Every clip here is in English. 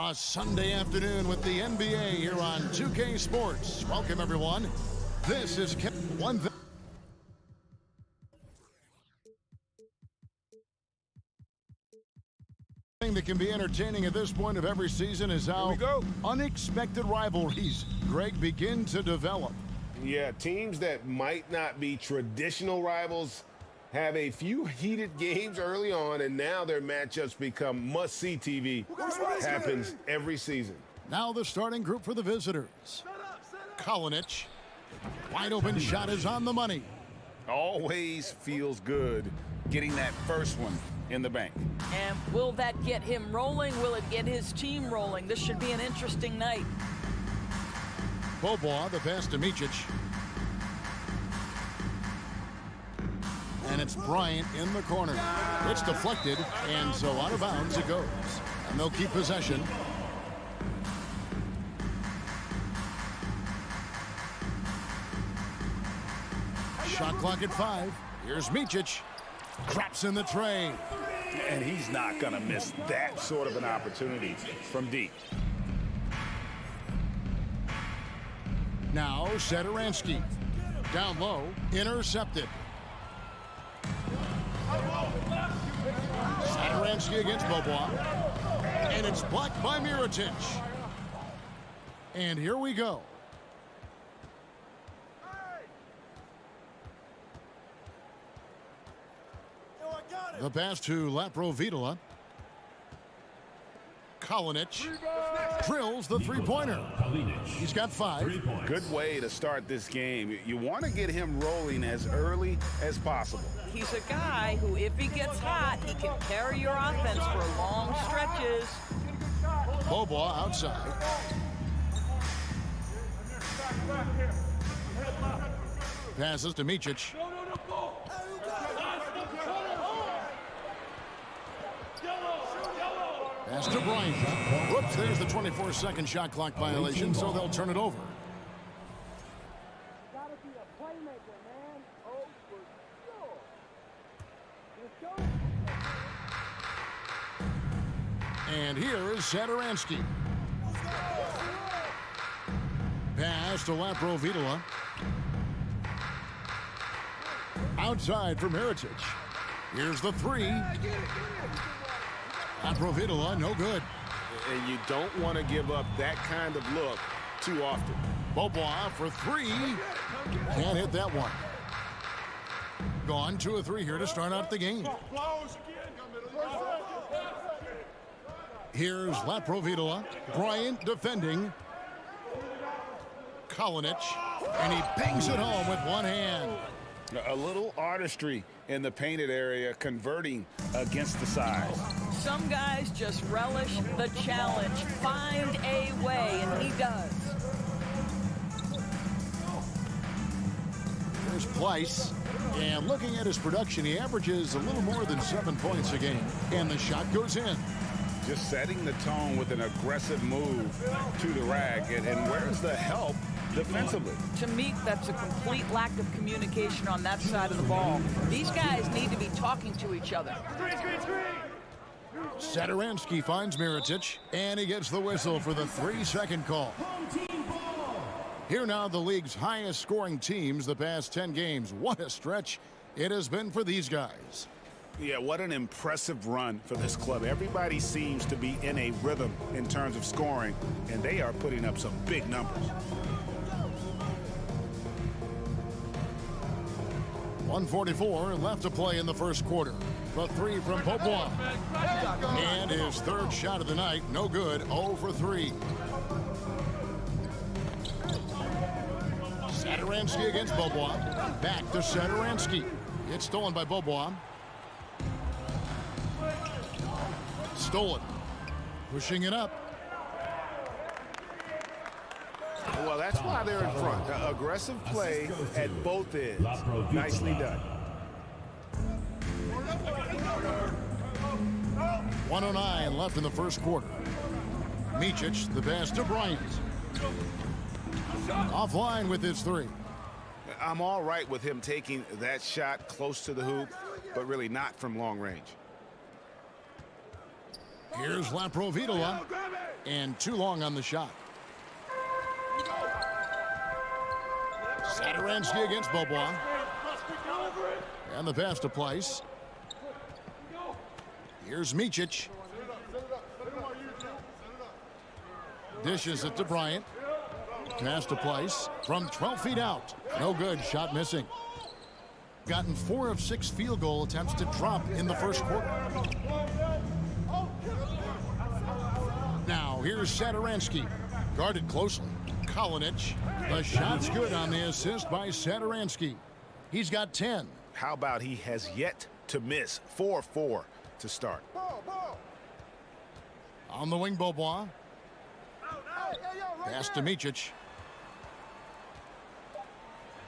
A Sunday afternoon with the NBA here on 2K Sports. Welcome, everyone. This is one thing that can be entertaining at this point of every season is how unexpected rivalries, Greg, begin to develop. Yeah, teams that might not be traditional rivals have a few heated games early on, and now their matchups become must-see TV. Happens every season. Now the starting group for the visitors. Kalinic. Wide open shot is on the money. Always feels good getting that first one in the bank. And will that get him rolling? Will it get his team rolling? This should be an interesting night. Bobois, the pass to Micic. And it's Bryant in the corner. It's deflected, and so out of bounds it goes. And they'll keep possession. Shot clock at 5. Here's Micic. Drops in the tray. And he's not going to miss that sort of an opportunity from deep. Now Xellark. Down low. Intercepted. Xellark against Bobois. And it's blocked by Micic. And here we go. The pass to Laprovitola. Kalinic drills the three-pointer. He's got 5. Good way to start this game. You want to get him rolling as early as possible. He's a guy who, if he gets hot, he can carry your offense for long stretches. Bobois outside. Passes to Micic. Pass to Bryant. Whoops, there's the 24-second shot clock violation, so they'll turn it over. And here is Xellark. Pass to Laprovitola. Outside for Micic. Here's the 3. Laprovitola, no good. And you don't want to give up that kind of look too often. Bobois for 3. Can't hit that one. Gone 2 of 3 here to start out the game. Here's Laprovitola. Bryant defending. Kalinic. And he bangs it home with one hand. A little artistry in the painted area, converting against the size. Some guys just relish the challenge. Find a way, and he does. There's Pleiss. And looking at his production, he averages a little more than 7 points a game. And the shot goes in. Just setting the tone with an aggressive move to the rack. And where's the help defensively? To me, that's a complete lack of communication on that side of the ball. These guys need to be talking to each other. Xellark finds Micic, and he gets the whistle for the 3-second call. Here now, the league's highest scoring teams the past 10 games. What a stretch it has been for these guys. Yeah, what an impressive run for this club. Everybody seems to be in a rhythm in terms of scoring, and they are putting up some big numbers. 1:44 left to play in the first quarter. The 3 from Bobois. And his 3rd shot of the night, no good, 0 for 3. Xellark against Bobois. Back to Xellark. It's stolen by Bobois. Stolen. Pushing it up. Well, that's why they're in front. Aggressive play at both ends. Nicely done. 1:09 left in the first quarter. Micic, the pass to Bryant. Offline with his 3. I'm all right with him taking that shot close to the hoop, but really not from long range. Here's Laprovitola, and too long on the shot. Sadaransky against Bobois. And the pass to Place. Here's Micic. Dishes it to Bryant. Pass to Place from 12 feet out. No good. Shot missing. Gotten 4 of 6 field goal attempts to drop in the first quarter. Now here's Sadaransky. Guarded closely. Kalinic. The shot's good on the assist by Sadaransky. He's got 10. How about he has yet to miss? 4-4 to start. On the wing, Bobois. Pass to Micic.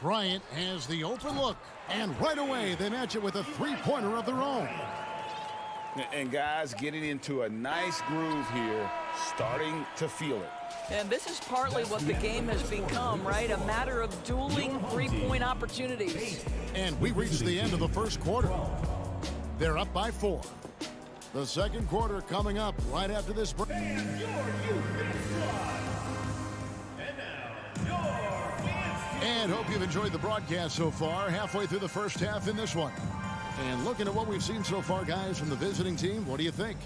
Bryant has the open look, and right away they match it with a three-pointer of their own. And guys getting into a nice groove here, starting to feel it. And this is partly what the game has become, right? A matter of dueling three-point opportunities. And we reached the end of the first quarter. They're up by 4. The second quarter coming up right after this break. And hope you've enjoyed the broadcast so far. Halfway through the first half in this one. And looking at what we've seen so far, guys, from the visiting team, what do you think?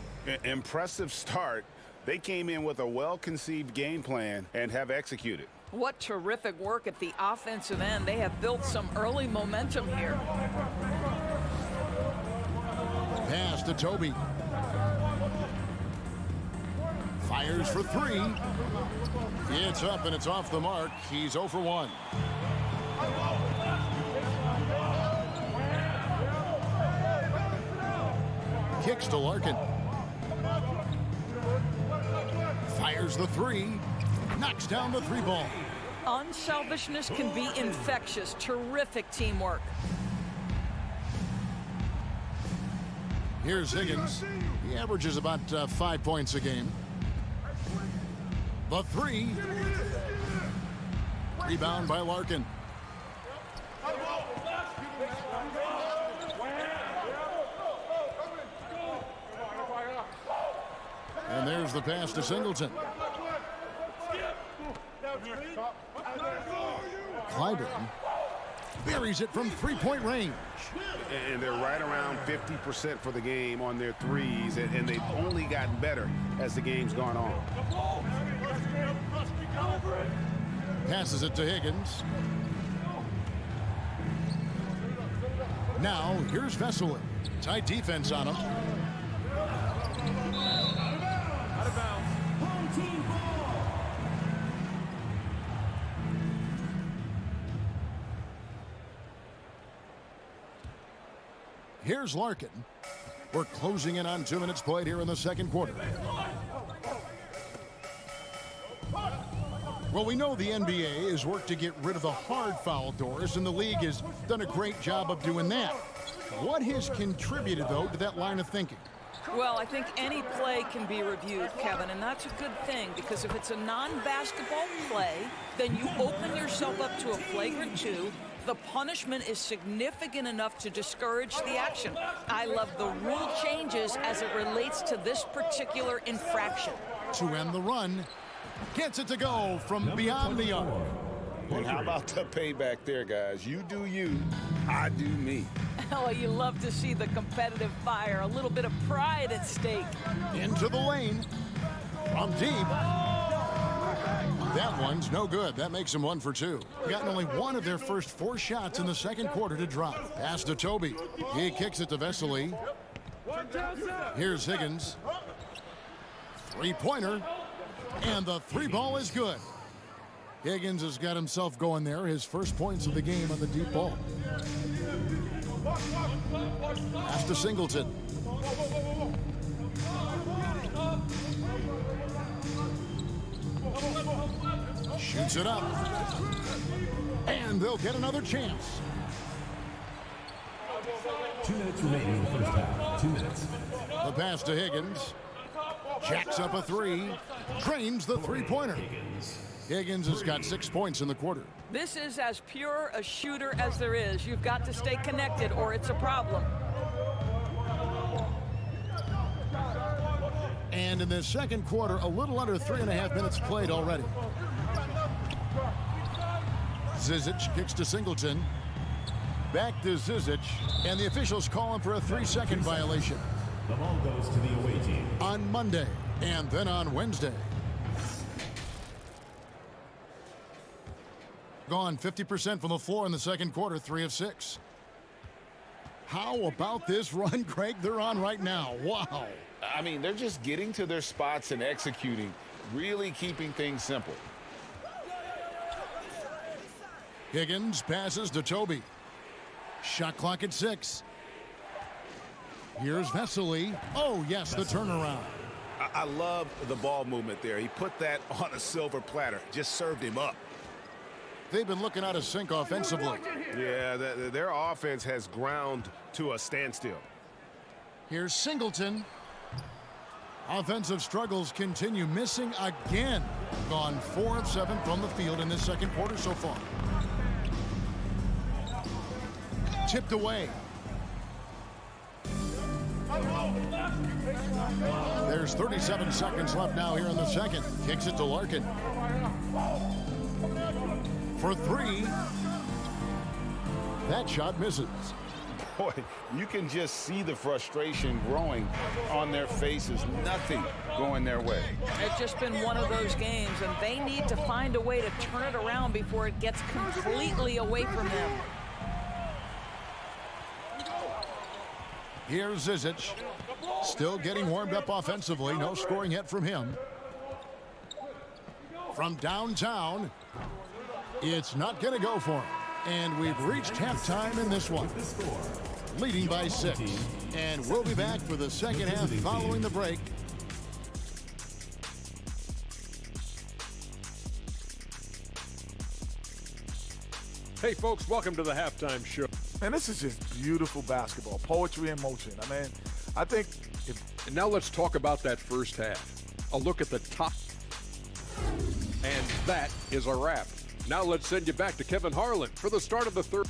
Impressive start. They came in with a well-conceived game plan and have executed. What terrific work at the offensive end. They have built some early momentum here. Pass to Toby. Fires for 3. It's up and it's off the mark. He's 0 for 1. Kicks to Larkin. Fires the 3. Knocks down the 3 ball. Unselfishness can be infectious. Terrific teamwork. Here's Higgins. He averages about 5 points a game. The 3. Rebound by Larkin. And there's the pass to Singleton. Clyburn buries it from 3-point range. And they're right around 50% for the game on their threes, and they've only gotten better as the game's gone on. Passes it to Higgins. Now, here's Vesely. Tight defense on him. Out of bounds. Home team ball. Here's Larkin. We're closing in on 2 minutes played here in the second quarter. Well, we know the NBA has worked to get rid of the hard foul doors, and the league has done a great job of doing that. What has contributed, though, to that line of thinking? Well, I think any play can be reviewed, Kevin, and that's a good thing, because if it's a non-basketball play, then you open yourself up to a flagrant 2. The punishment is significant enough to discourage the action. I love the rule changes as it relates to this particular infraction. To end the run, gets it to go from beyond the arc. And how about the payback there, guys? You do you, I do me. Oh, you love to see the competitive fire, a little bit of pride at stake. Into the lane, from deep. That one's no good. That makes them 1 for 2. Gotten only 1 of their first 4 shots in the second quarter to drop. Pass to Toby. He kicks it to Vesely. Here's Higgins. 3-pointer. And the 3 ball is good. Higgins has got himself going there. His first points of the game on the deep ball. Pass to Singleton. Shoots it up. And they'll get another chance. 2 minutes remaining in the first half. 2 minutes. The pass to Higgins. Jacks up a 3. Drains the 3-pointer. Higgins has got 6 points in the quarter. This is as pure a shooter as there is. You've got to stay connected or it's a problem. And in the second quarter, a little under 3.5 minutes played already. Zizic kicks to Singleton. Back to Zizic, and the officials call him for a 3-second violation. The ball goes to the away team. On Monday, and then on Wednesday. Gone 50% from the floor in the second quarter, 3 of 6. How about this run, Craig, they're on right now? Wow. I mean, they're just getting to their spots and executing, really keeping things simple. Higgins passes to Toby. Shot clock at 6. Here's Vesely. Oh, yes, the turnaround. I love the ball movement there. He put that on a silver platter, just served him up. They've been looking out of sync offensively. Yeah, their offense has ground to a standstill. Here's Singleton. Offensive struggles continue, missing again. Gone 4 of 7 from the field in this second quarter so far. Tipped away. There's 37 seconds left now here in the second. Kicks it to Larkin. For 3. That shot misses. Boy, you can just see the frustration growing on their faces. Nothing going their way. It's just been one of those games, and they need to find a way to turn it around before it gets completely away from them. Here's Zizic. Still getting warmed up offensively. No scoring yet from him. From downtown, it's not going to go for him. And we've reached halftime in this one. Leading by 6. And we'll be back for the second half following the break. Hey, folks, welcome to the halftime show. Man, this is just beautiful basketball, poetry in motion. I mean, I think And now let's talk about that first half. A look at the top. And that is a wrap. Now let's send you back to Kevin Harlan for the start of the third.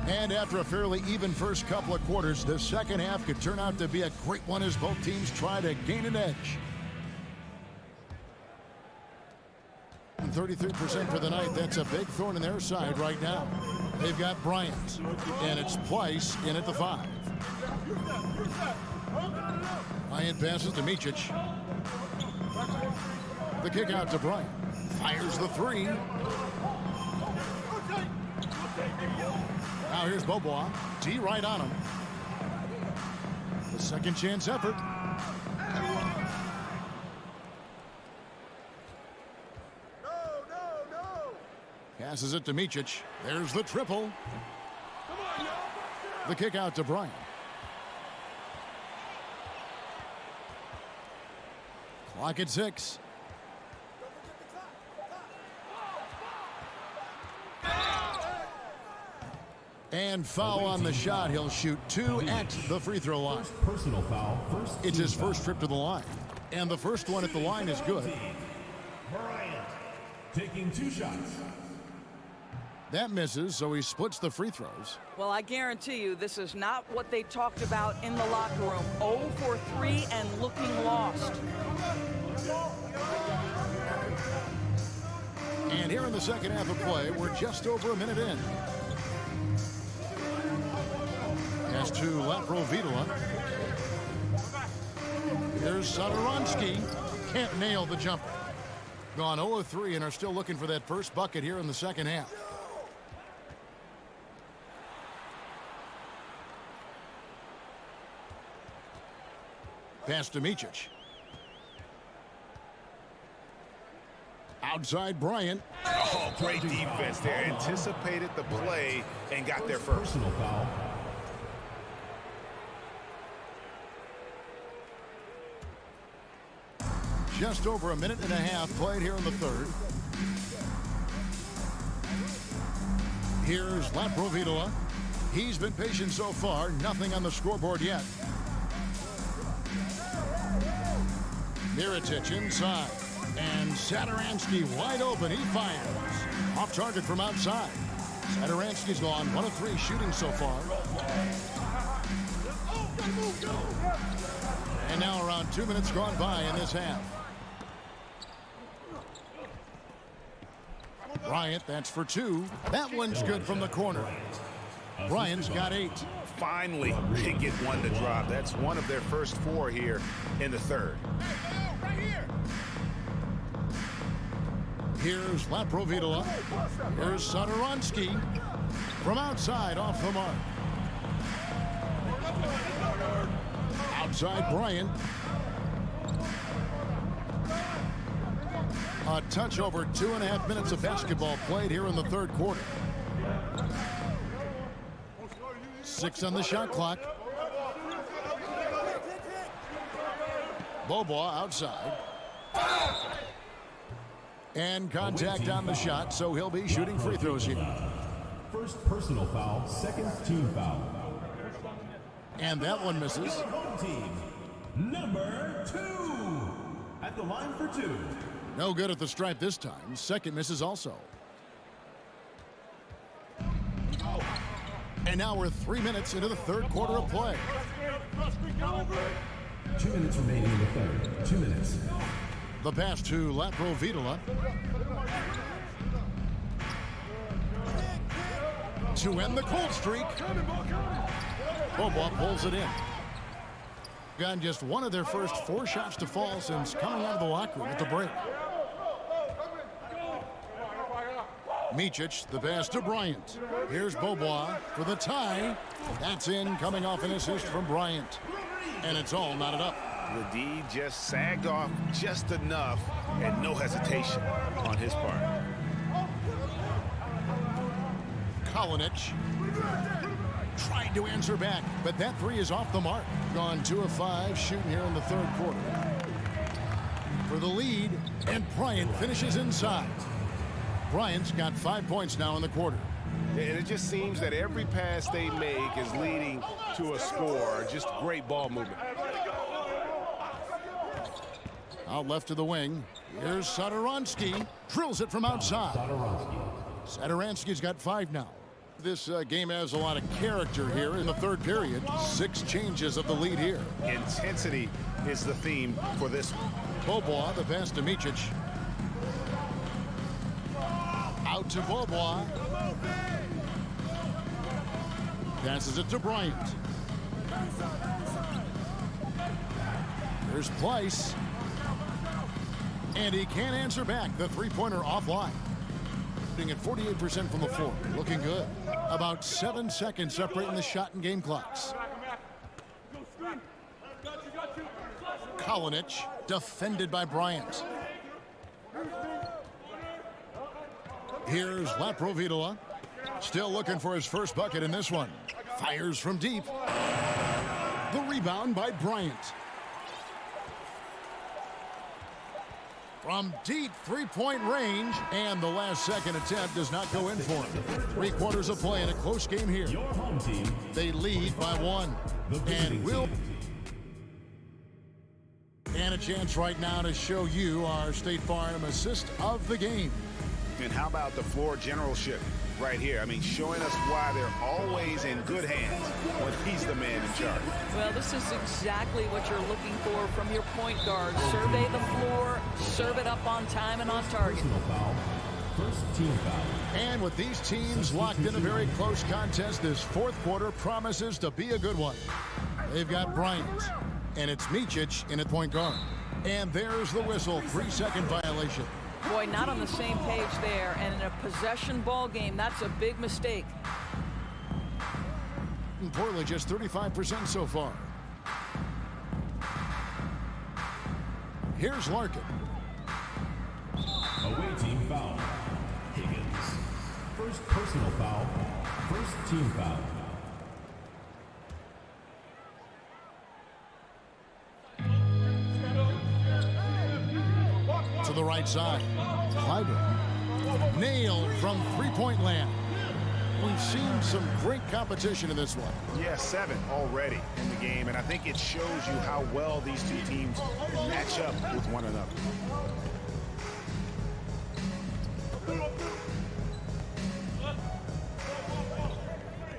And after a fairly even first couple of quarters, the second half could turn out to be a great one as both teams try to gain an edge. 33% for the night. That's a big thorn in their side right now. They've got Bryant, and it's Pleiss in at the 5. Bryant passes to Micic. The kick out to Bryant. Fires the 3. Now here's Bobois. D right on him. The second chance effort. Passes it to Micic. There's the triple. The kick out to Bryant. Clock at 6. And foul on the shot. He'll shoot 2 at the free throw line. Personal foul. It's his first trip to the line. And the first one at the line is good. Bryant taking 2 shots. That misses, so he splits the free throws. Well, I guarantee you this is not what they talked about in the locker room. 0 for 3 and looking lost. And here in the second half of play, we're just over a minute in. Pass to Laprovitola. Here's Satoransky. Can't nail the jumper. Gone 0 of 3 and are still looking for that first bucket here in the second half. Pass to Micic. Outside Bryant. Oh, great defense there. Anticipated the play and got there first. Personal foul. Just over a minute and a half played here in the third. Here's Laprovitola. He's been patient so far. Nothing on the scoreboard yet. Mirotic inside. And Sadaransky wide open. He fires. Off target from outside. Sadaransky's gone 1 of 3 shooting so far. And now around 2 minutes gone by in this half. Bryant, that's for 2. That one's good from the corner. Bryant's got 8. Finally, they get one to drop. That's one of their first 4 here in the third. Here's Laprovitola. Here's Sadaransky. From outside, off the mark. Outside Bryant. A touch over 2.5 minutes of basketball played here in the third quarter. 6 on the shot clock. Bobois outside. And contact on the shot, so he'll be shooting free throws here. First personal foul, second team foul. And that one misses. Home team, number 2. At the line for 2. No good at the stripe this time. Second misses also. And now we're 3 minutes into the third quarter of play. 2 minutes remaining in the third. 2 minutes. The pass to Laprovitola. To end the cold streak. Bobois pulls it in. Gotten just one of their first 4 shots to fall since coming out of the locker room at the break. Micic, the pass to Bryant. Here's Bobois for the tie. That's in, coming off an assist from Bryant. And it's all knotted up. The D just sagged off just enough and no hesitation on his part. Kalinic tried to answer back, but that 3 is off the mark. Gone 2 of 5 shooting here in the third quarter. For the lead, and Bryant finishes inside. Bryant's got 5 points now in the quarter. And it just seems that every pass they make is leading to a score. Just great ball movement. Out left to the wing. Here's Sadaransky. Drills it from outside. Sadaransky's got 5 now. This game has a lot of character here in the third period. 6 changes of the lead here. Intensity is the theme for this one. Bobois, the pass to Micic. Out to Bobois. Passes it to Bryant. Here's Pleiss. And he can't answer back. The 3-pointer offline. Shooting at 48% from the floor. Looking good. About 7 seconds separating the shot and game clocks. Kalinic defended by Bryant. Here's Laprovitola. Still looking for his first bucket in this one. Fires from deep. The rebound by Bryant. From deep 3-point range, and the last second attempt does not go in for him. 3 quarters of play in a close game here. Your home team. They lead by 1. And will. And a chance right now to show you our State Farm assist of the game. And how about the floor generalship right here? I mean, showing us why they're always in good hands when he's the man in charge. Well, this is exactly what you're looking for from your point guard. Survey the floor, serve it up on time and on target. Personal foul. First team foul. And with these teams locked in a very close contest, this fourth quarter promises to be a good one. They've got Bryant, and it's Micic in at point guard. And there's the whistle, 3-second violation. Boy, not on the same page there. And in a possession ball game, that's a big mistake. Portland just 35% so far. Here's Larkin. Away team foul. Higgins. First personal foul. First team foul. To the right side. Clyburn. Nailed from 3-point land. We've seen some great competition in this one. Yeah, 7 already in the game, and I think it shows you how well these two teams match up with one another.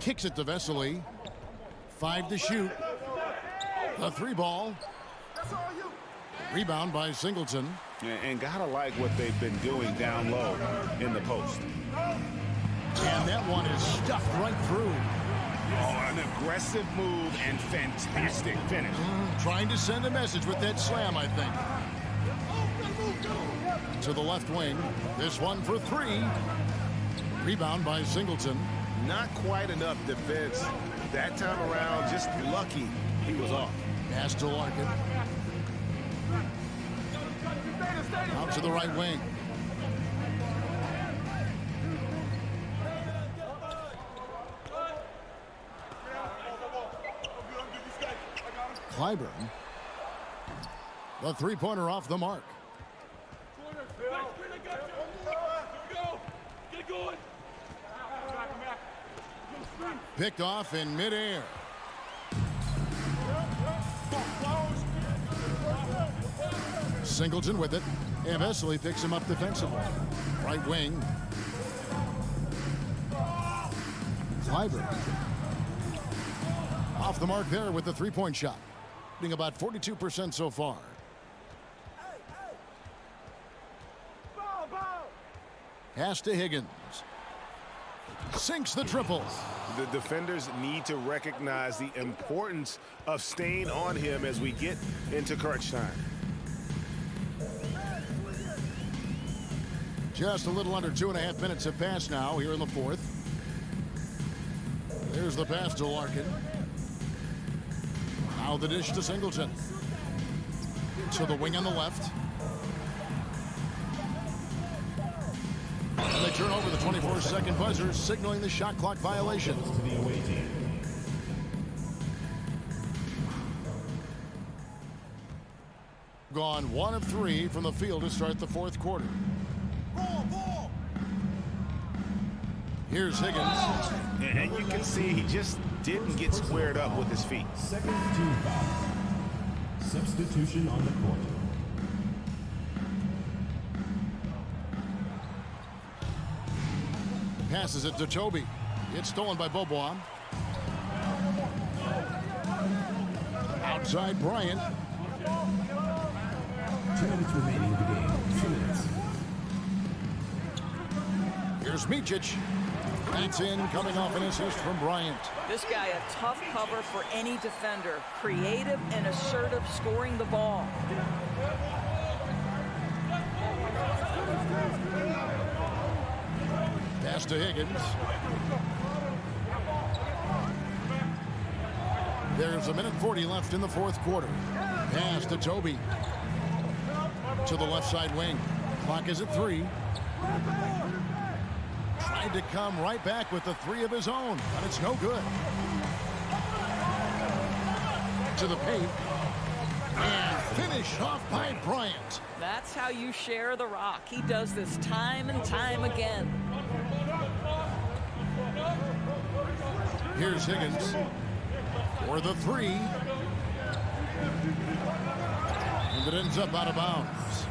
Kicks it to Vesely. 5 to shoot. The 3-ball. Rebound by Singleton. And gotta like what they've been doing down low in the post. And that one is stuffed right through. Oh, an aggressive move and fantastic finish. Trying to send a message with that slam, I think. To the left wing. This one for 3. Rebound by Singleton. Not quite enough defense that time around. Just lucky he was off. Pass to Larkin. Out to the right wing. Clyburn. The 3-pointer off the mark. Picked off in midair. Singleton with it. And Vesely picks him up defensively. Right wing. Clyburn. Off the mark there with the 3-point shot. Being about 42% so far. Pass to Higgins. Sinks the triple. The defenders need to recognize the importance of staying on him as we get into crunch time. Just a little under 2.5 minutes have passed now here in the fourth. There's the pass to Larkin. Now the dish to Singleton. To the wing on the left. And they turn over the 24-second buzzer, signaling the shot clock violation. Gone 1 of 3 from the field to start the fourth quarter. Here's Higgins. And you can see he just didn't get squared up with his feet. Second team foul. Substitution on the court. Passes it to Toby. It's stolen by Bobois. Outside Bryant. 2 minutes remaining in the game. 2 minutes. Here's Micic. That's in, coming off an assist from Bryant. This guy a tough cover for any defender. Creative and assertive scoring the ball. Pass to Higgins. There's 1:40 left in the fourth quarter. Pass to Toby. To the left side wing. Clock is at 3. Tried to come right back with the 3 of his own, but it's no good. To the paint. And finish off by Bryant. That's how you share the rock. He does this time and time again. Here's Higgins for the 3. And it ends up out of bounds.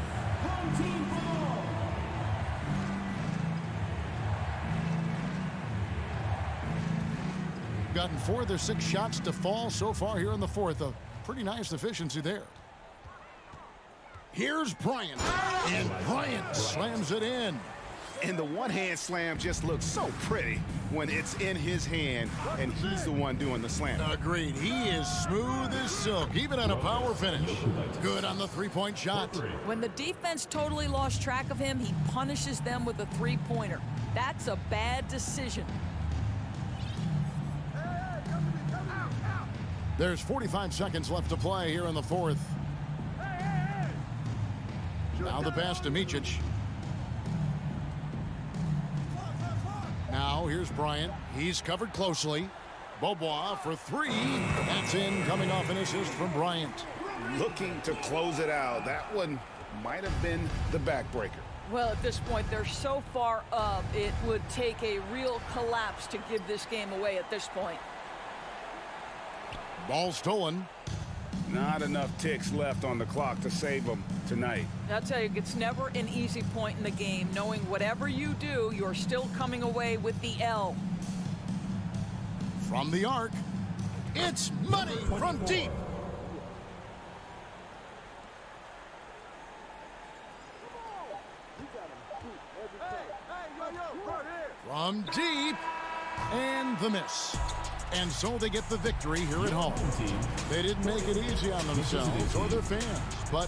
Gotten 4 of their 6 shots to fall so far here in the fourth. A pretty nice efficiency there. Here's Bryant. And Bryant slams it in. And the one-hand slam just looks so pretty when it's in his hand and he's the one doing the slam. Agreed. He is smooth as silk, even on a power finish. Good on the 3-point shot. When the defense totally lost track of him, he punishes them with a 3-pointer. That's a bad decision. There's 45 seconds left to play here in the fourth. Now the pass to Micic. Now here's Bryant. He's covered closely. Bobois for 3. That's in, coming off an assist from Bryant. Looking to close it out. That one might have been the backbreaker. Well, at this point, they're so far up, it would take a real collapse to give this game away at this point. Ball stolen. Not enough ticks left on the clock to save them tonight. I'll tell you, it's never an easy point in the game, knowing whatever you do, you're still coming away with the L. From the arc, it's money from deep. From deep, and the miss. And so they get the victory here at home. They didn't make it easy on themselves or their fans, but...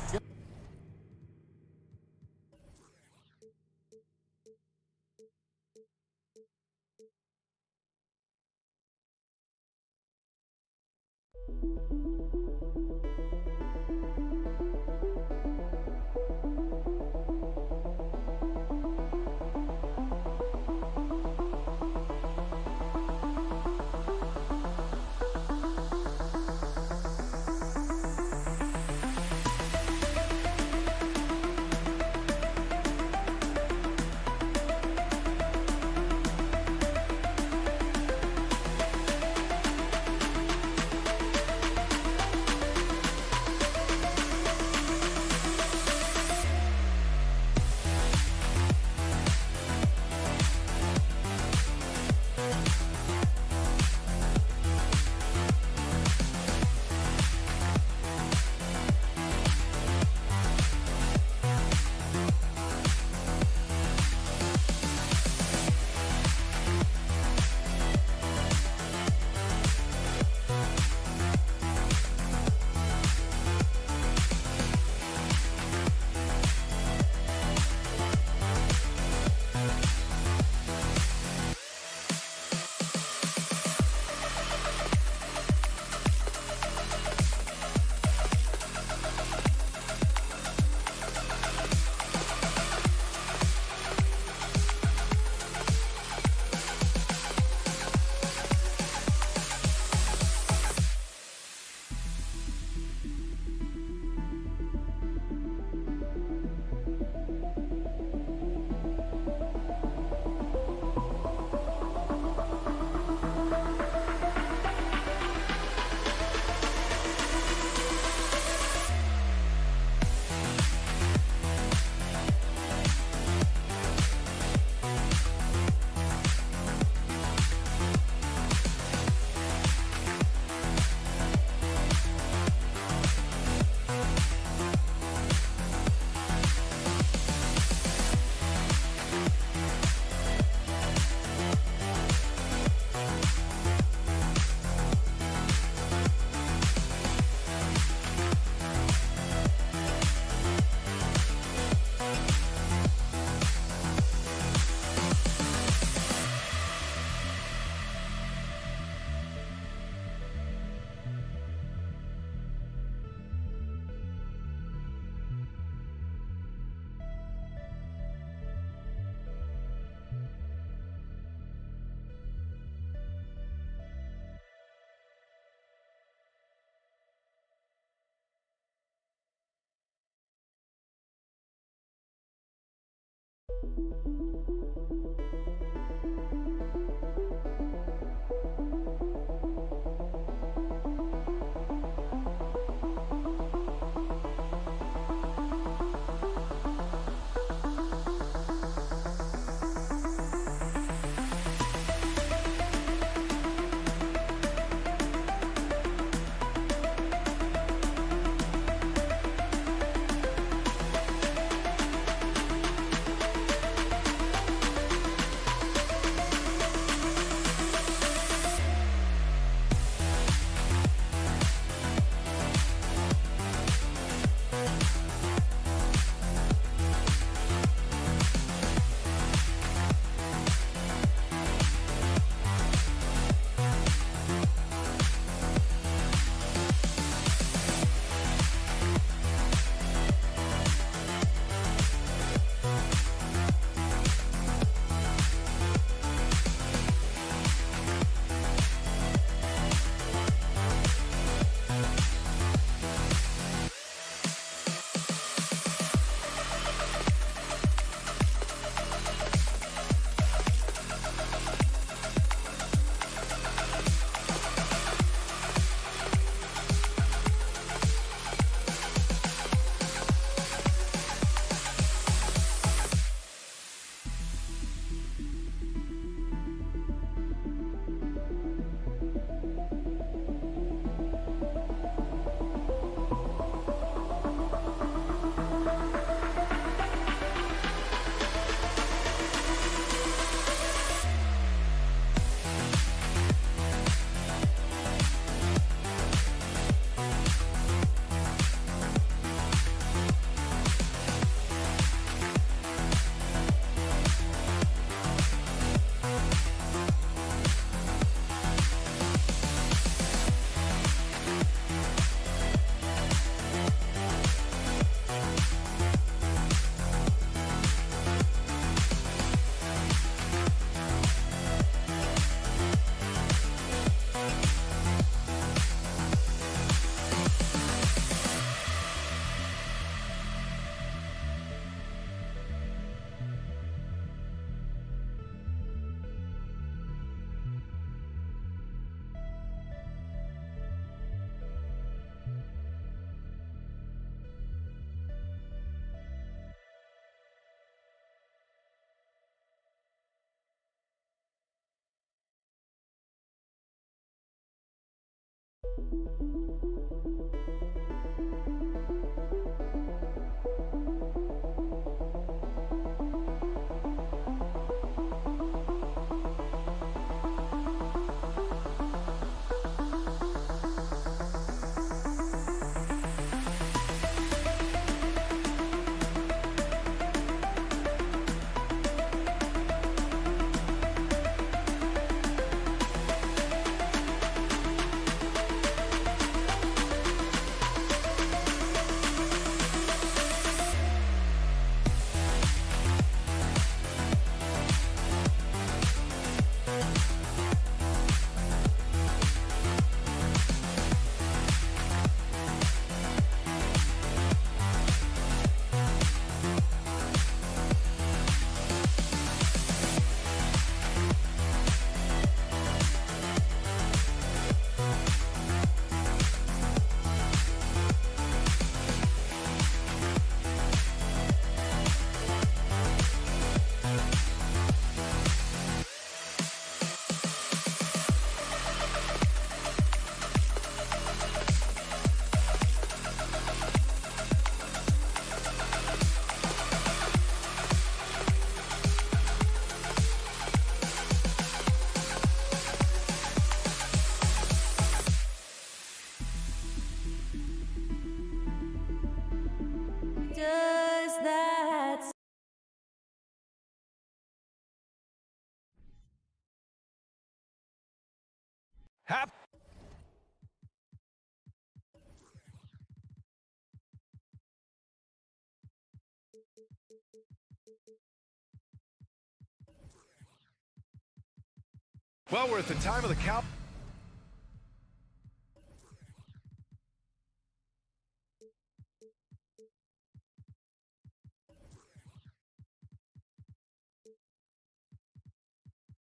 Well, we're at the time of the count.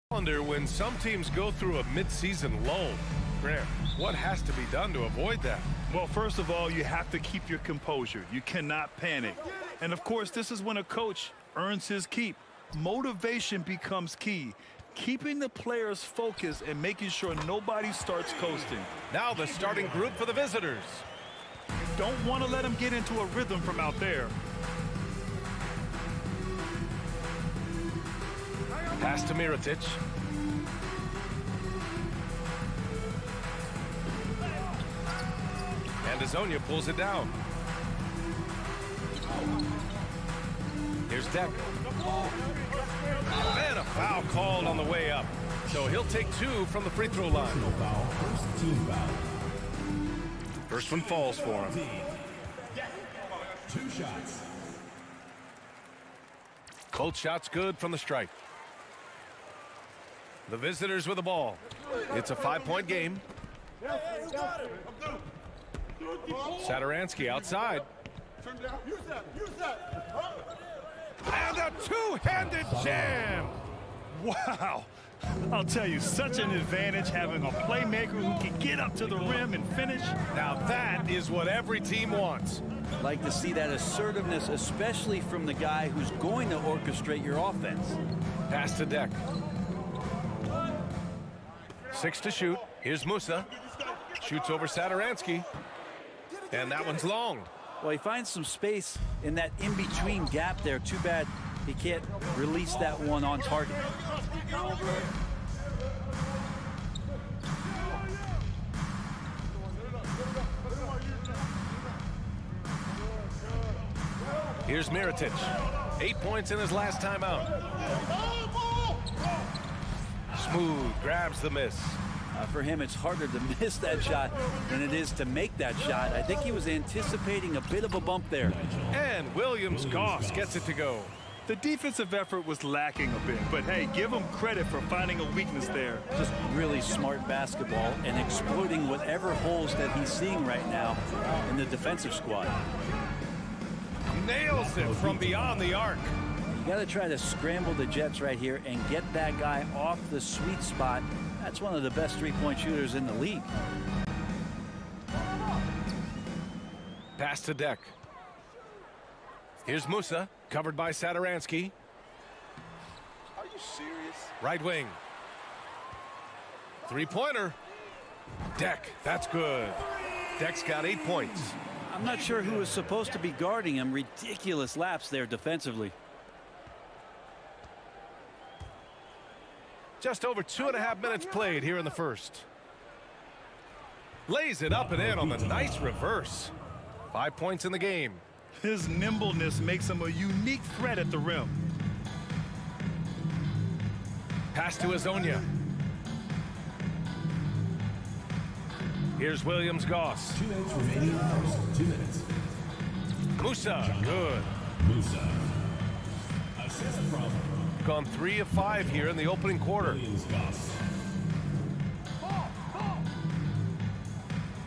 When some teams go through a mid-season lull, Graham, what has to be done to avoid that? Well, first of all, you have to keep your composure. You cannot panic. And of course, this is when a coach earns his keep. Motivation becomes key. Keeping the players focused and making sure nobody starts coasting. Now the starting group for the visitors. Don't want to let them get into a rhythm from out there. Pass to Mirotic. And Azonia pulls it down. Here's Deck. And a foul called on the way up. So he'll take 2 from the free throw line. First team foul. First one falls for him. 2 shots. Cold shot's good from the stripe. The visitors with the ball. It's a 5-point game. Sadaransky outside. And a two-handed jam. Wow. I'll tell you, such an advantage having a playmaker who can get up to the rim and finish. Now that is what every team wants. Like to see that assertiveness, especially from the guy who's going to orchestrate your offense. Pass to Deck. 6 to shoot. Here's Musa. Shoots over Sadaransky. And that one's long. Well, he finds some space in that in-between gap there. Too bad he can't release that one on target. Here's Mirotic. 8 points in his last time out. Smooth grabs the miss. For him, it's harder to miss that shot than it is to make that shot. I think he was anticipating a bit of a bump there. And Williams-Goss gets it to go. The defensive effort was lacking a bit, but hey, give him credit for finding a weakness there. Just really smart basketball and exploiting whatever holes that he's seeing right now in the defensive squad. Nails it from beyond the arc. You got to try to scramble the Jets right here and get that guy off the sweet spot. That's one of the best three-point shooters in the league. Pass to Deck. Here's Musa, covered by Sadaransky. Are you serious? Right wing. Three-pointer. Deck, that's good. Deck's got 8 points. I'm not sure who was supposed to be guarding him. Ridiculous lapse there defensively. Just over 2.5 minutes played here in the first. Lays it up and in on the nice reverse. 5 points in the game. His nimbleness makes him a unique threat at the rim. Pass to Azonia. Here's Williams-Goss. 2 minutes remaining in the first. 2 minutes. Musa, good. Musa. Assist from Gone 3 of 5 here in the opening quarter. Williams-Goss.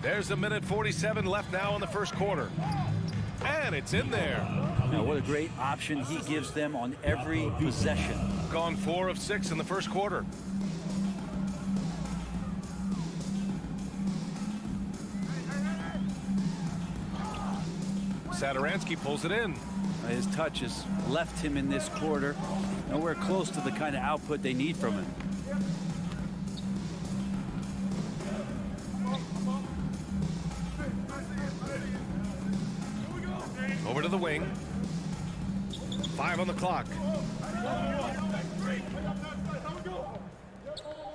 There's 1:47 left now in the first quarter. And it's in there. Now, what a great option he gives them on every possession. Gone 4 of 6 in the first quarter. Sadaransky pulls it in. His touch has left him in this quarter. Nowhere close to the kind of output they need from him. Over to the wing. 5 on the clock.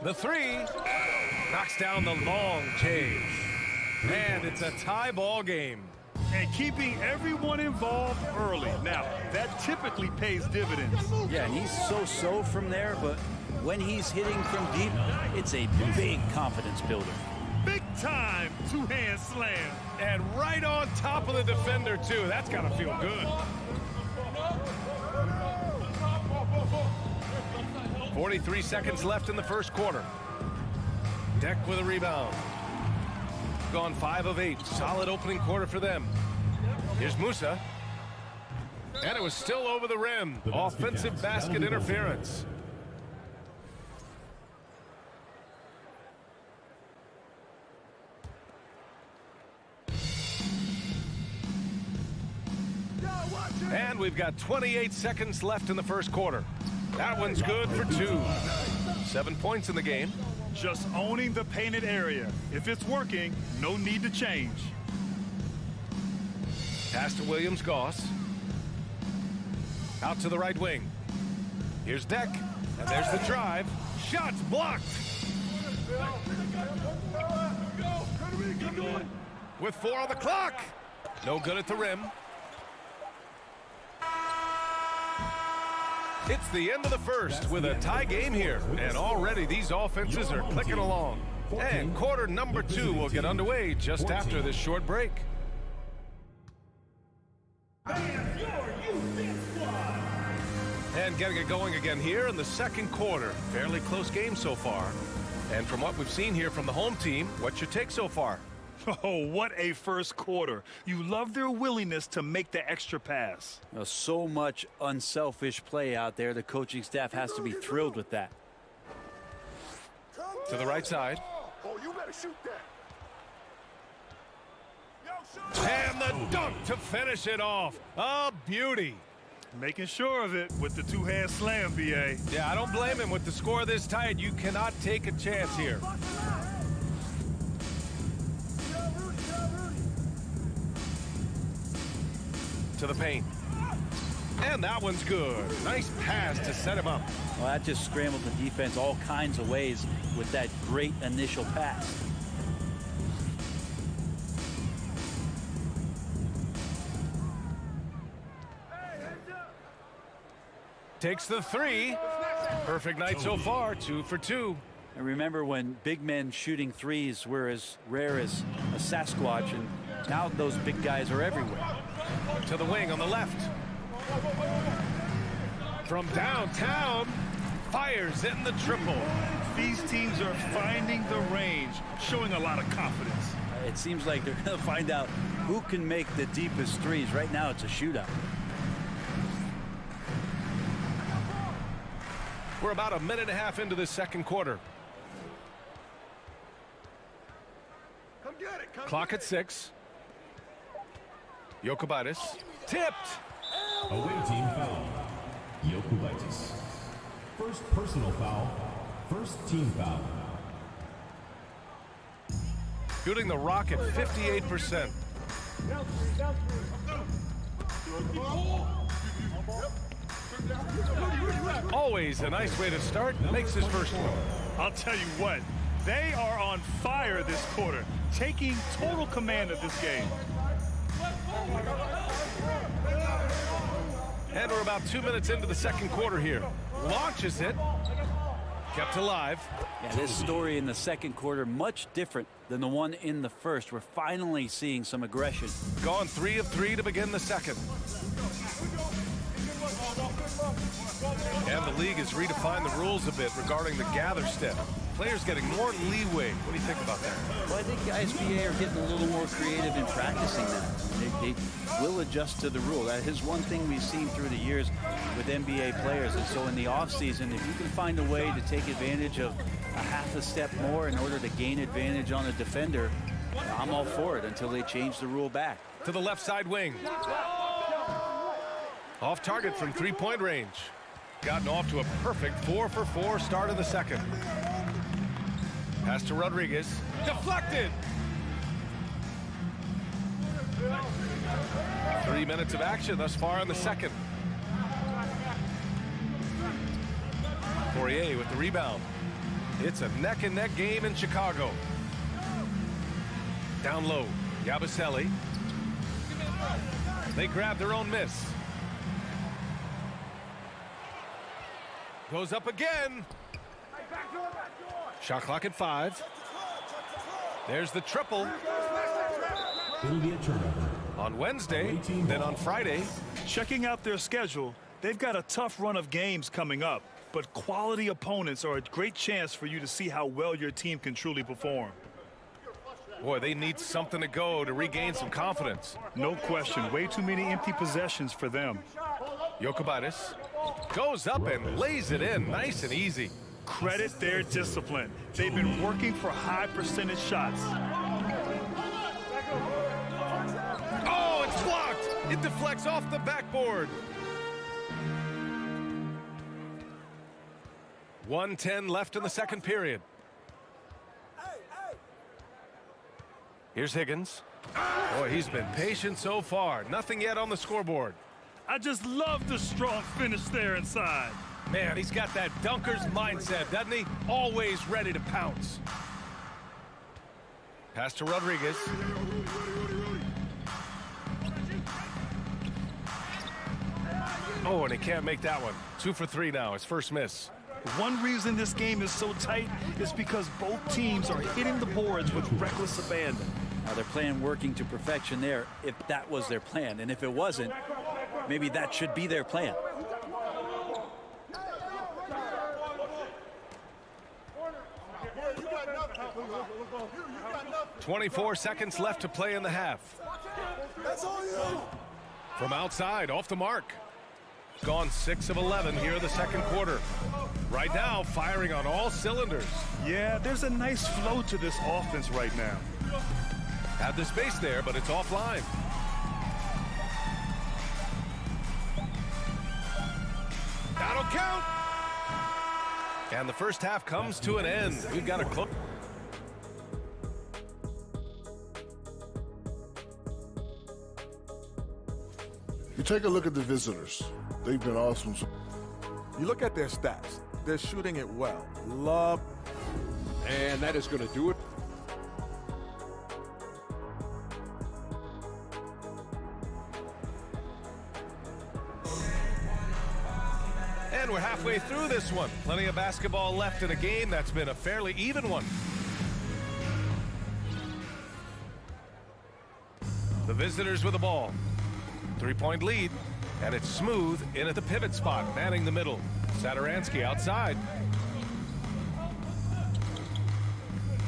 The 3 knocks down the long J. And it's a tie ball game. And keeping everyone involved early. Now, that typically pays dividends. Yeah, and he's so-so from there, but when he's hitting from deep, it's a big confidence builder. Big time two-hand slam. And right on top of the defender, too. That's got to feel good. 43 seconds left in the first quarter. Deck with a rebound. Gone 5 of 8. Solid opening quarter for them. Here's Musa. And it was still over the rim. Offensive basket interference. And we've got 28 seconds left in the first quarter. That one's good for 2. 7 points in the game. Just owning the painted area. If it's working, no need to change. Pass to Williams-Goss. Out to the right wing. Here's Deck. And there's the drive. Shots blocked. With 4 on the clock. No good at the rim. It's the end of the first with a tie game here. And already these offenses are clicking along. And quarter number 2 will get underway just after this short break. And getting it going again here in the second quarter. Fairly close game so far. And from what we've seen here from the home team, what's your take so far? Oh, what a first quarter. You love their willingness to make the extra pass. So much unselfish play out there. The coaching staff has to be thrilled with that. To the right side. Oh, you better shoot that. And the dunk to finish it off. A beauty. Making sure of it with the two-hand slam, B.A. Yeah, I don't blame him. With the score this tight, you cannot take a chance here. To the paint. And that one's good. Nice pass to set him up. Well, that just scrambled the defense all kinds of ways with that great initial pass. Takes the 3. Perfect night so far, 2 for 2. And remember when big men shooting threes were as rare as a Sasquatch, and now those big guys are everywhere. To the wing on the left. From downtown, fires in the triple. These teams are finding the range, showing a lot of confidence. It seems like they're going to find out who can make the deepest threes. Right now, it's a shootout. We're about 1.5 minutes into the second quarter. Clock at 6. Jokubaitis tipped. Away team foul. Jokubaitis. First personal foul. First team foul. shooting the rock at 58%. Always a nice way to start. Makes his first one. I'll tell you what, they are on fire this quarter, taking total command of this game. And we're about 2 minutes into the second quarter here. Launches it. Kept alive. Yeah, this story in the second quarter much different than the one in the first. We're finally seeing some aggression. Gone 3 of 3 to begin the second. And the league has redefined the rules a bit regarding the gather step. Players getting more leeway. What do you think about that? Well, I think ISBA are getting a little more creative in practicing that. They will adjust to the rule. That is one thing we've seen through the years with NBA players. And so in the offseason, if you can find a way to take advantage of a half a step more in order to gain advantage on a defender, I'm all for it until they change the rule back. To the left side wing. Off target from three-point range. Gotten off to a perfect 4 for 4 start of the second. Pass to Rodriguez. Deflected. 3 minutes of action thus far in the second. Poirier with the rebound. It's a neck-and-neck game in Chicago. Down low, Yabusele. They grab their own miss. Goes up again. Shot clock at 5. There's the triple. It'll be a turnover. On Wednesday, then on Friday. Checking out their schedule, they've got a tough run of games coming up, but quality opponents are a great chance for you to see how well your team can truly perform. Boy, they need something to go to regain some confidence. No question, way too many empty possessions for them. Jokubaitis goes up and lays it in nice and easy. Credit their discipline. They've been working for high percentage shots. Oh, it's blocked. It deflects off the backboard. 1:10 left in the second period. Here's Higgins. Boy, he's been patient so far. Nothing yet on the scoreboard. I just love the strong finish there inside. Man, he's got that dunker's mindset, doesn't he? Always ready to pounce. Pass to Rodriguez. Oh, and he can't make that one. 2 for 3 now, his first miss. One reason this game is so tight is because both teams are hitting the boards with reckless abandon. Now they're playing working to perfection there if that was their plan. And if it wasn't, maybe that should be their plan. 24 seconds left to play in the half. From outside, off the mark. Gone 6 of 11 here in the second quarter. Right now, firing on all cylinders. Yeah, there's a nice flow to this offense right now. Had the space there, but it's offline. That'll count. And the first half comes to an end. We've got a close. You take a look at the visitors. They've been awesome. You look at their stats. They're shooting it well. Love. And that is going to do it. And we're halfway through this one. Plenty of basketball left in a game that's been a fairly even one. The visitors with the ball. 3-point lead, and it's smooth in at the pivot spot, manning the middle. Satoransky outside.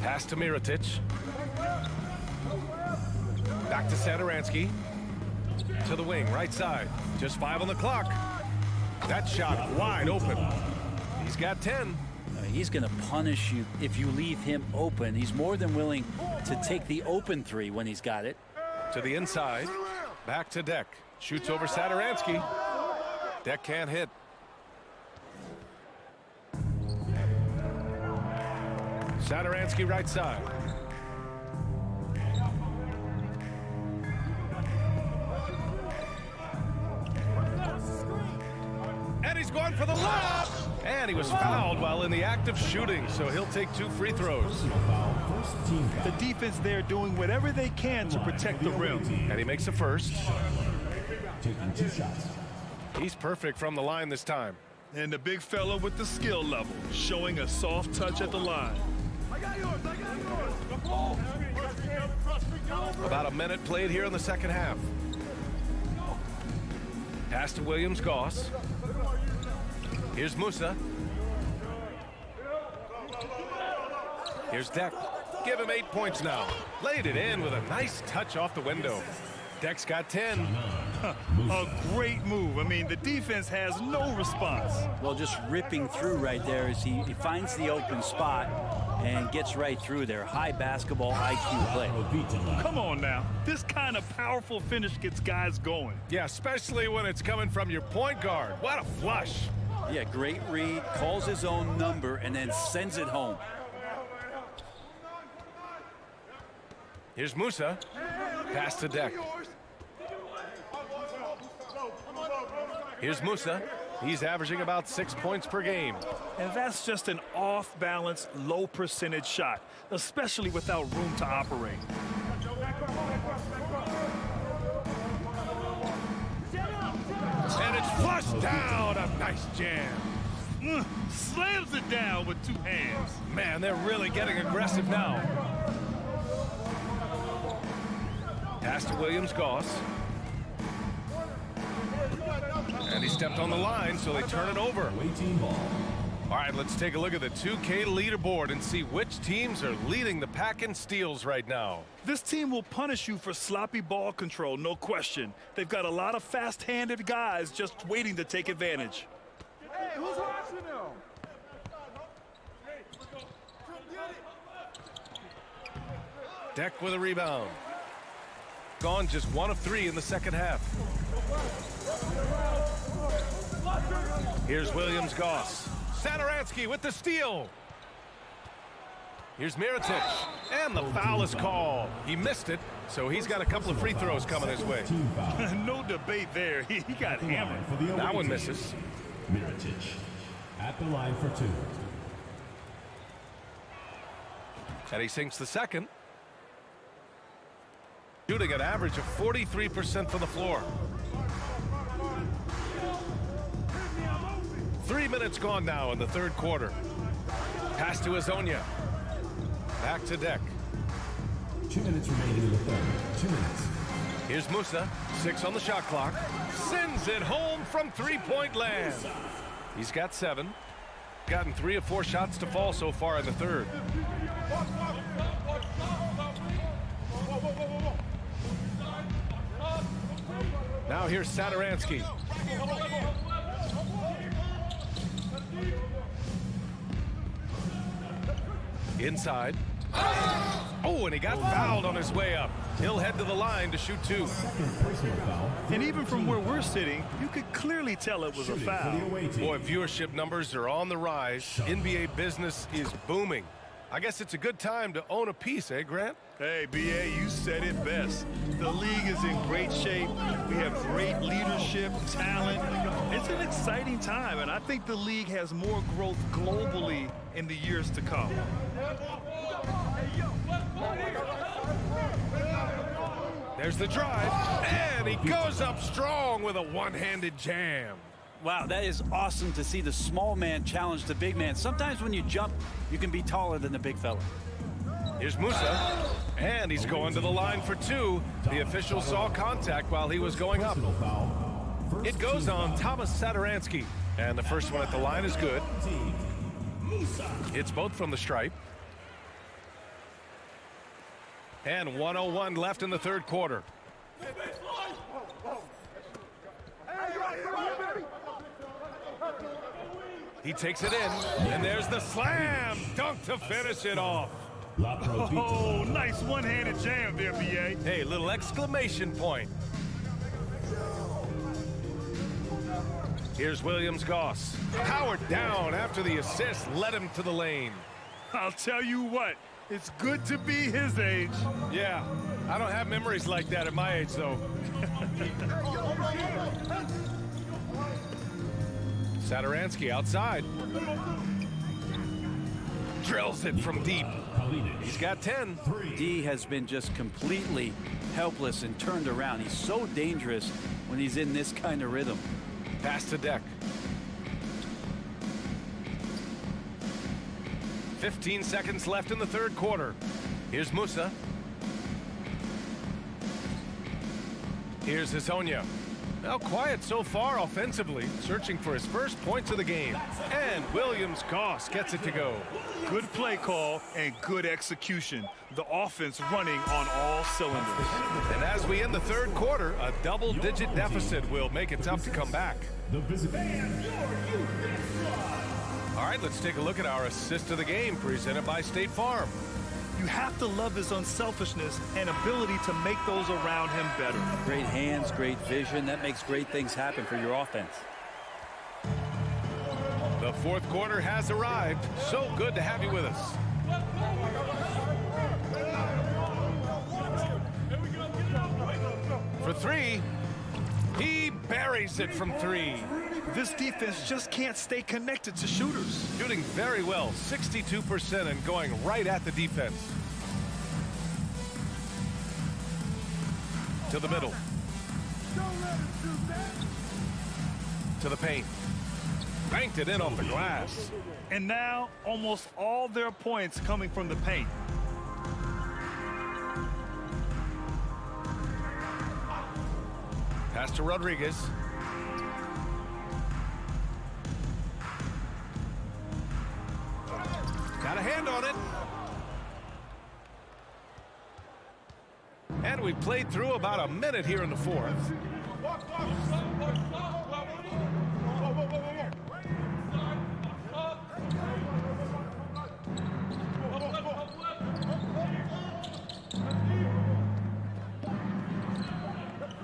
Pass to Mirotic. Back to Satoransky. To the wing, right side. Just 5 on the clock. That shot wide open. He's got 10. He's going to punish you if you leave him open. He's more than willing to take the open 3 when he's got it. To the inside. Back to Deck. Shoots over Satoransky. Deck can't hit. Satoransky right side. And he's going for the lob. And he was fouled while in the act of shooting, so he'll take 2 free throws. The defense there doing whatever they can to protect the rim. And he makes a first. Taking 2 shots. He's perfect from the line this time. And the big fella with the skill level, showing a soft touch at the line. About a minute played here in the second half. Pass to Williams-Goss. Here's Musa. Here's Deck. Give him 8 points now. Laid it in with a nice touch off the window. Deck's got 10. A great move. I mean, the defense has no response. Well, just ripping through right there as he finds the open spot and gets right through there. High basketball IQ play. Come on now. This kind of powerful finish gets guys going. Yeah, especially when it's coming from your point guard. What a flush. Yeah, great read, calls his own number, and then sends it home. Here's Musa. Pass to Deck. Here's Musa. He's averaging about 6 points per game. And that's just an off-balance, low-percentage shot, especially without room to operate. And it's flushed down. A nice jam. Slams it down with 2 hands. Man, they're really getting aggressive now. Pass to Williams-Goss. And he stepped on the line, so they turn it over. All right, let's take a look at the 2K leaderboard and see which teams are leading the pack in steals right now. This team will punish you for sloppy ball control, no question. They've got a lot of fast-handed guys just waiting to take advantage. Hey, who's watching now? Deck with a rebound. Gone just 1 of 3 in the second half. Here's Williams-Goss. Satoransky with the steal. Here's Mirotic. And the foul is called. He missed it, so he's got a couple of free throws coming his way. No debate there. He got hammered. That one misses. Mirotic at the line for 2. And he sinks the second. Shooting an average of 43% from the floor. 3 minutes gone now in the third quarter. Pass to Azonia. Back to Deck. 2 minutes remaining in the third. 2 minutes. Here's Musa. 6 on the shot clock. Sends it home from three-point land. He's got 7. Gotten 3 of 4 shots to fall so far in the third. Now here's Satoransky. Inside. Oh, and he got fouled on his way up. He'll head to the line to shoot 2. And even from where we're sitting, you could clearly tell it was a foul. Boy, viewership numbers are on the rise. NBA business is booming. I guess it's a good time to own a piece, eh, Grant? Hey, B.A., you said it best. The league is in great shape. We have great leadership, talent. It's an exciting time, and I think the league has more growth globally in the years to come. There's the drive, and he goes up strong with a one-handed jam. Wow, that is awesome to see the small man challenge the big man. Sometimes when you jump, you can be taller than the big fella. Here's Musa, and he's going to the line for 2. The official saw contact while he was going up. It goes on Thomas Satoransky, and the first one at the line is good. It's both from the stripe. And 1:01 left in the third quarter. He takes it in, and there's the slam dunk to finish it off. Oh, nice one-handed jam there, B.A. Hey, little exclamation point. Here's Williams-Goss. Powered down after the assist led him to the lane. I'll tell you what, it's good to be his age. Yeah, I don't have memories like that at my age, though. Saturansky outside. Drills it from deep. He's got 10. D has been just completely helpless and turned around. He's so dangerous when he's in this kind of rhythm. Pass to Deck. 15 seconds left in the third quarter. Here's Musa. Here's Hezonja. Now quiet so far offensively, searching for his first points of the game. And Williams-Goss gets it to go. Good play call and good execution. The offense running on all cylinders. And as we end the third quarter, a double-digit deficit will make it tough to come back. All right, let's take a look at our assist of the game presented by State Farm. You have to love his unselfishness and ability to make those around him better. Great hands, great vision. That makes great things happen for your offense. The fourth quarter has arrived. So good to have you with us. For three, he buries it from three. This defense just can't stay connected to shooters. Shooting very well, 62% and going right at the defense. To the middle. To the paint. Banked it in off the glass. And now almost all their points coming from the paint. Pass to Rodriguez. Got a hand on it. And we played through about a minute here in the fourth.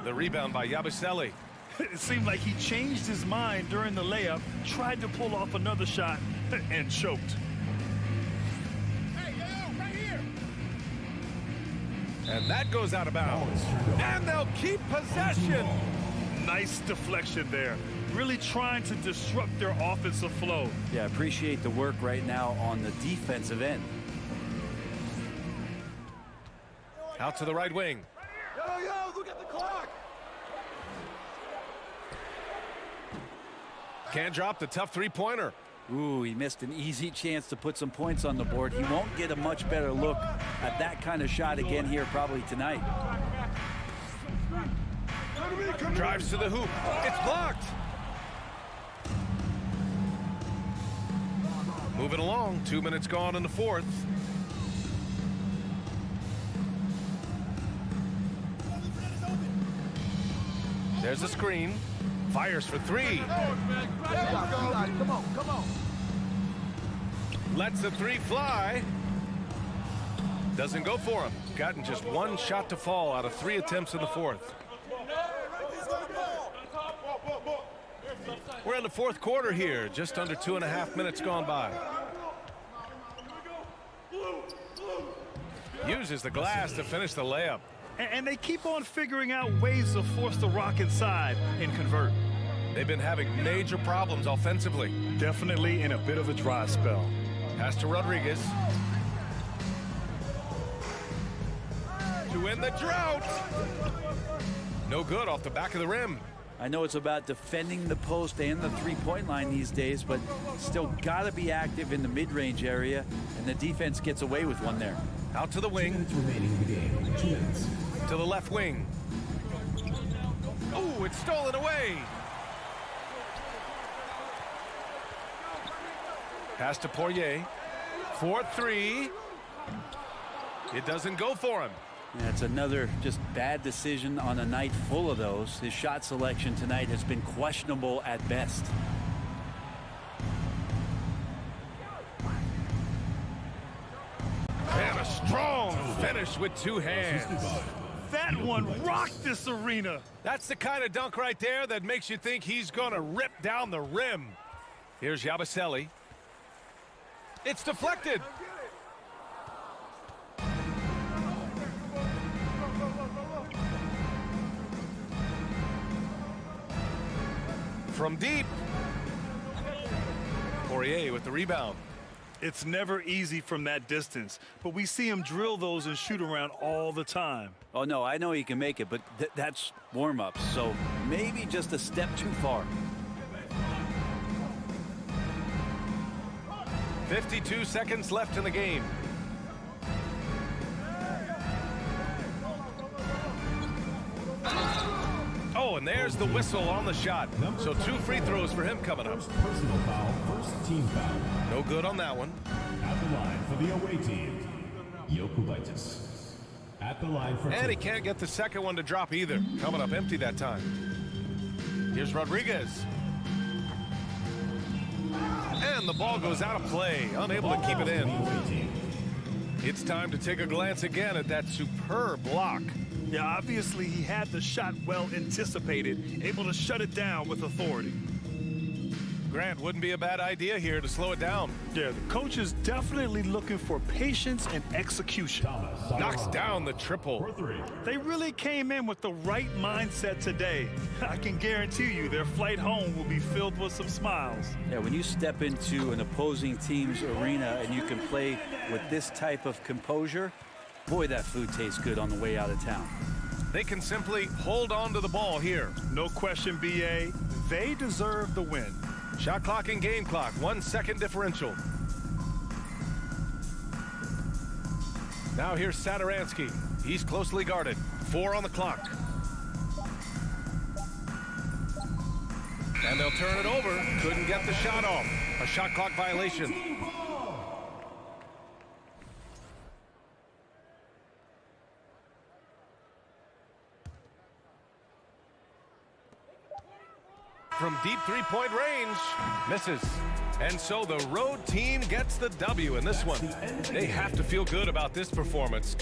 The rebound by Yabusele. It seemed like he changed his mind during the layup, tried to pull off another shot, and choked. And that goes out of bounds. And they'll keep possession. Nice deflection there. Really trying to disrupt their offensive flow. Yeah, appreciate the work right now on the defensive end. Out to the right wing. Look at the clock. Can't drop the tough three-pointer. Ooh, he missed an easy chance to put some points on the board. He won't get a much better look at that kind of shot again here probably tonight. Drives to the hoop. It's blocked. Moving along. 2 minutes gone in the fourth. There's a screen. Fires for three. Come on. Lets the three fly. Doesn't go for him. Gotten just one shot to fall out of 3 attempts in the fourth. We're in the fourth quarter here. Just under 2.5 minutes gone by. Uses the glass to finish the layup. And they keep on figuring out ways to force the rock inside and convert. They've been having major problems offensively. Definitely in a bit of a dry spell. Pass to Rodriguez. To win the drought. No good off the back of the rim. I know it's about defending the post and the three-point line these days, but still got to be active in the mid-range area, and the defense gets away with one there. Out to the wing. 2 minutes remaining in the game. 2 minutes. To the left wing. Oh, it's stolen away. Pass to Poirier. 4-3. It doesn't go for him. Yeah, it's another just bad decision on a night full of those. His shot selection tonight has been questionable at best. And a strong finish with 2 hands. That one rocked this arena. That's the kind of dunk right there that makes you think he's going to rip down the rim. Here's Yabusele. It's deflected. From deep. Poirier with the rebound. It's never easy from that distance, but we see him drill those and shoot around all the time. Oh, no, I know he can make it, but that's warm-up, so maybe just a step too far. 52 seconds left in the game. Oh, and there's the whistle on the shot. So 2 free throws for him coming up. Personal foul, first team foul. No good on that one. At the line for the away team, Jokubaitis. At the line for And he can't get the second one to drop either. Coming up empty that time. Here's Rodriguez. And the ball goes out of play. Unable to keep it in. It's time to take a glance again at that superb block. Yeah, obviously he had the shot well anticipated, able to shut it down with authority. Grant, wouldn't be a bad idea here to slow it down. Yeah, the coach is definitely looking for patience and execution. Knocks down the triple. They really came in with the right mindset today. I can guarantee you their flight home will be filled with some smiles. Yeah, when you step into an opposing team's arena and you can play with this type of composure, boy, that food tastes good on the way out of town. They can simply hold on to the ball here. No question, BA. They deserve the win. Shot clock and game clock, 1 second differential. Now here's Sadaransky. He's closely guarded. 4 on the clock. And they'll turn it over. Couldn't get the shot off. A shot clock violation. From deep three-point range, misses. And so the road team gets the W in this one. They have to feel good about this performance.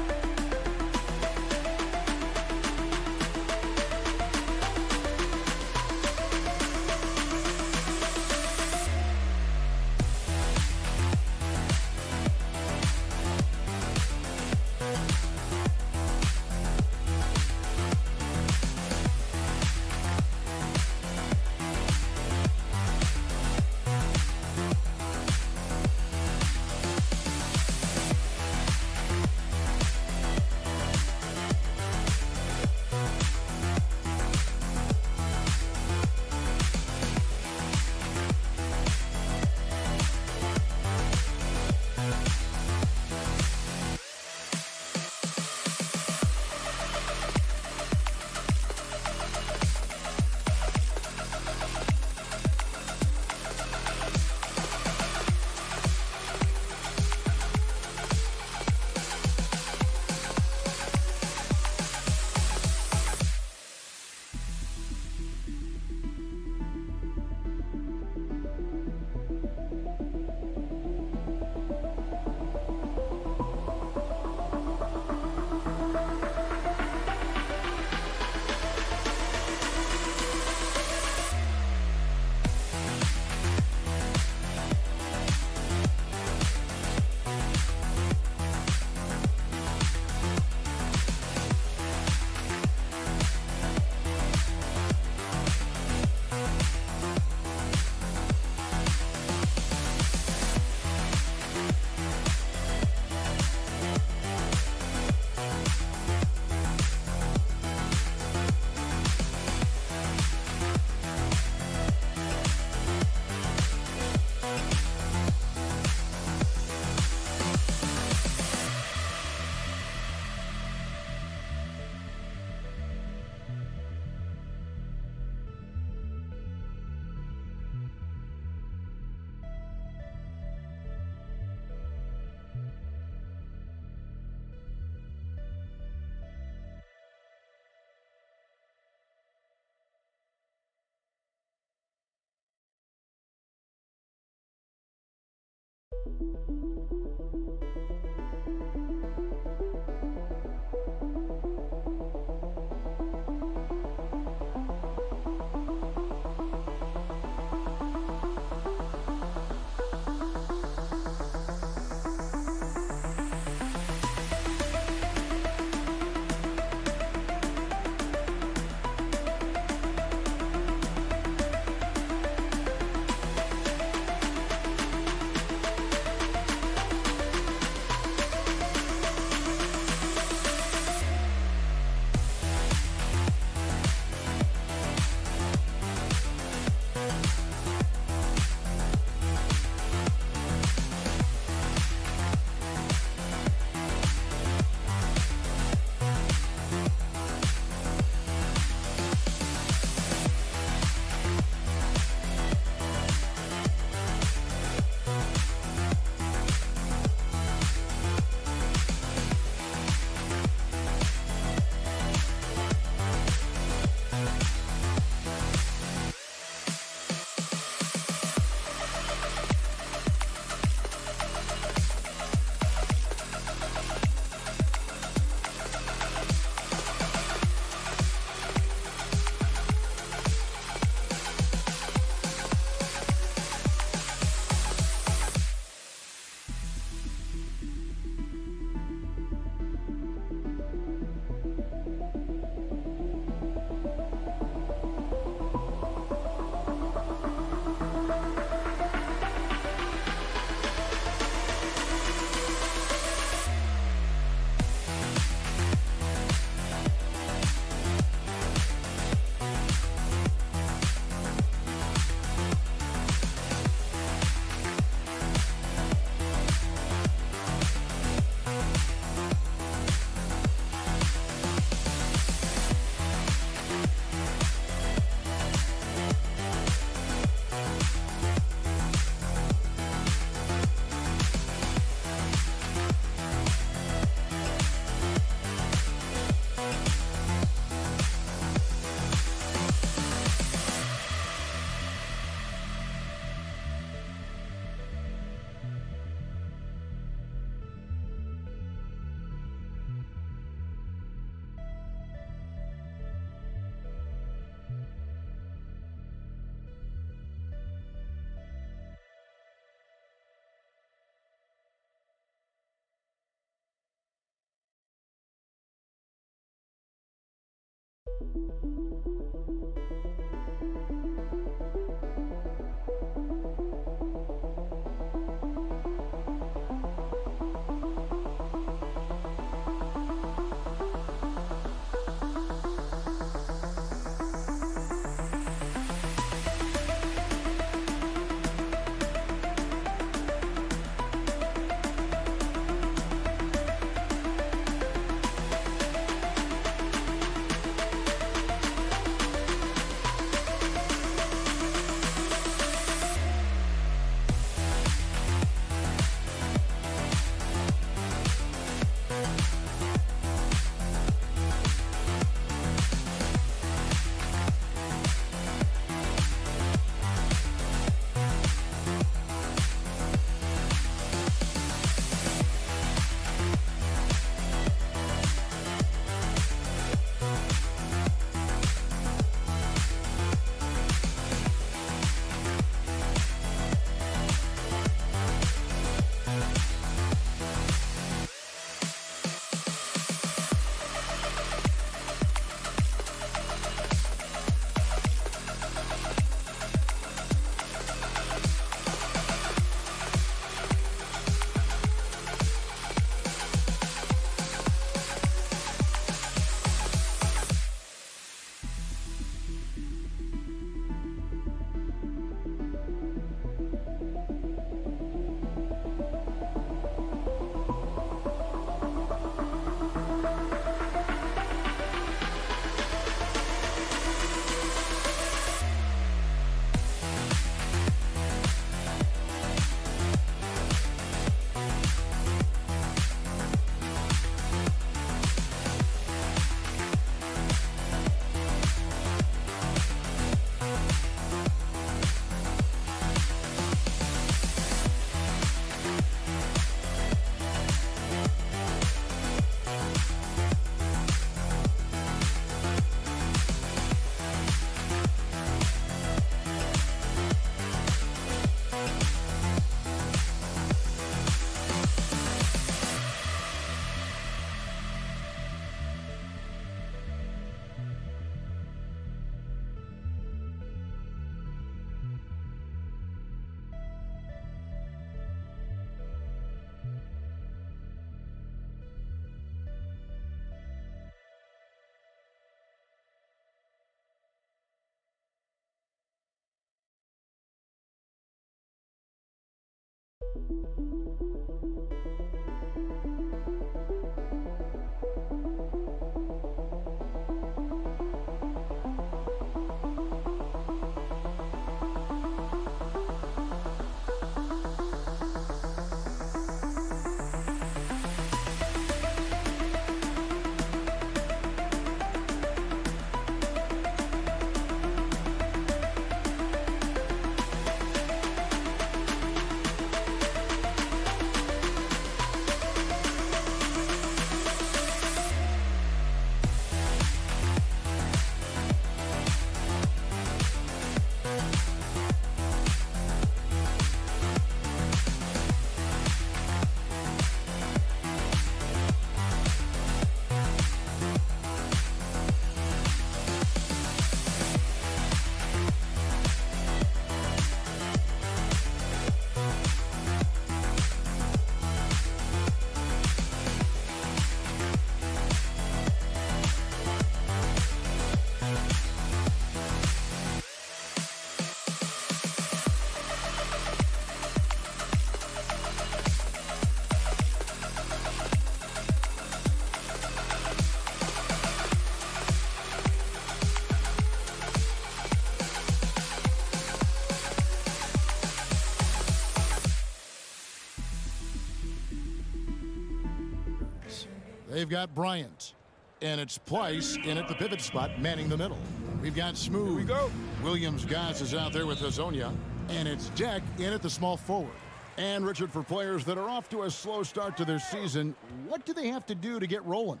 They've got Bryant, and it's Pleiss in at the pivot spot, manning the middle. We've got Smooth. Here we go. Williams-Goss is out there with Hazonia, and it's Deck in at the small forward. And, Richard, for players that are off to a slow start to their season, what do they have to do to get rolling?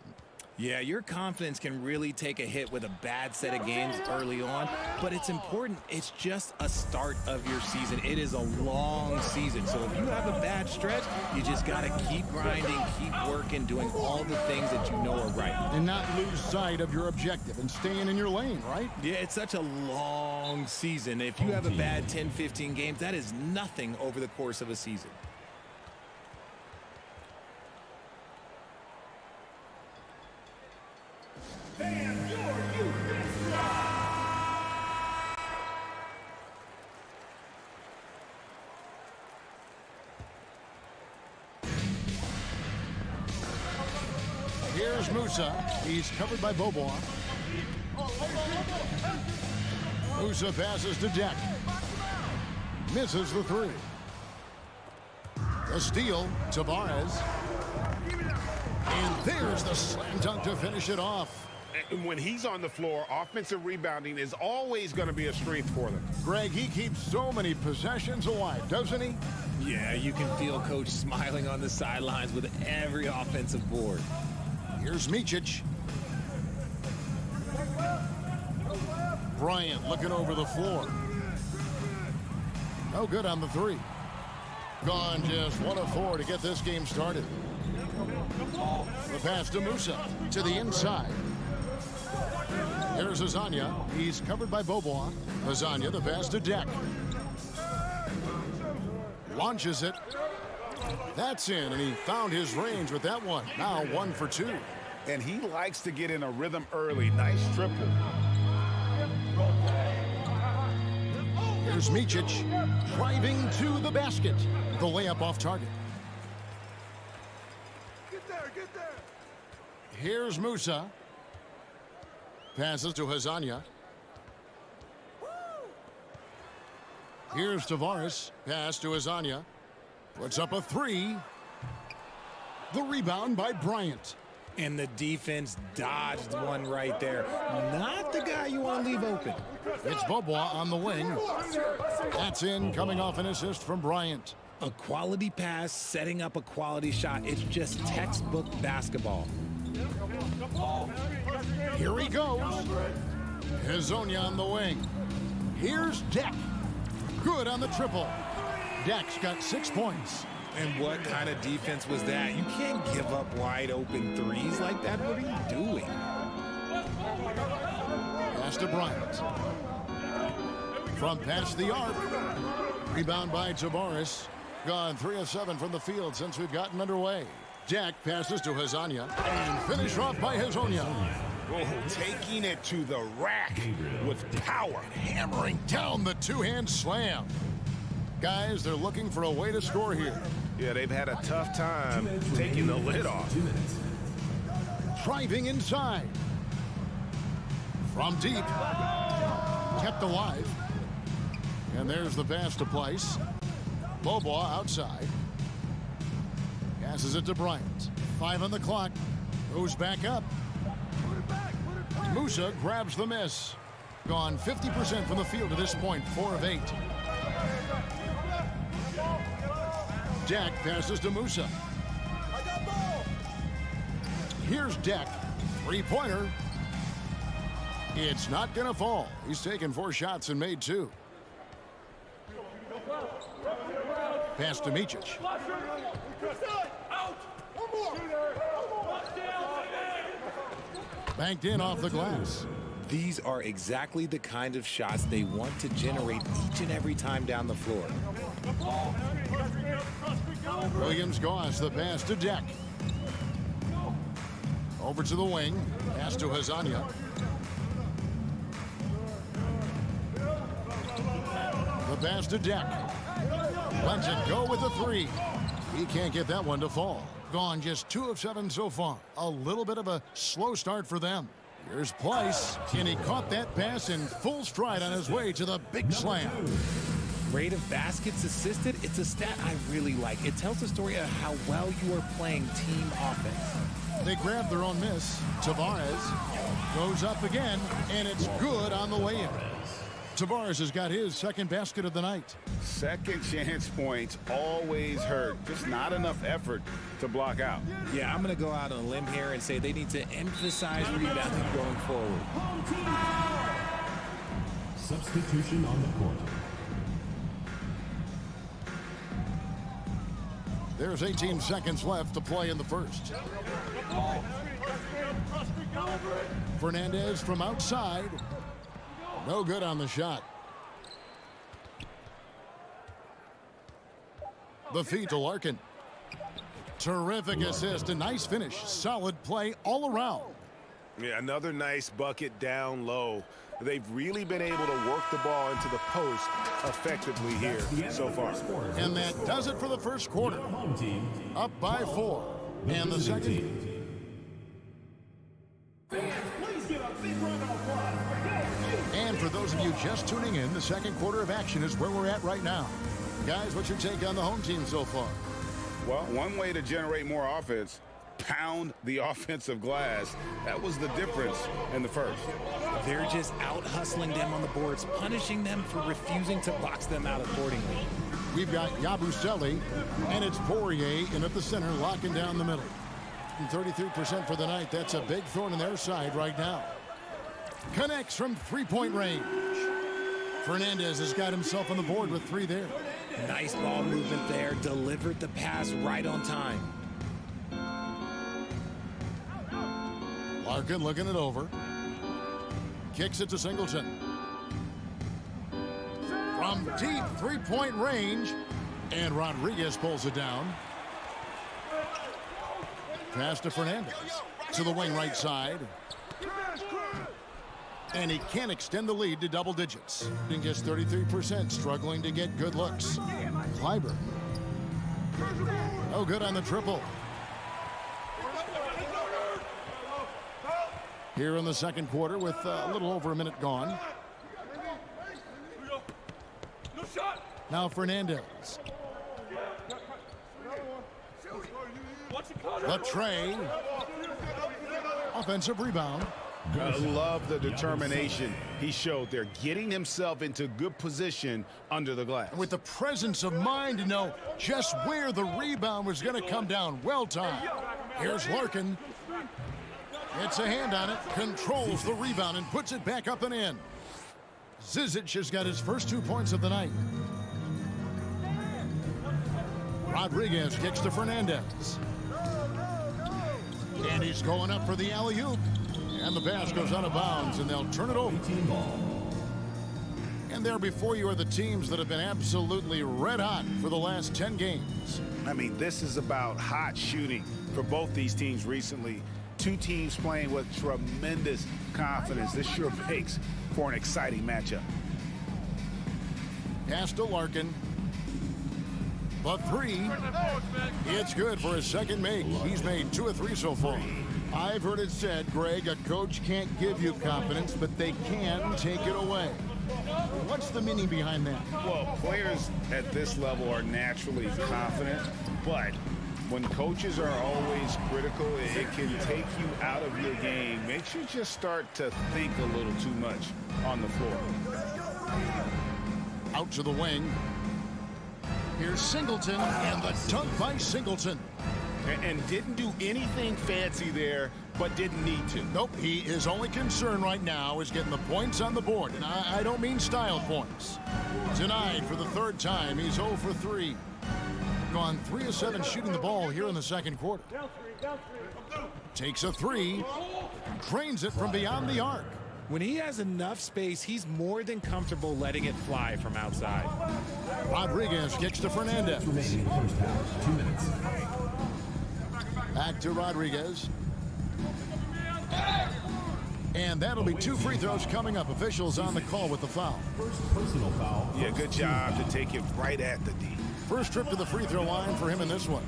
Yeah, your confidence can really take a hit with a bad set of games early on, but it's important. It's just a start of your season. It is a long season, so if you have a bad stretch, you just got to keep grinding, keep working, doing all the things that you know are right. And not lose sight of your objective and staying in your lane, right? Yeah, it's such a long season. If you have a bad 10, 15 games, that is nothing over the course of a season. Here's Musa. He's covered by Bobois. Musa passes to Deck. Misses the three. A steal, Tavares. And there's the slam dunk to finish it off. And when he's on the floor, offensive rebounding is always going to be a strength for them. Greg, he keeps so many possessions alive, doesn't he? Yeah, you can feel Coach smiling on the sidelines with every offensive board. Here's Micic. Bryant looking over the floor. No good on the three. Gone just 1 of 4 to get this game started. The pass to Musa to the inside. Here's Hazonia. He's covered by Bobois. Hazonia, the pass to Deck. Launches it. That's in, and he found his range with that one. Now 1 for 2. And he likes to get in a rhythm early. Nice triple. Here's Micic driving to the basket. The layup off target. Get there. Here's Musa. Passes to Hazonia. Here's Tavares. Pass to Hazonia. Puts up a three. The rebound by Bryant. And the defense dodged one right there. Not the guy you want to leave open. It's Bobois on the wing. That's in, coming off an assist from Bryant. A quality pass, setting up a quality shot. It's just textbook basketball. Here he goes. Hazonia on the wing. Here's Deck. Good on the triple. Deck's got 6 points. And what kind of defense was that? You can't give up wide open threes like that. What are you doing? Pass to Bryant. From past the arc. Rebound by Tavares. Gone 3 of 7 from the field since we've gotten underway. Deck passes to Hazonia. And finished off by Hazonia. Oh, taking it to the rack with power. Hammering down the two-hand slam. Guys, they're looking for a way to score here. Yeah, they've had a tough time taking the lid off. Driving inside. From deep. Kept alive. And there's the pass to Place. Bobois outside. Passes it to Bryant. 5 on the clock. Goes back up. Musa grabs the miss. Gone 50% from the field to this point. 4 of 8. Deck passes to Musa. Here's Deck. 3-pointer. It's not going to fall. He's taken 4 shots and made 2. Pass to Micic. Banked in off the glass. These are exactly the kind of shots they want to generate each and every time down the floor. Williams-Goss, the pass to Deck. Over to the wing. Pass to Hazania. The pass to Deck. Lets it go with a 3. He can't get that one to fall. Gone just 2 of 7 so far. A little bit of a slow start for them. Here's Place, and he caught that pass in full stride on his way to the big slam. Rate of baskets assisted, it's a stat I really like. It tells the story of how well you are playing team offense. They grab their own miss. Tavares goes up again, and it's good on the way in. Tavares has got his second basket of the night. Second chance points always hurt. Just not enough effort to block out. Yeah, I'm going to go out on a limb here and say they need to emphasize rebounding going forward. Substitution on the court. There's 18 seconds left to play in the first. Fernandez from outside. No good on the shot. The feed to Larkin. Terrific assist, a nice finish. Solid play all around. Yeah, another nice bucket down low. They've really been able to work the ball into the post effectively here so far. And that does it for the first quarter. Up by 4. And the second. And for those of you just tuning in, the second quarter of action is where we're at right now. Guys, what's your take on the home team so far? Well, one way to generate more offense, pound the offensive glass. That was the difference in the first. They're just out hustling them on the boards, punishing them for refusing to box them out accordingly. We've got Yabusele, and it's Poirier in at the center, locking down the middle. And 33% for the night. That's a big thorn in their side right now. Connects from 3-point range. Fernandez has got himself on the board with 3 there. Nice ball movement there. Delivered the pass right on time. Larkin looking it over. Kicks it to Singleton. From deep 3-point range. And Rodriguez pulls it down. Pass to Fernandez. To the wing right side. And he can't extend the lead to double digits. And just 33%, struggling to get good looks. Kleiber. No good on the triple. Here in the second quarter with a little over a minute gone. Now Fernandez. The tray. Offensive rebound. I love the determination he showed there, getting himself into good position under the glass. With the presence of mind to know just where the rebound was going to come down. Well timed. Here's Larkin. Gets a hand on it, controls the rebound, and puts it back up and in. Zizic has got his first 2 points of the night. Rodriguez kicks to Fernandez. And he's going up for the alley-oop. And the pass goes out of bounds, and they'll turn it over. And there before you are the teams that have been absolutely red hot for the last 10 games. I mean, this is about hot shooting for both these teams recently. 2 teams playing with tremendous confidence. This sure makes for an exciting matchup. Pass to Larkin. The three. It's good for his second make. He's made 2 of 3 so far. I've heard it said, Greg, a coach can't give you confidence, but they can take it away. What's the meaning behind that? Well, players at this level are naturally confident, but when coaches are always critical, it can take you out of your game. Makes you just start to think a little too much on the floor. Out to the wing. Here's Singleton, and the dunk by Singleton. And didn't do anything fancy there, but didn't need to. Nope, his only concern right now is getting the points on the board, and I don't mean style points. Denied for the third time. He's 0 for 3. Gone 3 of 7 shooting the ball here in the second quarter. Takes a 3, drains it from beyond the arc. When he has enough space, he's more than comfortable letting it fly from outside. Rodriguez kicks to Fernandez. Remaining first half, 2 minutes. Back to Rodriguez. And that'll be 2 free throws coming up. Officials on the call with the foul. First personal foul. Yeah, good job to take it right at the D. First trip to the free throw line for him in this one.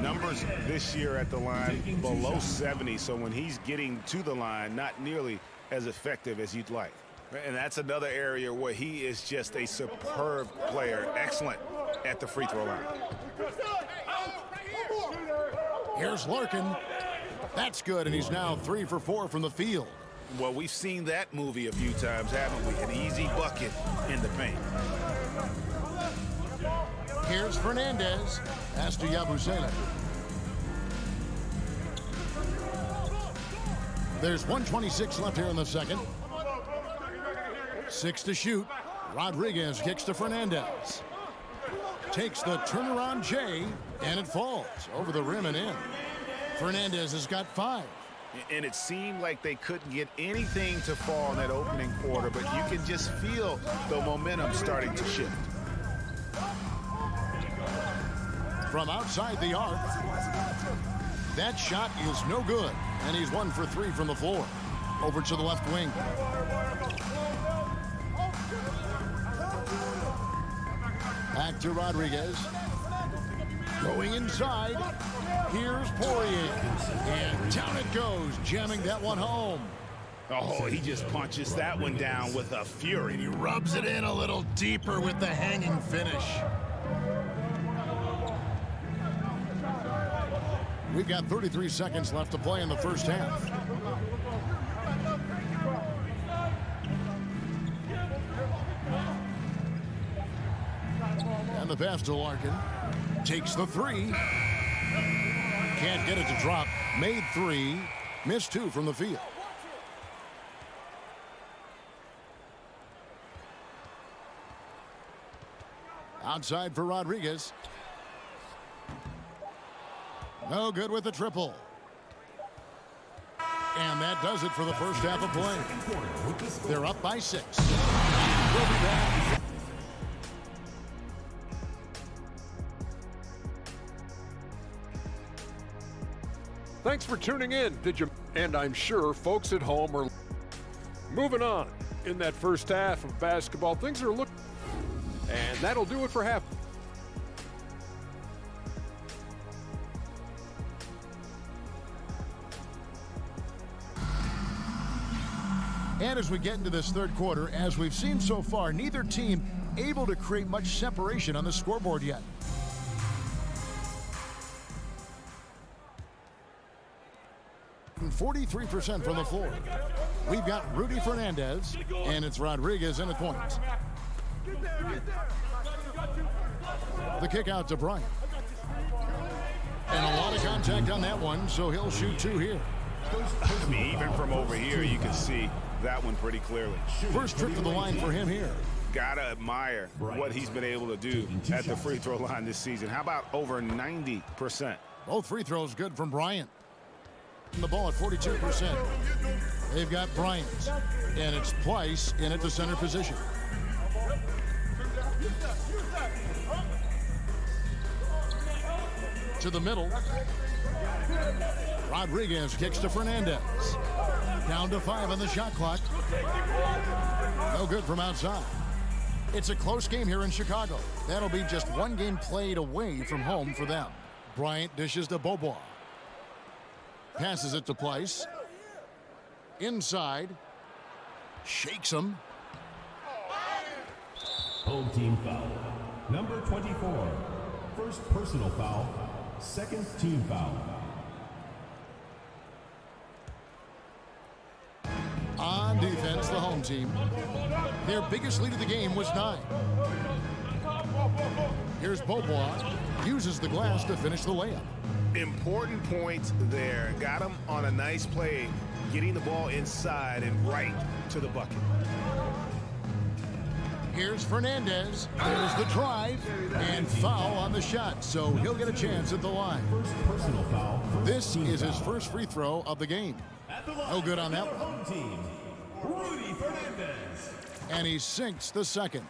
Numbers this year at the line below 70, so when he's getting to the line, not nearly as effective as you'd like. And that's another area where he is just a superb player, excellent at the free throw line. Here's Larkin. That's good, and he's now 3 for 4 from the field. Well, we've seen that movie a few times, haven't we? An easy bucket in the paint. Here's Fernandez. Pass to Yabusele. There's 1:26 left here in the second. 6 to shoot. Rodriguez kicks to Fernandez. Takes the turnaround J, and it falls over the rim and in. Fernandez has got 5. And it seemed like they couldn't get anything to fall in that opening quarter, but you can just feel the momentum starting to shift. From outside the arc. That shot is no good, and he's 1 for 3 from the floor. Over to the left wing. Back to Rodriguez. Going inside. Here's Poirier. And down it goes, jamming that one home. Oh, he just punches that one down with a fury. He rubs it in a little deeper with the hanging finish. We've got 33 seconds left to play in the first half. And the pass to Larkin. Takes the 3. Can't get it to drop. Made 3. Missed 2 from the field. Outside for Rodriguez. No good with the triple. And that does it for the first half of play. They're up by 6. We'll be back. Thanks for tuning in. And I'm sure folks at home are moving on. In that first half of basketball, things are looking. And that'll do it for half. And as we get into this third quarter, as we've seen so far, neither team able to create much separation on the scoreboard yet. And 43% from the floor. We've got Rudy Fernandez, and it's Rodriguez in at point. The kick out to Bryant. And a lot of contact on that one, so he'll shoot 2 here. I mean, even from over here, you can see that one pretty clearly. First trip to the line for him here. Gotta admire what he's been able to do at the free throw line this season. How about over 90%? Both free throws good from Bryant. The ball at 42%. They've got Bryant, and it's Pleiss in at the center position. To the middle. Rodriguez kicks to Fernandez. Down to 5 on the shot clock. No good from outside. It's a close game here in Chicago. That'll be just one game played away from home for them. Bryant dishes to Bobois. Passes it to Place. Inside. Shakes him. Home team foul. Number 24. First personal foul. Second team foul. On defense, the home team. Their biggest lead of the game was 9. Here's Bobois. Uses the glass to finish the layup. Important points there. Got him on a nice play, getting the ball inside and right to the bucket. Here's Fernandez. There's the drive and foul on the shot, so he'll get a chance at the line. First personal foul. This is his first free throw of the game. No good on that one. Home team, Rudy Fernandez. And he sinks the second.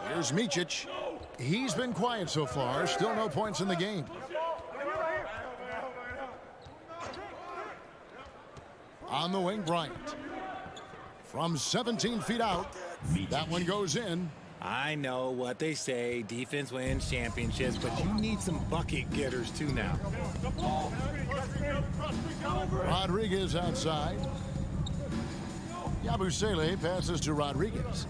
Here's Micic. He's been quiet so far. Still no points in the game. On the wing, Bryant. From 17 feet out, that one goes in. I know what they say, defense wins championships, but you need some bucket getters too now. Rodriguez outside. Yabusele passes to Rodriguez.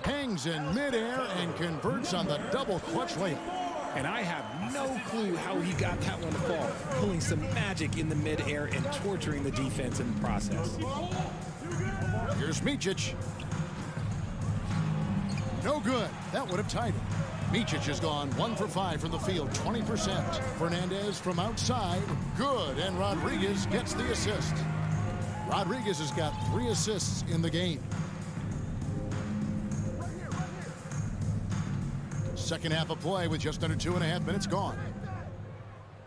Hangs in midair and converts on the double clutch layup. And I have no clue how he got that one to fall, pulling some magic in the midair and torturing the defense in the process. Here's Micic. No good. That would have tied it. Micic has gone 1 for 5 from the field, 20%. Fernandez from outside. Good. And Rodriguez gets the assist. Rodriguez has got 3 assists in the game. Second half of play with just under 2.5 minutes gone.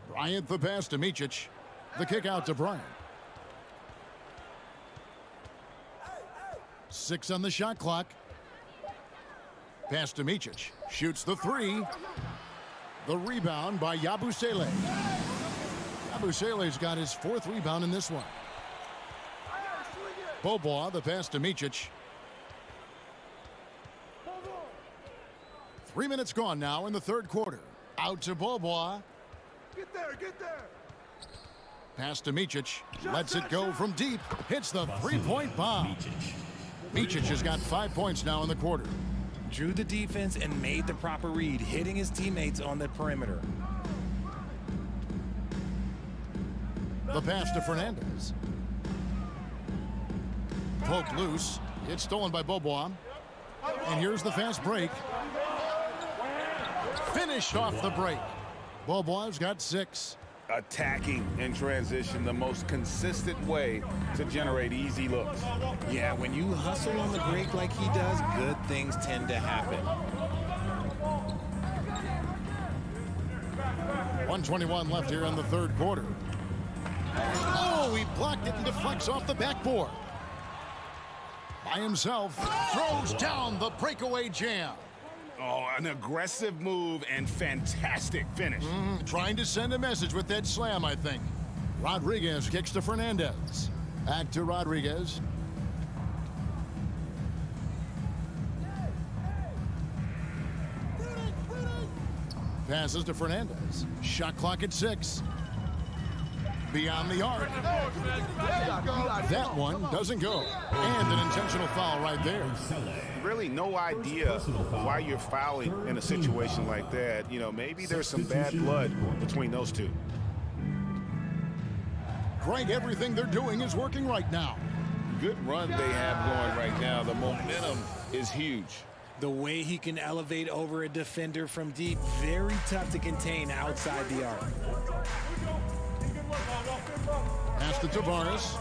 Bryant the pass to Micic. The kick out to Bryant. 6 on the shot clock. Pass to Micic. Shoots the 3. The rebound by Yabusele. Yabusele's got his 4th rebound in this one. Bobois, the pass to Micic. 3 minutes gone now in the third quarter. Out to Bobois. Get there, get there. Pass to Micic. Lets it go from deep. Hits the three-point bomb. Micic has got 5 points now in the quarter. Drew the defense and made the proper read, hitting his teammates on the perimeter. The pass to Fernandez. Poked loose. It's stolen by Bobois. And here's the fast break. Finished off the break. Bobois got 6. Attacking in transition, the most consistent way to generate easy looks. Yeah, when you hustle on the break like he does, good things tend to happen. 1:21 left here in the third quarter. Oh, he blocked it and deflects off the backboard. By himself, throws down the breakaway jam. Oh, an aggressive move and fantastic finish. Trying to send a message with that slam, I think. Rodriguez kicks to Fernandez. Back to Rodriguez. Passes to Fernandez. Shot clock at 6. Beyond the arc. That one doesn't go. And an intentional foul right there. Really no idea why you're fouling in a situation like that. You know, maybe there's some bad blood between those two. Greg, everything they're doing is working right now. Good run they have going right now. The momentum is huge. The way he can elevate over a defender from deep, very tough to contain outside the arc. Pass to Tavares.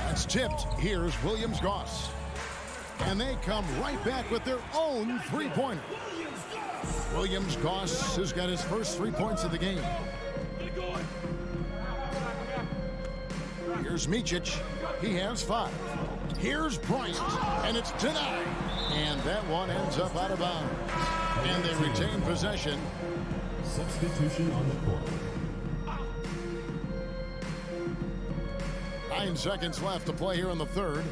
It's tipped. Here's Williams-Goss. And they come right back with their own three-pointer. Williams-Goss has got his first 3 points of the game. Here's Micic. He has 5. Here's Bryant. And it's denied. And that one ends up out of bounds. And they retain possession. Substitution on the court. 9 seconds left to play here in the third.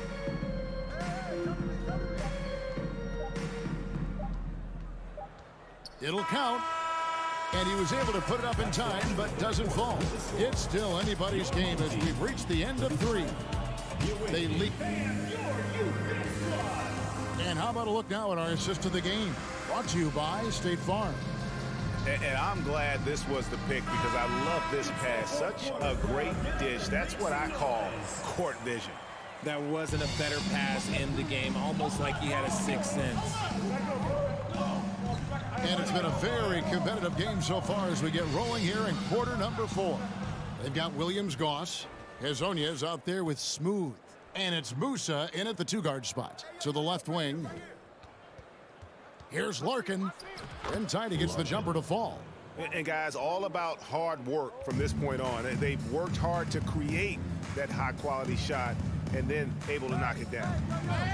It'll count. And he was able to put it up in time, but doesn't fall. It's still anybody's game as we've reached the end of 3. They lead. And how about a look now at our assist of the game? Brought to you by State Farm. And I'm glad this was the pick because I love this pass. Such a great dish. That's what I call court vision. That wasn't a better pass in the game, almost like he had a sixth sense. And it's been a very competitive game so far as we get rolling here in quarter number 4. They've got Williams-Goss. Hezonja's out there with Smooth. And it's Musa in at the 2-guard spot. To the left wing. Here's Larkin. And Tiny gets the jumper to fall. And guys, all about hard work from this point on. They've worked hard to create that high-quality shot and then able to knock it down.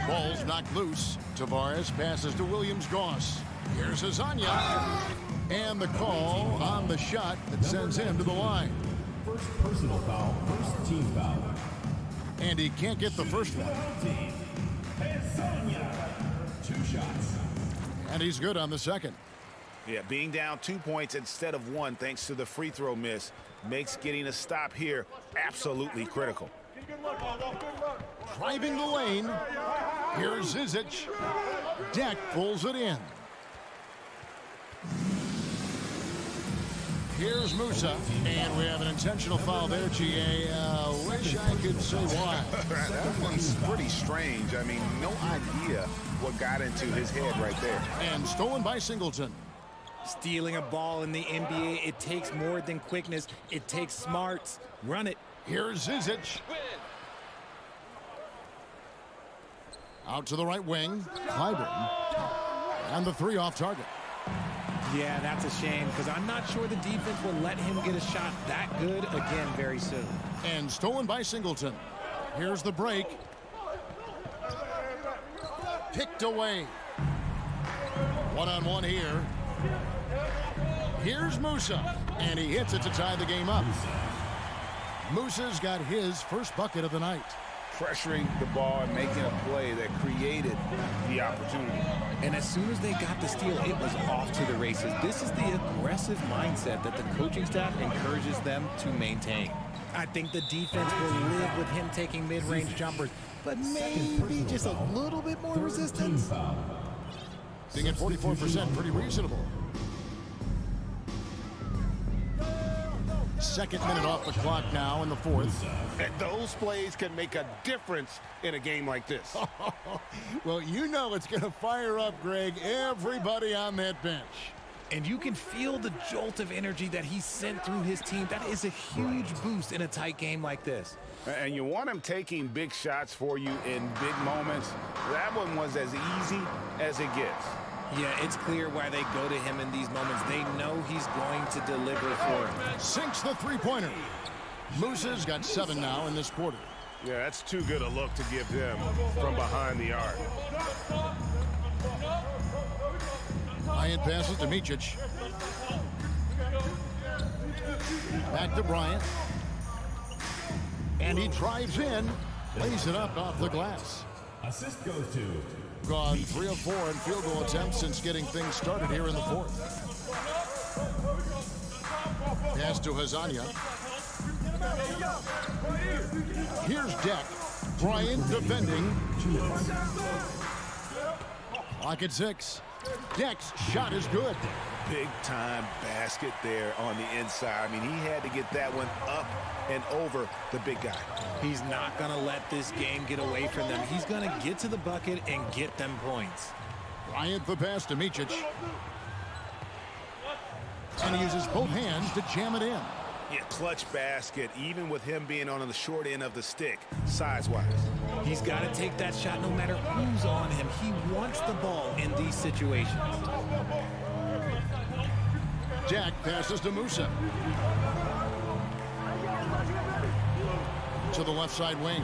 Ball's knocked loose. Tavares passes to Williams-Goss. Here's Hezonja. And the call on the shot that sends him to the line. First personal foul, first team foul. And he can't get the first one. 2 shots. And he's good on the second. Yeah, being down 2 points instead of 1 thanks to the free throw miss makes getting a stop here absolutely critical. Driving the lane. Here's Zizic. Deck pulls it in. Here's Musa, and we have an intentional foul there, GA. Wish I could say why. That one's pretty strange. I mean, no idea what got into his head right there. And stolen by Singleton. Stealing a ball in the NBA, it takes more than quickness. It takes smarts. Run it. Here's Zizic. Out to the right wing. Clyburn. And the 3 off target. Yeah, that's a shame because I'm not sure the defense will let him get a shot that good again very soon. And stolen by Singleton. Here's the break. Picked away. One-on-one here. Here's Musa. And he hits it to tie the game up. Musa's got his first bucket of the night. Pressuring the ball and making a play that created the opportunity. And as soon as they got the steal, it was off to the races. This is the aggressive mindset that the coaching staff encourages them to maintain. I think the defense will live with him taking mid-range jumpers, but maybe just a little bit more resistance. Being at 44%, pretty reasonable. Second minute off the clock now in the fourth. And those plays can make a difference in a game like this. Well, you know it's going to fire up, Greg, everybody on that bench. And you can feel the jolt of energy that he sent through his team. That is a huge boost in a tight game like this. And you want him taking big shots for you in big moments. That one was as easy as it gets. Yeah, it's clear why they go to him in these moments. They know he's going to deliver for them. Sinks the three-pointer. Musa's got 7 now in this quarter. Yeah, that's too good a look to give him from behind the arc. Bryant passes to Micic. Back to Bryant. And he drives in, lays it up off the glass. Assist goes to... Gone 3 of 4 in field goal attempts since getting things started here in the fourth. Pass to Hezonja. Here's Deck. Bryant defending. Clock at 6. Deck's shot is good. Big time basket there on the inside. I mean, he had to get that one up and over the big guy. He's not going to let this game get away from them. He's going to get to the bucket and get them points. Bryant the pass to Micic. And he uses both hands to jam it in. Yeah, clutch basket, even with him being on the short end of the stick, size-wise. He's got to take that shot no matter who's on him. He wants the ball in these situations. Jack passes to Musa. To the left side wing.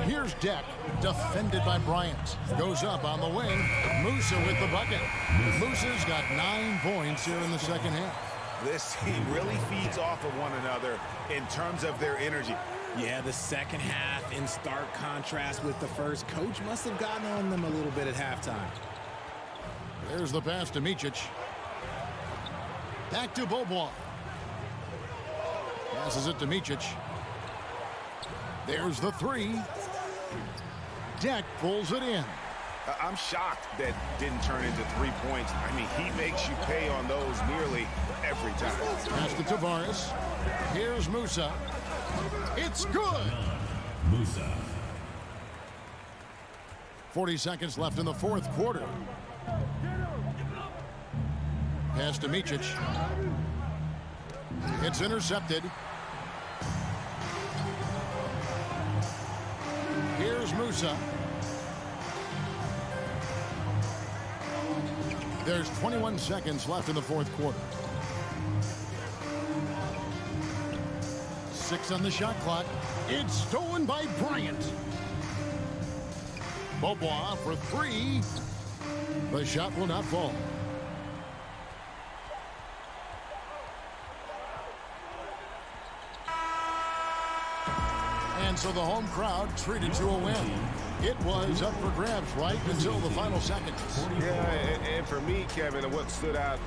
Here's Here's Deck, defended by Bryant. Goes up on the wing. Musa with the bucket. Musa's got 9 points here in the second half. This team really feeds off of one another in terms of their energy. Yeah, the second half in stark contrast with the first. Coach must have gotten on them a little bit at halftime. There's the pass to Micic. Back to Beaubois. Passes it to Micic. There's the three. Deck pulls it in. I'm shocked that didn't turn into 3 points. I mean, he makes you pay on those nearly every time. Pass to Tavares. Here's Musa. It's good. Musa. 40 seconds left in the fourth quarter. Pass to Micic. It's intercepted. Here's Musa. There's 21 seconds left in the fourth quarter. 6 on the shot clock. It's stolen by Bryant. Beaubois for 3. The shot will not fall. And so the home crowd treated to a win. It was up for grabs right until the final seconds. Yeah, and for me, Kevin, what stood out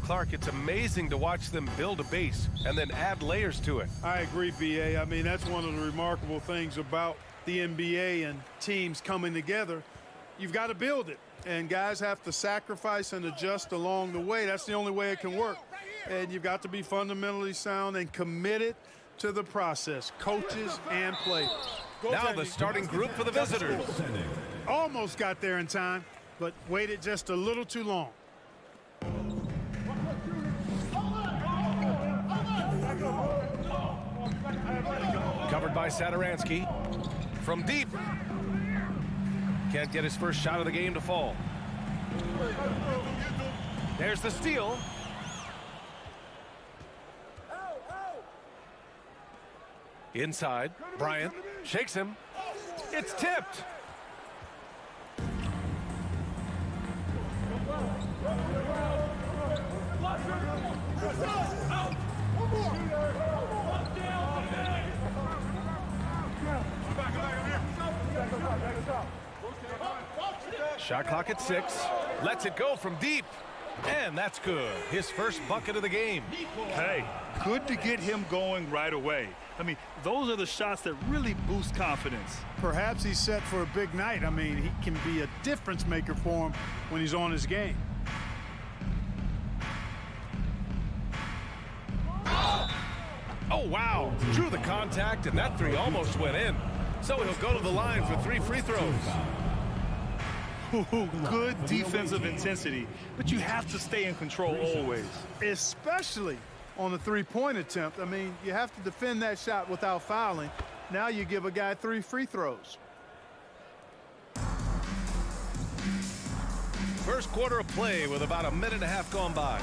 Clark, it's amazing to watch them build a base and then add layers to it. I agree, B.A. I mean, that's one of the remarkable things about the NBA and teams coming together. You've got to build it, and guys have to sacrifice and adjust along the way. That's the only way it can work. And you've got to be fundamentally sound and committed to the process, coaches and players. Now the starting group for the visitors. Almost got there in time, but waited just a little too long. Covered by Sadaransky. From deep. Can't get his first shot of the game to fall. There's the steal. Inside, Bryant shakes him. It's tipped. Shot clock at 6. Lets it go from deep. And that's good. His first bucket of the game. Hey, good to get him going right away. I mean, those are the shots that really boost confidence. Perhaps he's set for a big night. I mean, he can be a difference maker for him when he's on his game. Oh, wow. Drew the contact, and that three almost went in. So he'll go to the line for 3 free throws. Good defensive intensity, but you have to stay in control always. Especially on the three-point attempt. I mean, you have to defend that shot without fouling. Now you give a guy 3 free throws. First quarter of play with about a minute and a half gone by.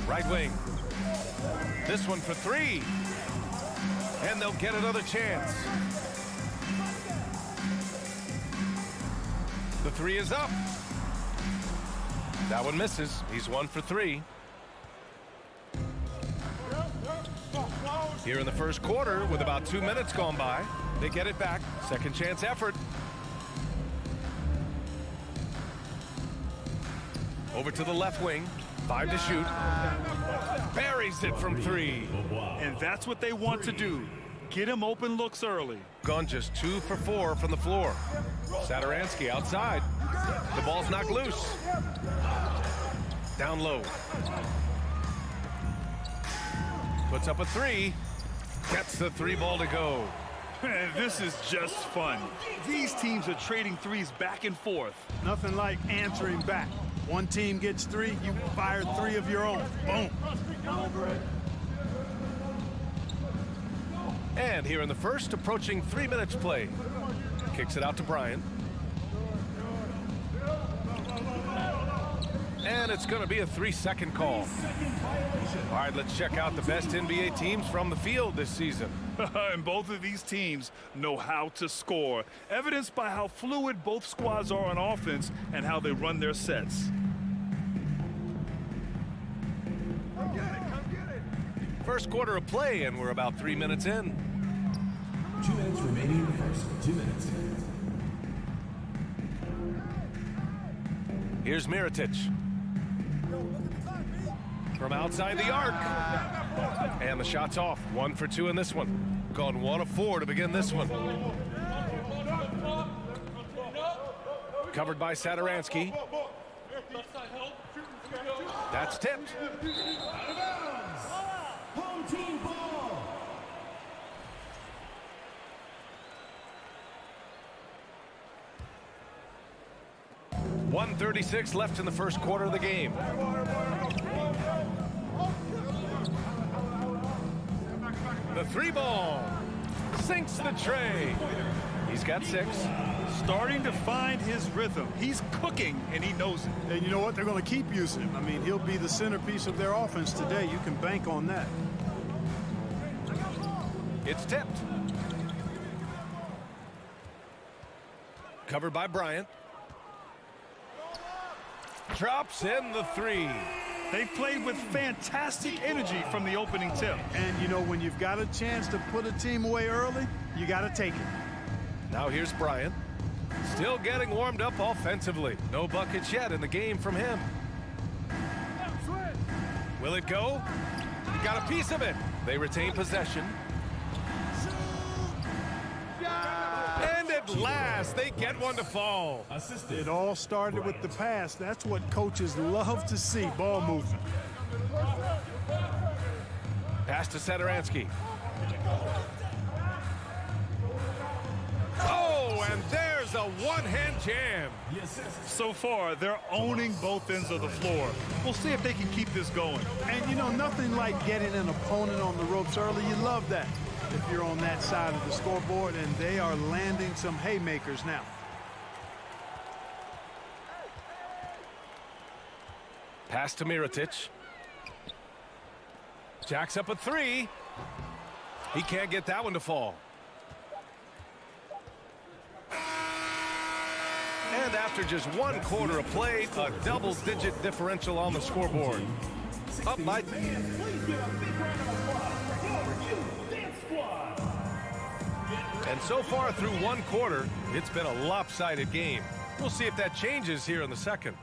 Right wing. This one for 3. And they'll get another chance. The 3 is up. That one misses. He's 1 for 3. Here in the first quarter with about 2 minutes gone by. They get it back. Second chance effort. Over to the left wing. 5 to shoot. Buries it from 3. And that's what they want to do. Get him open looks early. Gone just 2 for 4 from the floor. Sadaransky outside. The ball's knocked loose. Down low. Puts up a 3. Gets the 3 ball to go. This is just fun. These teams are trading threes back and forth. Nothing like answering back. One team gets 3, you fire 3 of your own. Boom. And here in the first, approaching 3 minutes play. Kicks it out to Bryant. And it's going to be a 3-second call. All right, let's check out the best NBA teams from the field this season. And both of these teams know how to score, evidenced by how fluid both squads are on offense and how they run their sets. First quarter of play, and we're about 3 minutes in. 2 minutes remaining in the first. 2 minutes. Here's Mirotic. From outside the arc. And the shot's off. 1 for 2 in this one. Gone 1 of 4 to begin this one. Covered by Sadaransky. That's tipped. Home team ball. 1:36 left in the first quarter of the game. The 3 ball sinks the tray. He's got 6. Starting to find his rhythm. He's cooking, and he knows it. And you know what? They're going to keep using him. I mean, he'll be the centerpiece of their offense today. You can bank on that. It's tipped. Covered by Bryant. Drops in the 3. They've played with fantastic energy from the opening tip. And, you know, when you've got a chance to put a team away early, you got to take it. Now here's Bryant. Still getting warmed up offensively. No buckets yet in the game from him. Will it go? He got a piece of it. They retain possession. And at last, they get one to fall. It all started with the pass. That's what coaches love to see, ball movement. Pass to Sederansky. Oh, and there's a one-hand jam. So far, they're owning both ends of the floor. We'll see if they can keep this going. And, you know, nothing like getting an opponent on the ropes early. You love that if you're on that side of the scoreboard, and they are landing some haymakers now. Pass to Mirotic. Jacks up a three. He can't get that one to fall. And after just one quarter of play, a double-digit differential on the scoreboard. Up by... And so far through one quarter, it's been a lopsided game. We'll see if that changes here in the second.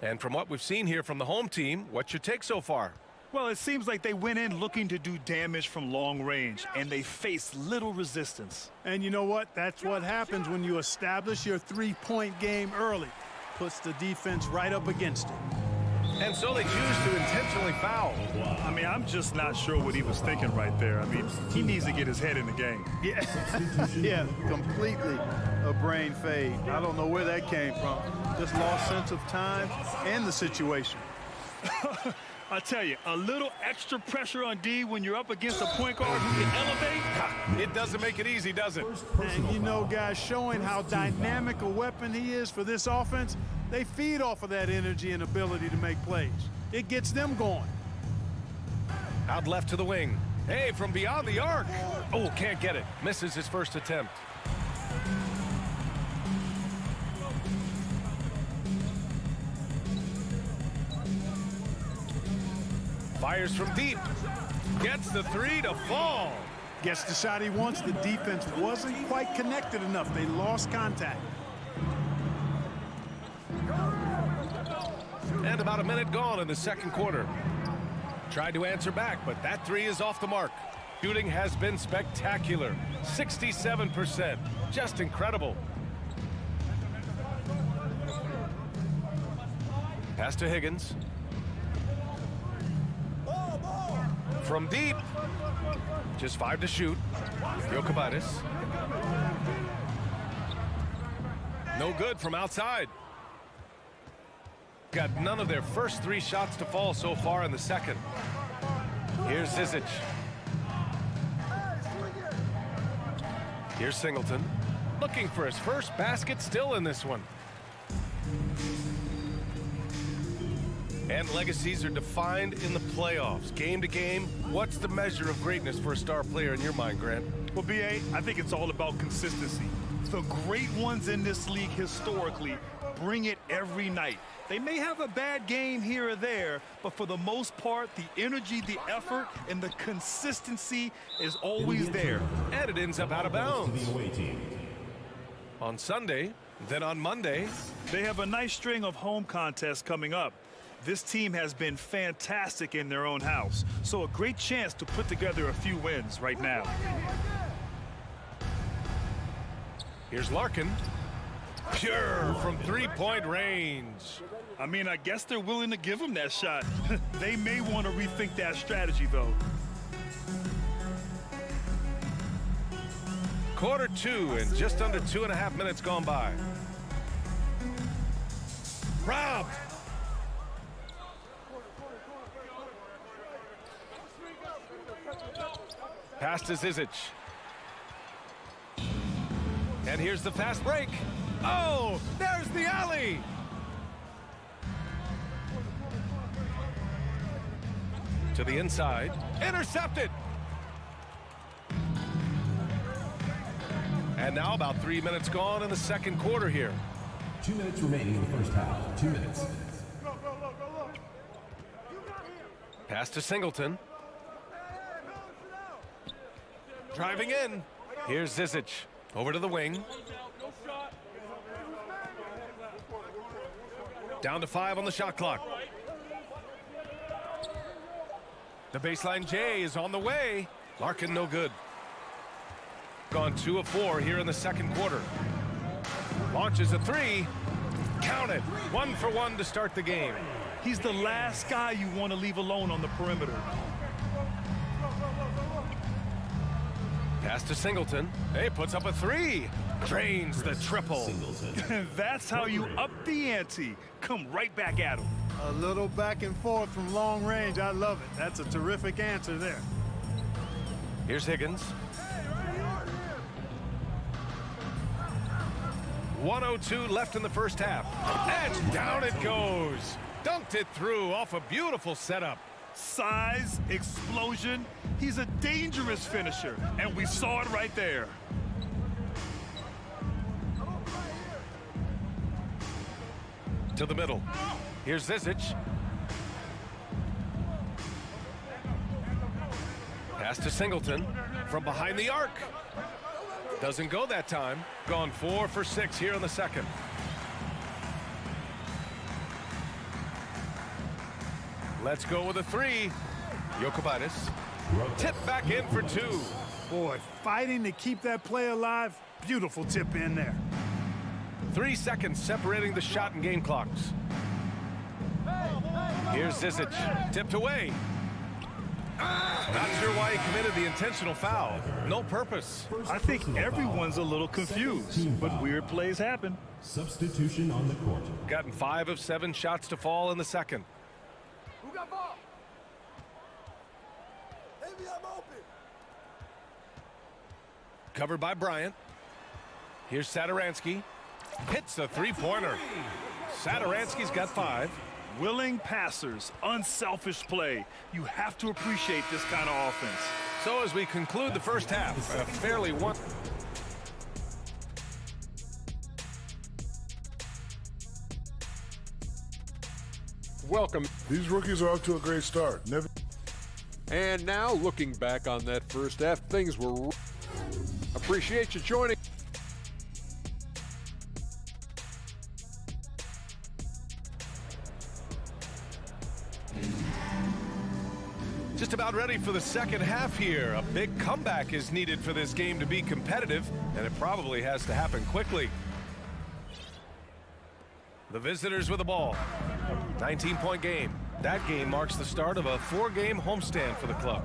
And from what we've seen here from the home team, what's your take so far? Well, it seems like they went in looking to do damage from long range, and they faced little resistance. And you know what? That's what happens when you establish your three-point game early. Puts the defense right up against it. And so they choose to intentionally foul. I mean, I'm just not sure what he was thinking right there. I mean, he needs to get his head in the game. Yeah, yeah, completely a brain fade. I don't know where that came from. Just lost sense of time and the situation. I tell you, a little extra pressure on D when you're up against a point guard who can elevate. It doesn't make it easy, does it? And you know, guys, showing how dynamic a weapon he is for this offense, they feed off of that energy and ability to make plays. It gets them going. Out left to the wing. Hey, from beyond the arc. Oh, can't get it. Misses his first attempt. Fires from deep. Gets the three to fall. Gets the shot he wants. The defense wasn't quite connected enough. They lost contact. And about a minute gone in the second quarter. Tried to answer back, but that three is off the mark. Shooting has been spectacular. 67%. Just incredible. Pass to Higgins. From deep. Just 5 to shoot. Jokubaitis. No good from outside. Got none of their first 3 shots to fall so far in the second. Here's Zizic. Here's Singleton. Looking for his first basket still in this one. And legacies are defined in the playoffs. Game to game, what's the measure of greatness for a star player in your mind, Grant? Well, B.A., I think it's all about consistency. The great ones in this league historically bring it every night. They may have a bad game here or there, but for the most part, the energy, the effort, and the consistency is always there. And it ends up out of bounds. On Sunday, then on Monday. They have a nice string of home contests coming up. This team has been fantastic in their own house, so a great chance to put together a few wins right now. Here's Larkin. Pure from three-point range. I mean, I guess they're willing to give him that shot. They may want to rethink that strategy, though. Quarter 2 and just under 2.5 minutes gone by. Rob. Pass to Zizic. And here's the fast break. Oh, there's the alley. To the inside. Intercepted. And now about 3 minutes gone in the second quarter here. 2 minutes remaining in the first half. 2 minutes. Pass to Singleton. Driving in. Here's Zizic. Over to the wing. Down to 5 on the shot clock. The baseline J is on the way. Larkin no good. Gone 2 of 4 here in the second quarter. Launches a 3. Count it. 1 for 1 to start the game. He's the last guy you want to leave alone on the perimeter. Pass to Singleton. Hey, puts up a 3. Drains the triple. That's how you up the ante. Come right back at him. A little back and forth from long range. I love it. That's a terrific answer there. Here's Higgins. 1:02 left in the first half. And down it goes. Dunked it through off a beautiful setup. Size, explosion. He's a dangerous finisher, and we saw it right there. To the middle. Here's Zizic. Pass to Singleton from behind the arc. Doesn't go that time. Gone 4 for 6 here in the second. Let's go with a 3. Jokubaitis. Tip back in for 2. Boy, fighting to keep that play alive. Beautiful tip in there. 3 seconds separating the shot and game clocks. Here's Zizic. Tipped away. Not sure why he committed the intentional foul. No purpose. I think everyone's a little confused, but weird plays happen. Substitution on the court. Gotten 5 of 7 shots to fall in the second. Who got ball? Maybe I'm open. Covered by Bryant. Here's Satoransky. Hits a 3-pointer. Satoransky's got 5. Willing passers, unselfish play. You have to appreciate this kind of offense. So as we conclude the first half, a fairly one. Welcome. These rookies are off to a great start. And now, looking back on that first half, things were... Appreciate you joining. Just about ready for the second half here. A big comeback is needed for this game to be competitive, and it probably has to happen quickly. The visitors with the ball. 19-point game. That game marks the start of a 4-game homestand for the club.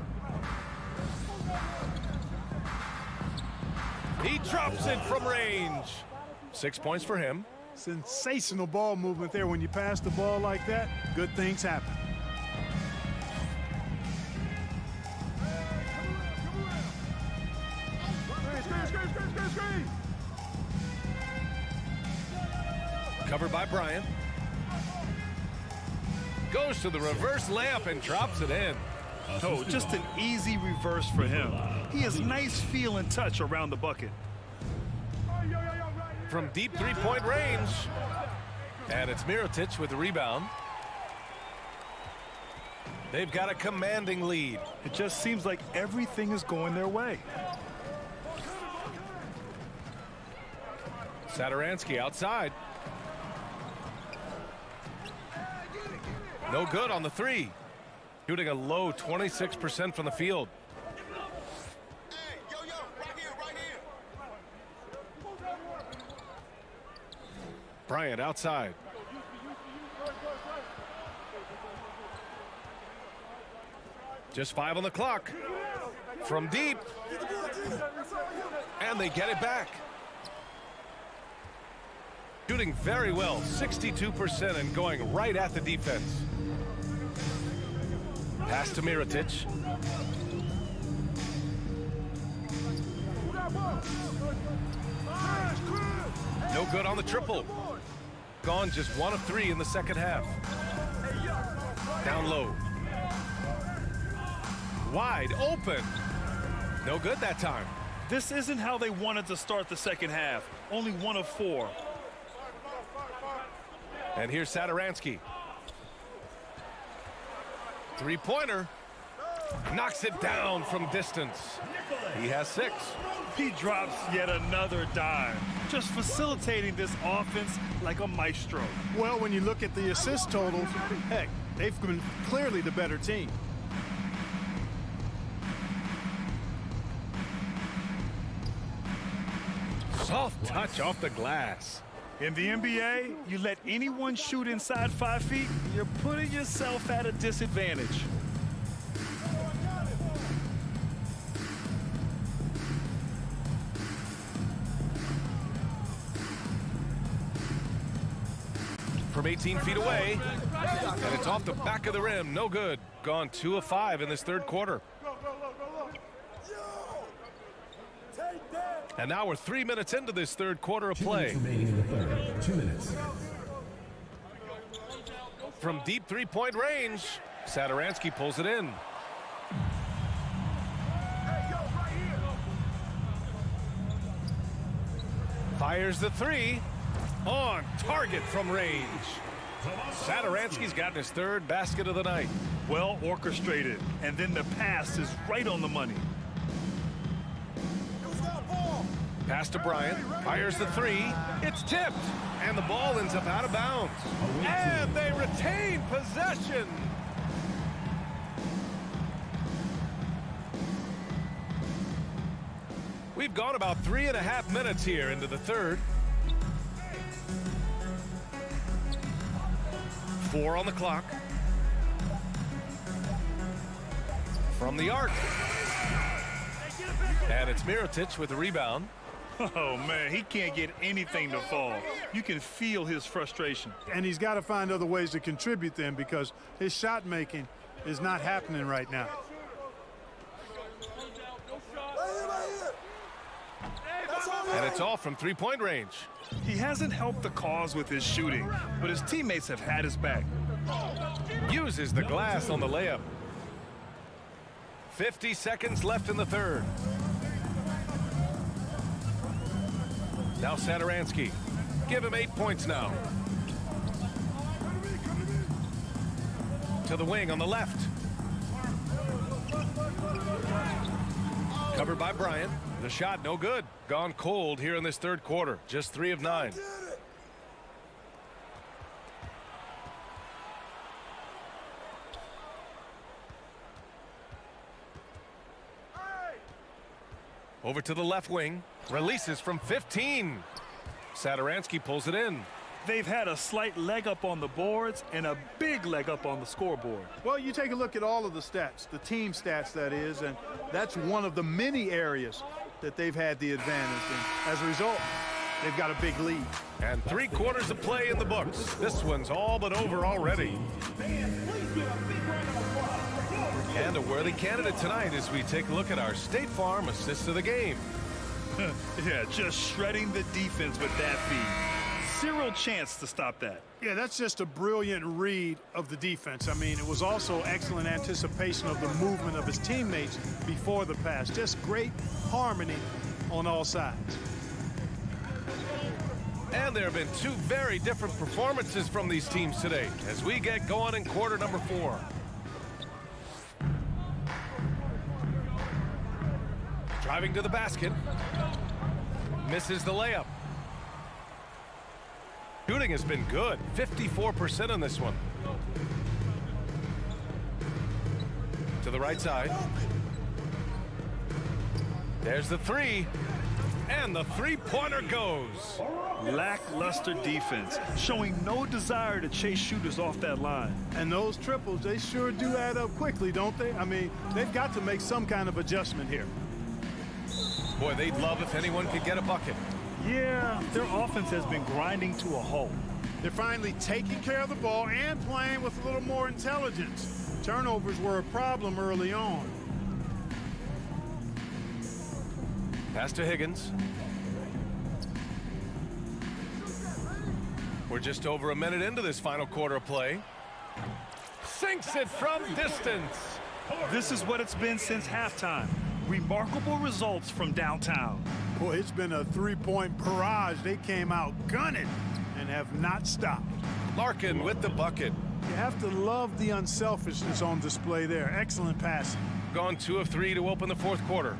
He drops it from range. 6 points for him. Sensational ball movement there. When you pass the ball like that, good things happen. Covered by Bryant. Goes to the reverse layup and drops it in. Oh, just an easy reverse for him. He has nice feel and touch around the bucket. From deep 3-point range. And it's Mirotic with the rebound. They've got a commanding lead. It just seems like everything is going their way. Satoransky outside. No good on the 3. Shooting a low 26% from the field. Bryant outside. Just 5 on the clock. From deep. And they get it back. Shooting very well, 62%, and going right at the defense. Pass to Mirotic. No good on the triple. Gone just 1 of 3 in the second half. Down low. Wide open. No good that time. This isn't how they wanted to start the second half. Only 1 of 4. And here's Satoransky. 3-pointer. Knocks it down from distance. He has 6. He drops yet another dime, just facilitating this offense like a maestro. Well, when you look at the assist totals, heck, they've been clearly the better team. Soft touch off the glass. In the NBA, you let anyone shoot inside 5 feet, you're putting yourself at a disadvantage. From 18 feet away, and it's off the back of the rim. No good. Gone 2 of 5 in this third quarter. And now we're 3 minutes into this third quarter of play. 2 minutes remaining in the third. 2 minutes. From deep three-point range, Satoransky pulls it in. Fires the 3. On target from range. Satoransky's gotten his 3rd basket of the night. Well orchestrated, and then the pass is right on the money. Pass to Bryant, fires the 3. It's tipped, and the ball ends up out of bounds. And they retain possession. We've gone about 3.5 minutes here into the third. 4 on the clock. From the arc. And it's Mirotic with the rebound. Oh, man, he can't get anything to fall. You can feel his frustration. And he's got to find other ways to contribute then, because his shot making is not happening right now. And it's all from three-point range. He hasn't helped the cause with his shooting, but his teammates have had his back. Uses the glass on the layup. 50 seconds left in the third. Now Satoransky. Give him 8 points now. To the wing on the left. Covered by Bryant. The shot no good. Gone cold here in this third quarter. Just 3 of 9. Over to the left wing. Releases from 15. Satoransky pulls it in. They've had a slight leg up on the boards and a big leg up on the scoreboard. Well, you take a look at all of the stats, the team stats that is, and that's one of the many areas that they've had the advantage. And as a result, they've got a big lead. And 3 quarters of play in the books. This one's all but over already. And a worthy candidate tonight as we take a look at our State Farm assist of the game. Yeah, just shredding the defense with that feed. Zero chance to stop that. Yeah, that's just a brilliant read of the defense. I mean, it was also excellent anticipation of the movement of his teammates before the pass. Just great harmony on all sides. And there have been 2 very different performances from these teams today as we get going in quarter number 4. Driving to the basket. Misses the layup. Shooting has been good. 54% on this one. To the right side. There's the 3. And the three-pointer goes. Lackluster defense, showing no desire to chase shooters off that line. And those triples, they sure do add up quickly, don't they? I mean, they've got to make some kind of adjustment here. Boy, they'd love if anyone could get a bucket. Yeah, their offense has been grinding to a halt. They're finally taking care of the ball and playing with a little more intelligence. Turnovers were a problem early on. Pass to Higgins. We're just over a minute into this final quarter of play. Sinks it from distance. This is what it's been since halftime. Remarkable results from downtown. Boy, it's been a three-point barrage. They came out gunning and have not stopped. Larkin with the bucket. You have to love the unselfishness on display there. Excellent passing. gone 2 of 3 to open the fourth quarter.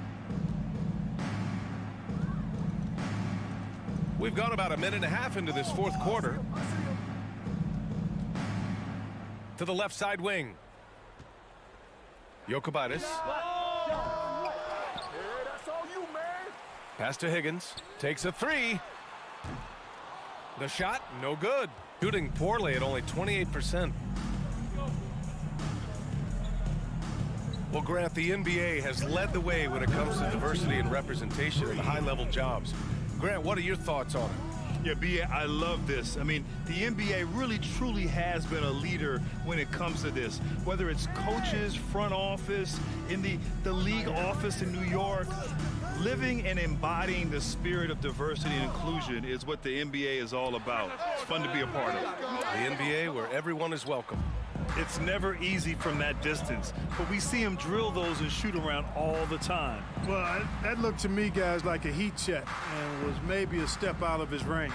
We've gone about a minute and a half into this fourth quarter. To the left side wing. Jokic. Pass to Higgins. Takes a 3. The shot, no good. Shooting poorly at only 28%. Well, Grant, the NBA has led the way when it comes to diversity and representation in the high-level jobs. Grant, what are your thoughts on it? Yeah, B.A., I love this. I mean, the NBA really, truly has been a leader when it comes to this. Whether it's coaches, front office, in the league office in New York, living and embodying the spirit of diversity and inclusion is what the NBA is all about. It's fun to be a part of. The NBA where everyone is welcome. It's never easy from that distance, but we see him drill those and shoot around all the time. Well, that looked to me, guys, like a heat check and was maybe a step out of his range.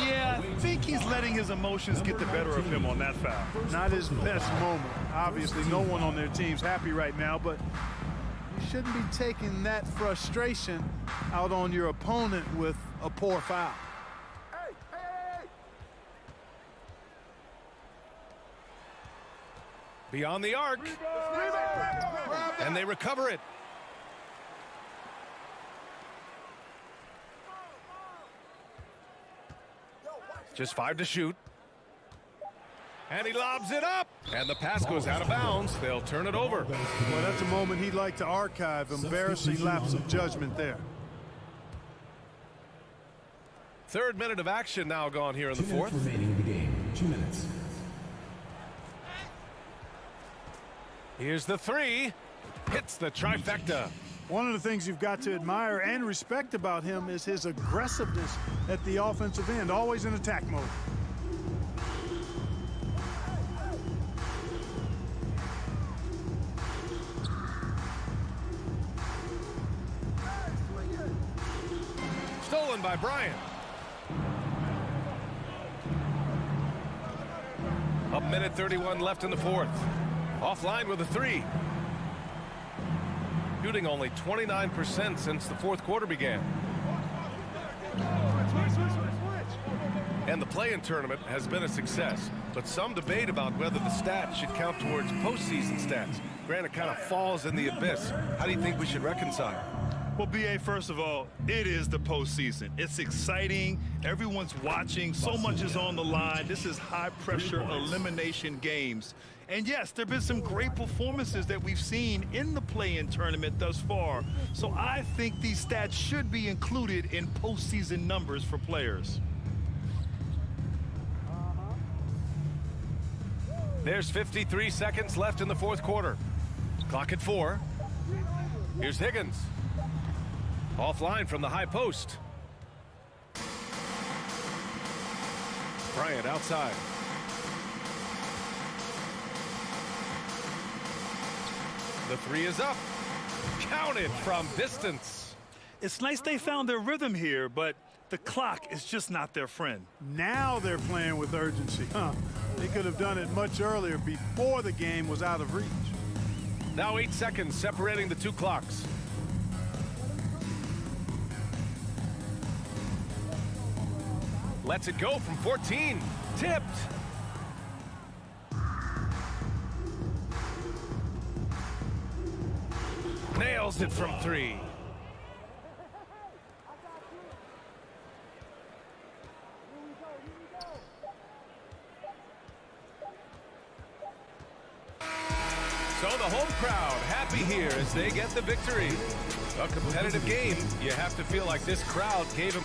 Yeah, I think he's letting his emotions get the better of him on that foul. Not his best moment. Obviously, no one on their team's happy right now, but you shouldn't be taking that frustration out on your opponent with a poor foul. Beyond the arc. And they recover it. Just 5 to shoot. And he lobs it up. And the pass goes out of bounds. They'll turn it over. Well, that's a moment he'd like to archive. Embarrassing lapse of judgment there. Third minute of action now gone here in the 4th. 2 minutes remaining in the game. 2 minutes. Here's the 3. Hits the trifecta. One of the things you've got to admire and respect about him is his aggressiveness at the offensive end, always in attack mode. Stolen by Bryant. A minute 31 left in the 4th. Offline with a 3. Shooting only 29% since the 4th quarter began. And the play-in tournament has been a success, but some debate about whether the stats should count towards postseason stats. Grant, it kind of falls in the abyss. How do you think we should reconcile? Well, B.A., first of all, it is the postseason. It's exciting. Everyone's watching. So much is on the line. This is high-pressure elimination games. And, yes, there have been some great performances that we've seen in the play-in tournament thus far. So I think these stats should be included in postseason numbers for players. There's 53 seconds left in the 4th quarter. Clock at 4. Here's Higgins. Offline from the high post. Bryant outside. The 3 is up. Counted from distance. It's nice they found their rhythm here, but the clock is just not their friend. Now they're playing with urgency. They could have done it much earlier, before the game was out of reach. Now 8 seconds separating the 2 clocks. Lets it go from 14. Tipped. Nails it from 3. So the home crowd happy here as they get the victory. A competitive game. You have to feel like this crowd gave them.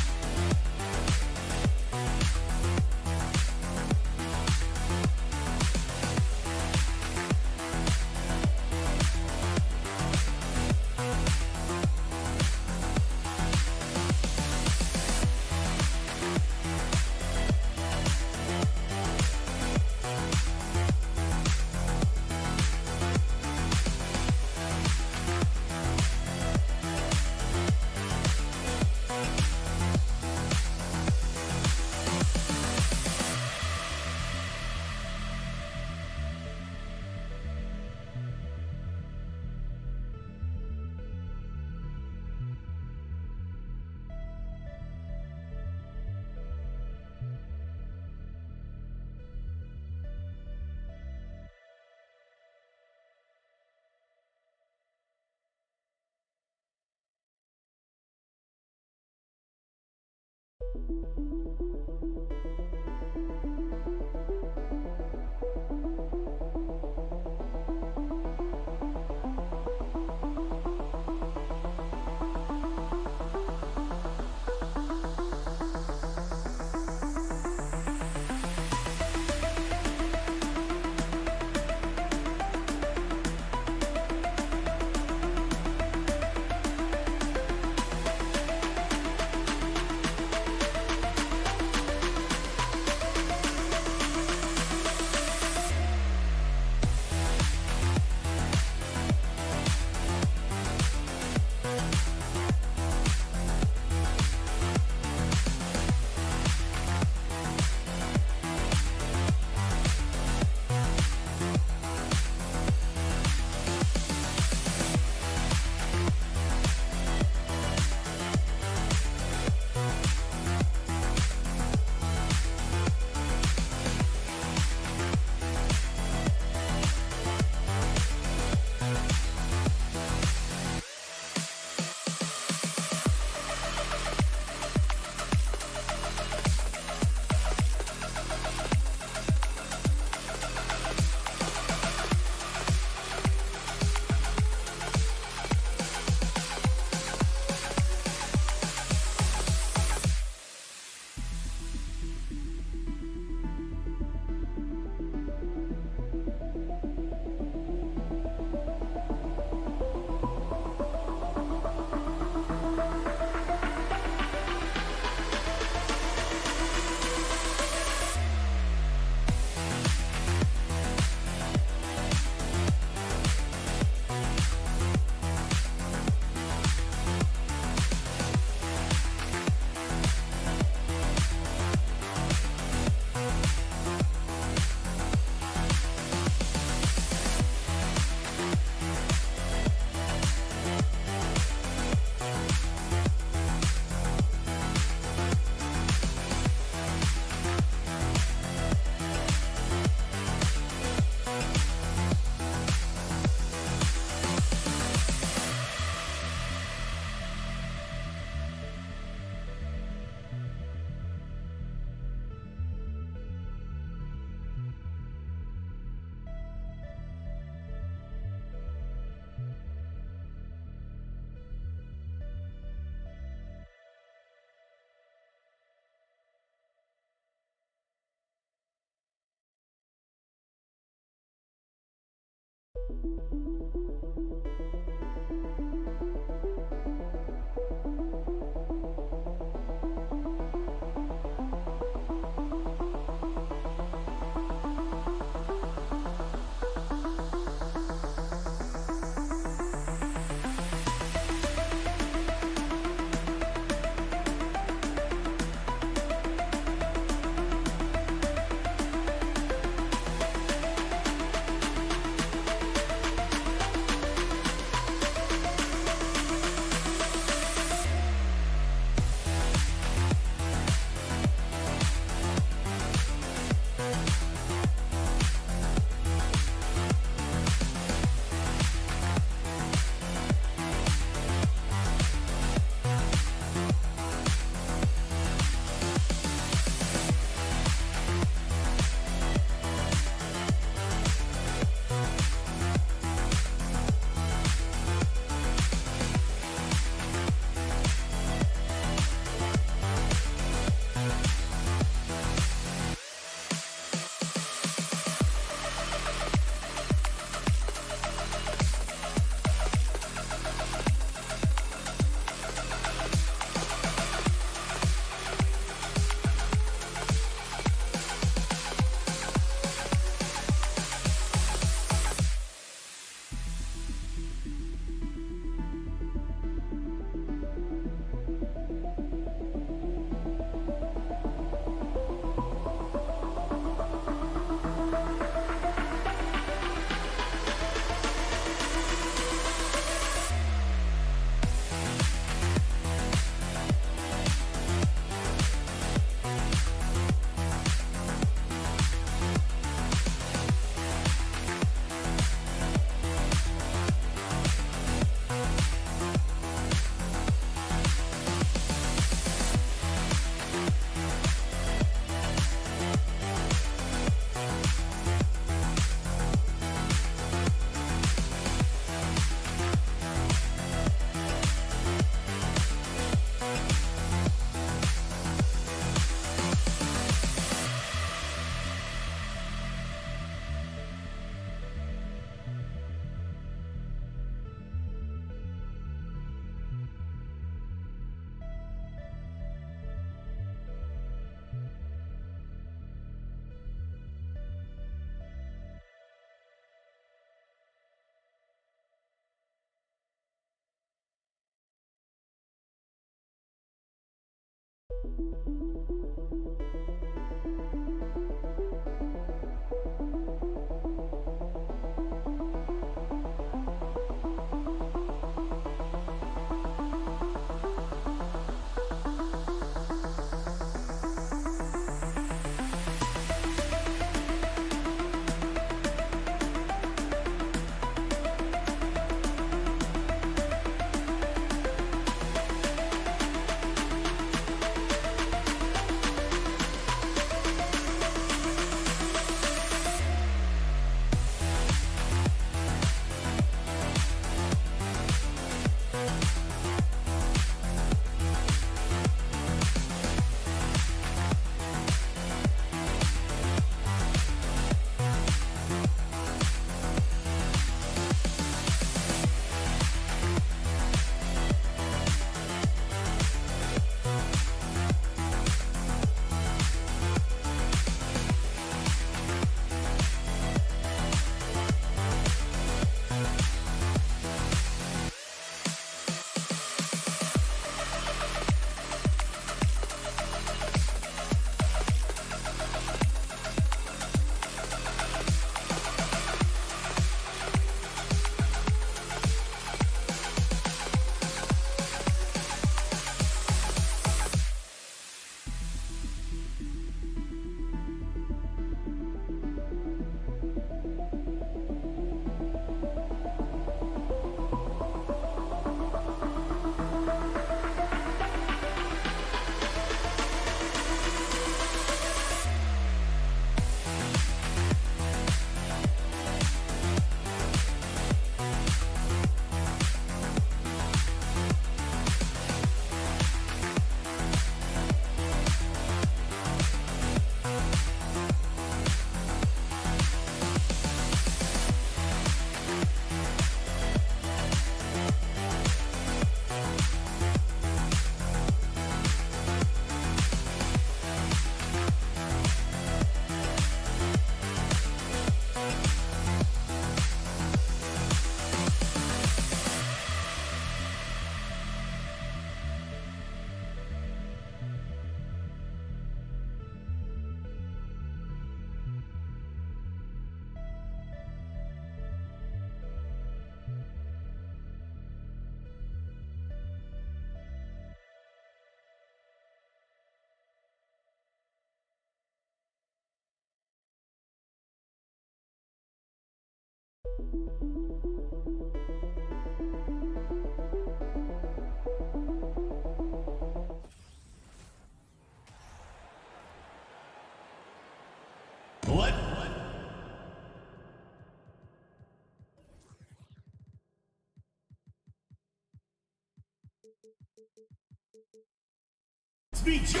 Speed Joe!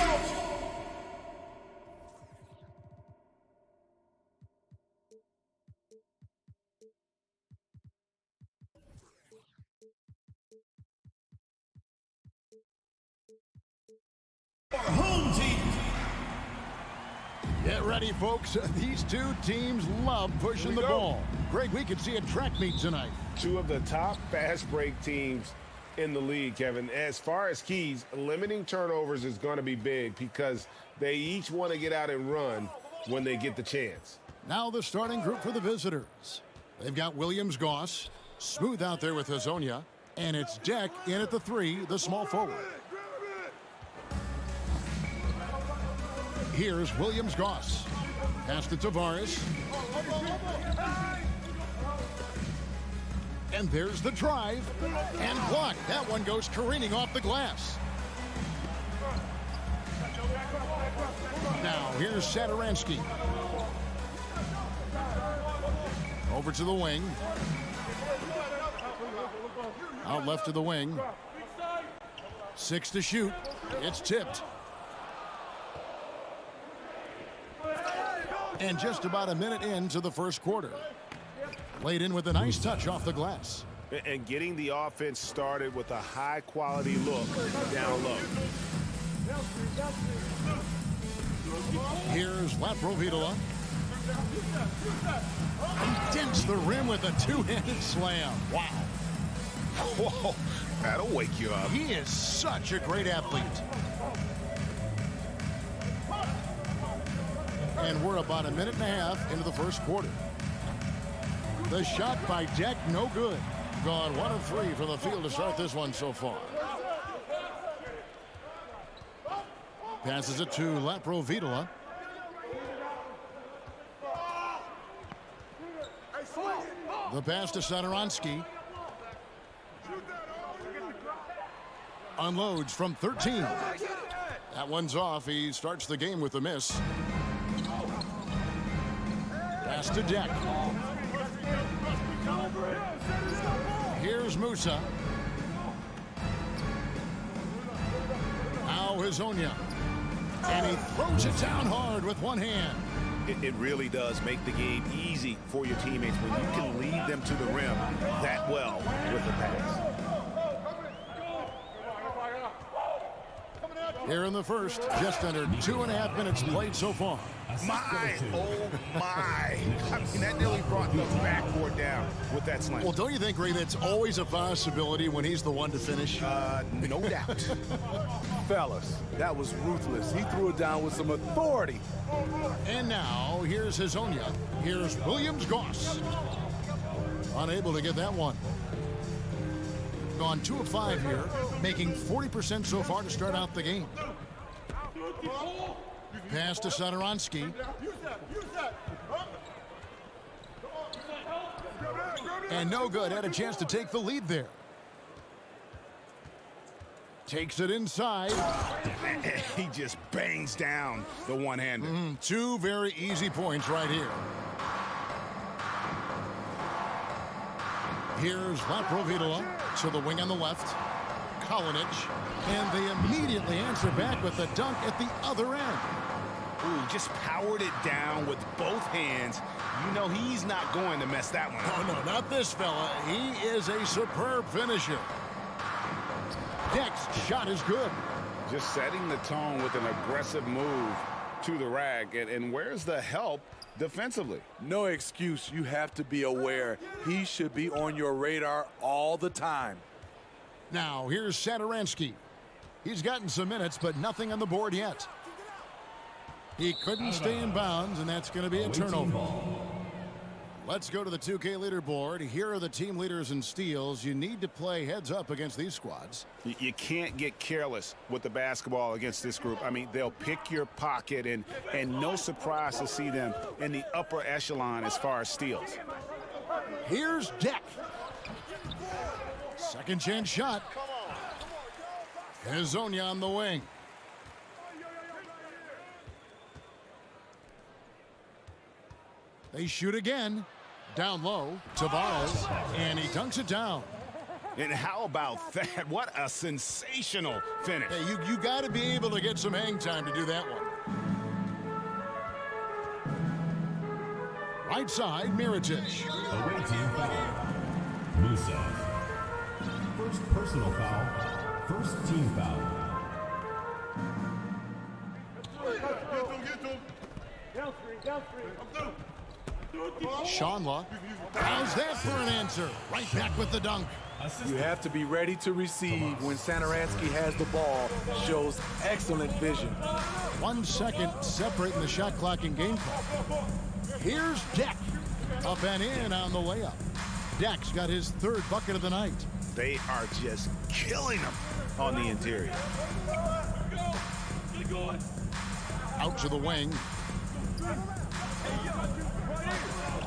Our home team. Get ready, folks. These two teams love pushing the ball. Greg, we could see a track meet tonight. Two of the top fast break teams in the league, Kevin. As far as keys, limiting turnovers is going to be big because they each want to get out and run when they get the chance. Now the starting group for the visitors. They've got Williams-Goss, smooth out there with Hazonia, and it's Deck in at the 3, the small forward. Here's Williams-Goss. Pass to Tavares. And there's the drive. And blocked. That one goes careening off the glass. Now, here's Satoransky. Over to the wing. Out left to the wing. 6 to shoot. It's tipped. And just about a minute into the first quarter. Laid in with a nice touch off the glass. And getting the offense started with a high-quality look down low. Here's Laprovitola. He dents the rim with a two-handed slam. Wow. Whoa, that'll wake you up. He is such a great athlete. And we're about a minute and a half into the first quarter. The shot by Deck, no good. Gone 1 of 3 from the field to start this one so far. Passes it to Laprovitola. The pass to Satoransky. Unloads from 13. That one's off. He starts the game with a miss. Pass to Deck. Here's Musa. Now Hazonia. And he throws it down hard with one hand. It really does make the game easy for your teammates when you can lead them to the rim that well with the pass. Here in the first, just under 2.5 minutes played so far. My, oh my. I mean, that nearly brought the backboard down with that slam. Well, don't you think, Ray, that's always a possibility when he's the one to finish? No doubt. Fellas, that was ruthless. He threw it down with some authority. And now, here's Hazonia. Here's Williams-Goss. Unable to get that one. Gone 2 of 5 here, making 40% so far to start out the game. Pass to Satoransky. And no good. Had a chance to take the lead there. Takes it inside. He just bangs down the one-hander. 2 very easy points right here. Here's Laprovitola to the wing on the left. Kalinic. And they immediately answer back with the dunk at the other end. Ooh, just powered it down with both hands. You know he's not going to mess that one up. Oh, no, not this fella. He is a superb finisher. Deck's shot is good. Just setting the tone with an aggressive move to the rack. And where's the help defensively? No excuse. You have to be aware. He should be on your radar all the time. Now, here's Satoransky. He's gotten some minutes, but nothing on the board yet. He couldn't stay in bounds, and that's going to be a turnover. Let's go to the 2K leaderboard. Here are the team leaders in steals. You need to play heads up against these squads. You can't get careless with the basketball against this group. I mean, they'll pick your pocket, and no surprise to see them in the upper echelon as far as steals. Here's Deck. Second chance shot. Hazonia on the wing. They shoot again. Down low. Tavares. And he dunks it down. And how about that? What a sensational finish. Hey, you got to be able to get some hang time to do that one. Right side, Mirotic. Away team foul. Musa. First personal foul. First team foul. Shanla. How's that for an answer? Right back with the dunk. You have to be ready to receive when Satoransky has the ball. Shows excellent vision. 1 second separating the shot clock and game clock. Here's Deck. Up and in on the layup. Deck's got his 3rd bucket of the night. They are just killing them on the interior. Out to the wing.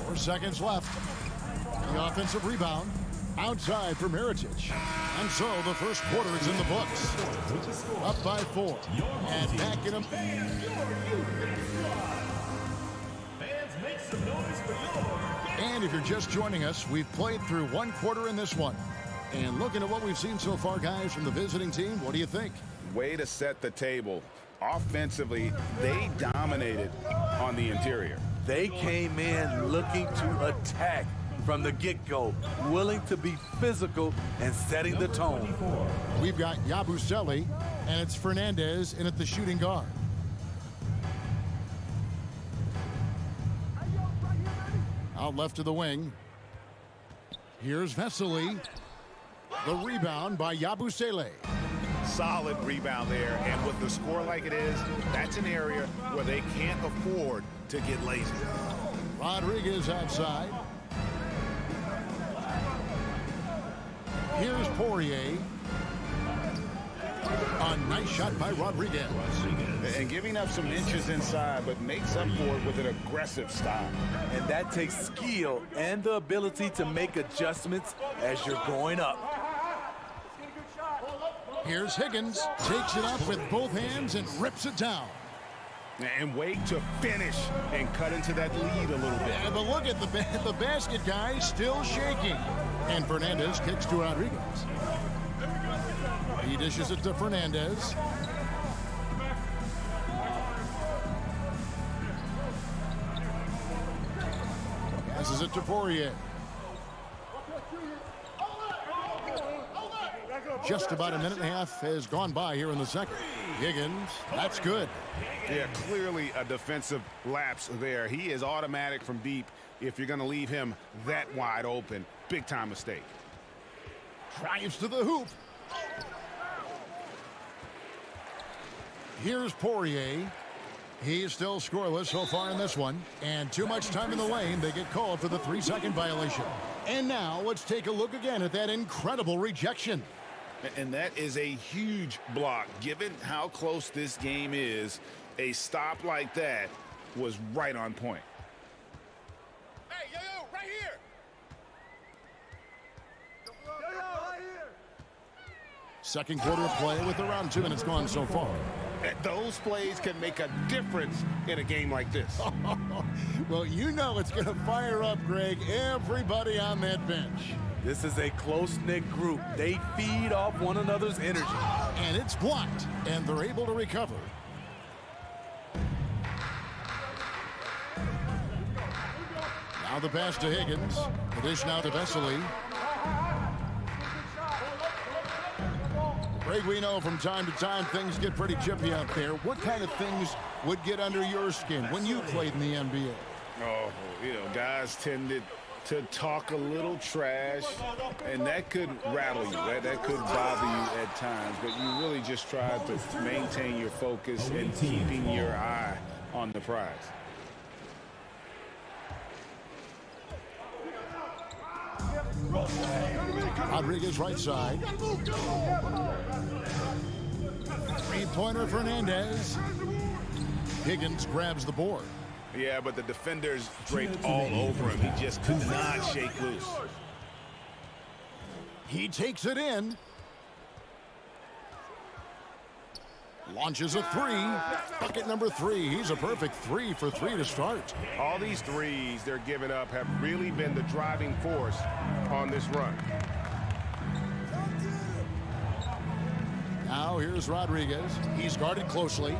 4 seconds left. The offensive rebound. Outside for Mirotic. And so the first quarter is in the books. Up by 4. And back in them. And if you're just joining us, we've played through 1 quarter in this one. And looking at what we've seen so far, guys, from the visiting team, what do you think? Way to set the table. Offensively, they dominated on the interior. They came in looking to attack from the get-go, willing to be physical and setting the tone. We've got Yabusele, and it's Fernandez in at the shooting guard. Out left to the wing. Here's Vesely. The rebound by Yabusele. Solid rebound there, and with the score like it is, that's an area where they can't afford to get lazy. Rodriguez outside. Here's Poirier. A nice shot by Rodriguez. And giving up some inches inside, but makes up for it with an aggressive stop. And that takes skill and the ability to make adjustments as you're going up. Here's Higgins. Takes it up with both hands and rips it down. And wait to finish and cut into that lead a little bit. Yeah, but look at the basket guy still shaking. And Fernandez kicks to Rodriguez. He dishes it to Fernandez. Passes it to Poirier. Just about a minute and a half has gone by here in the second. Higgins, that's good. Yeah, clearly a defensive lapse there. He is automatic from deep if you're going to leave him that wide open. Big time mistake. Drives to the hoop. Here's Poirier. He's still scoreless so far in this one. And too much time in the lane. They get called for the 3-second violation. And now let's take a look again at that incredible rejection. And that is a huge block. Given how close this game is, a stop like that was right on point. Hey, yo, right here. Yo, right here. Second quarter of play with around 2 minutes gone so far. Those plays can make a difference in a game like this. Well, you know it's going to fire up, Greg, everybody on that bench. This is a close-knit group. They feed off one another's energy. And it's blocked, and they're able to recover. Now the pass to Higgins. The dish now to Vesely. Greg, we know from time to time things get pretty chippy out there. What kind of things would get under your skin when you played in the NBA? Oh, you know, guys tended to talk a little trash, and that could rattle you. That could bother you at times, but you really just try to maintain your focus and keeping your eye on the prize. Rodriguez right side. Three-pointer Fernandez. Higgins grabs the board. Yeah, but the defenders draped all over him. He just could not shake loose. He takes it in. Launches a three. Bucket number 3. He's a perfect 3 for 3 to start. All these threes they're giving up have really been the driving force on this run. Now here's Rodriguez. He's guarded closely.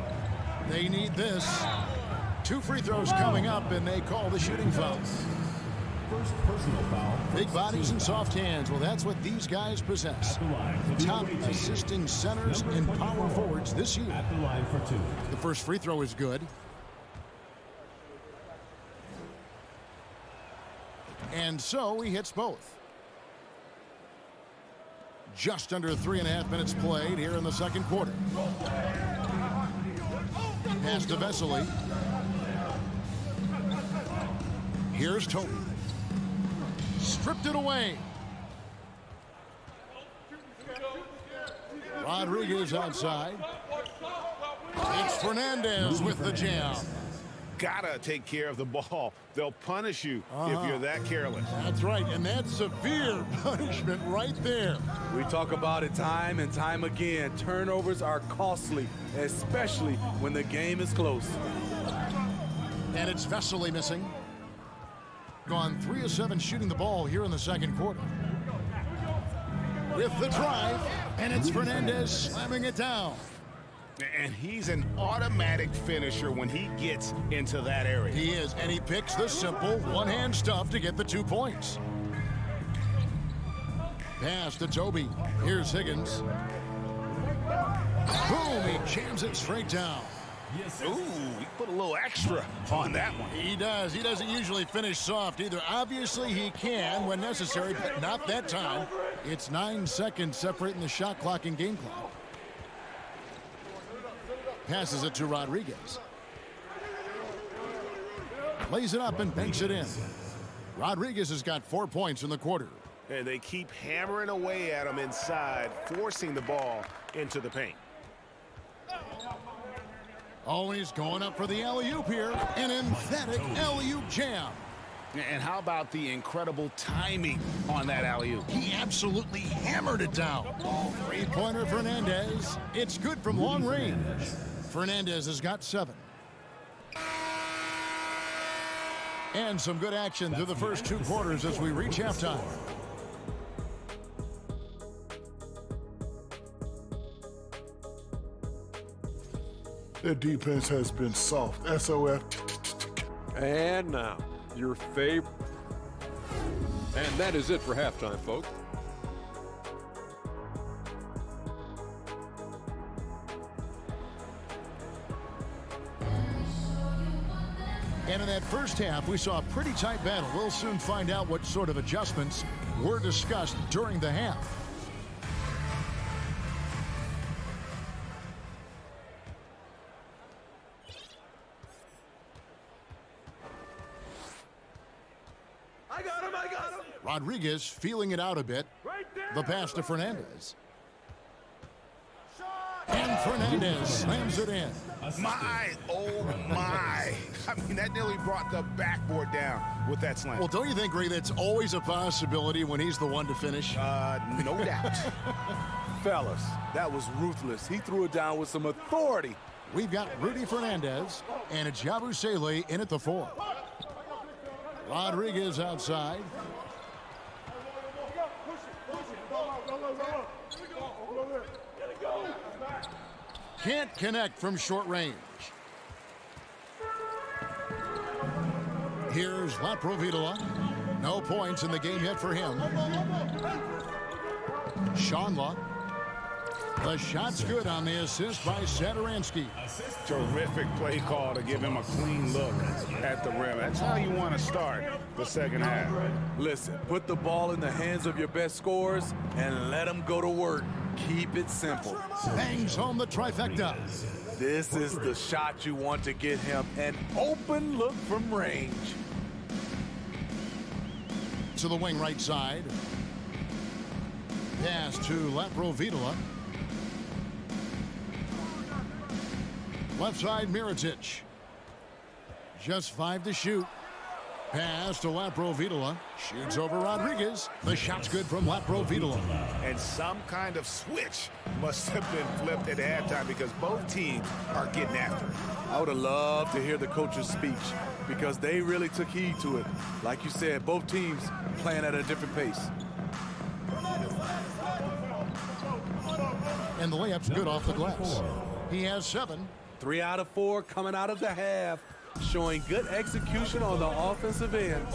They need this. 2 free throws coming up, and they call the shooting foul. First personal foul. Big bodies and soft hands. Well, that's what these guys possess. Top assisting centers and power forwards this year. At the line for 2. The first free throw is good. And so he hits both. Just under 3.5 minutes played here in the second quarter. Pass to Vesely. Here's Toby. Stripped it away. Rodriguez outside. It's Fernandez with the jam. Gotta take care of the ball. They'll punish you if you're that careless. That's right, and that's severe punishment right there. We talk about it time and time again. Turnovers are costly, especially when the game is close. And it's Vesely missing. Gone 3 of 7 shooting the ball here in the second quarter. With the drive, and it's Fernandez slamming it down. And he's an automatic finisher when he gets into that area. He is, and he picks the simple one-hand stuff to get the 2 points. Pass to Toby. Here's Higgins. Boom, he jams it straight down. Ooh, he put a little extra on that one. He does. He doesn't usually finish soft either. Obviously, he can when necessary, but not that time. It's 9 seconds separating the shot clock and game clock. Passes it to Rodriguez. Lays it up and banks it in. Rodriguez has got 4 points in the quarter. And they keep hammering away at him inside, forcing the ball into the paint. Oh, he's going up for the alley-oop here. An emphatic alley-oop jam. And how about the incredible timing on that alley-oop? He absolutely hammered it down. Three-pointer Fernandez. It's good from long range. Fernandez has got 7. And some good action through the first 2 quarters as we reach halftime. Their defense has been soft. SOF. And now, your favorite. And that is it for halftime, folks. And in that first half, we saw a pretty tight battle. We'll soon find out what sort of adjustments were discussed during the half. I got him. Rodriguez feeling it out a bit. The pass to Fernandez. And Fernandez slams it in. Oh my. I mean, that nearly brought the backboard down with that slam. Well, don't you think, Ray, that's always a possibility when he's the one to finish? No doubt. Fellas, that was ruthless. He threw it down with some authority. We've got Rudy Fernandez and it's Yabusele in at the 4. Rodriguez outside. Can't connect from short range. Here's Laprovitola. No points in the game yet for him. Shanla. The shot's good on the assist by Sadaransky. Terrific play call to give him a clean look at the rim. That's how you want to start the second half. Listen, put the ball in the hands of your best scorers and let them go to work. Keep it simple. Bangs home the trifecta. This is the shot you want to get him. An open look from range. To the wing right side. Pass to Laprovitola. Left side, Mirotic. Just 5 to shoot. Pass to Laprovitola. Shoots over Rodriguez. The shot's good from Laprovitola. And some kind of switch must have been flipped at halftime because both teams are getting after it. I would have loved to hear the coach's speech because they really took heed to it. Like you said, both teams playing at a different pace. And the layup's good off the glass. He has 7. 3 out of 4 coming out of the half, showing good execution on the offensive end.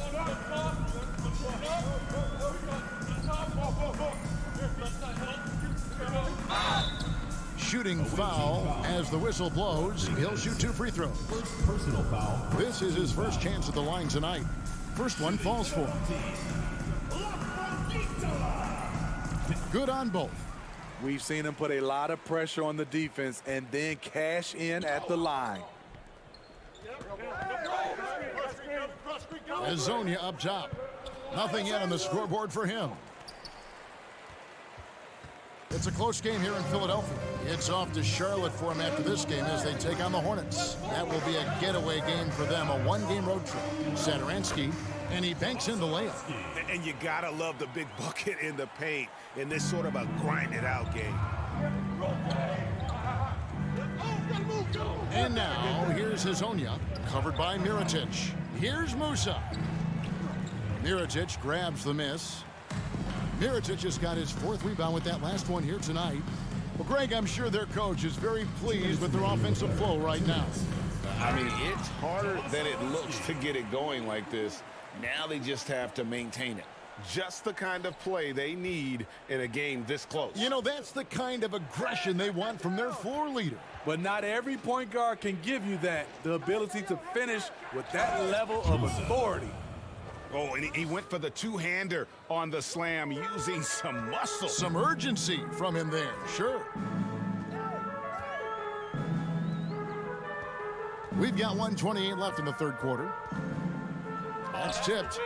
Shooting foul as the whistle blows. He'll shoot 2 free throws. Personal foul. This is his first chance at the line tonight. First one falls for him. Good on both. We've seen him put a lot of pressure on the defense and then cash in at the line. Azonia up top. Nothing yet on the scoreboard for him. It's a close game here in Philadelphia. It's off to Charlotte for him after this game as they take on the Hornets. That will be a getaway game for them, a 1-game road trip. Sadaransky, and he banks in the layup. And you gotta love the big bucket in the paint in this sort of a grinded-out game. And now, here's Azonia, covered by Mirotic. Here's Musa. Mirotic grabs the miss. Mirotic has got his 4th rebound with that last one here tonight. Well, Greg, I'm sure their coach is very pleased with their offensive flow right now. I mean, it's harder than it looks to get it going like this. Now they just have to maintain it. Just the kind of play they need in a game this close. You know, that's the kind of aggression they want from their floor leader. But not every point guard can give you that, the ability to finish with that level of authority. Oh, and he went for the two-hander on the slam using some muscle. Some urgency from him there, sure. We've got 1:28 left in the third quarter. That's tipped.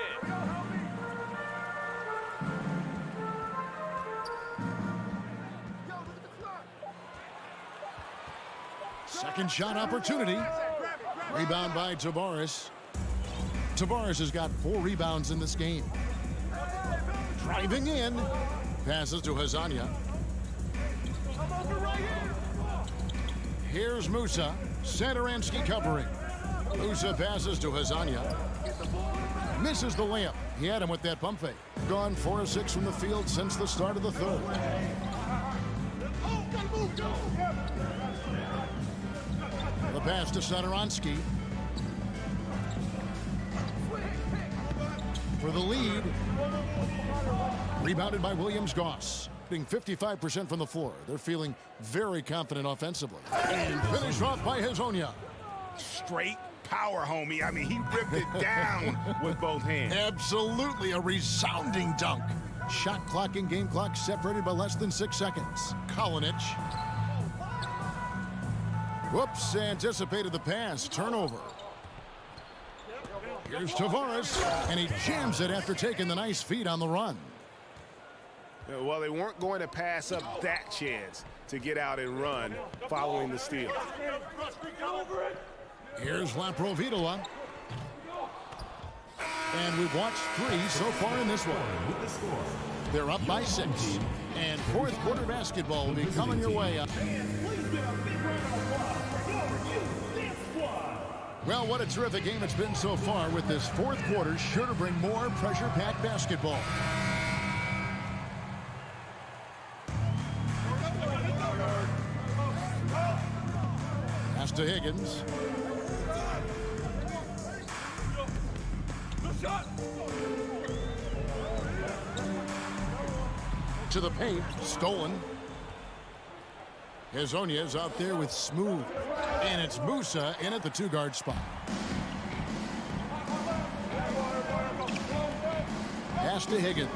Second shot opportunity. Rebound by Tavares. Tavares has got 4 rebounds in this game. Driving in. Passes to Hazania. Here's Musa. Satoransky covering. Musa passes to Hazania. Misses the layup. He had him with that pump fake. Gone 4 of 6 from the field since the start of the third. The pass to Satoransky. For the lead. Rebounded by Williams-Goss. Hitting 55% from the floor. They're feeling very confident offensively. And finished off by Hazonia. Straight power, homie. I mean, he ripped it down with both hands. Absolutely a resounding dunk. Shot clock and game clock separated by less than 6 seconds. Kalinic. Whoops, anticipated the pass. Turnover. Here's Tavares, and he jams it after taking the nice feed on the run. Well, they weren't going to pass up that chance to get out and run following the steal. Here's Laprovitola. And we've watched 3 so far in this one. They're up by 6. And fourth quarter basketball will be coming your way. Well, what a terrific game it's been so far, with this fourth quarter sure to bring more pressure-packed basketball. Pass to Higgins. To the paint, stolen. Hazonia's out there with Smooth. And it's Musa in at the 2-guard spot. Pass to Higgins.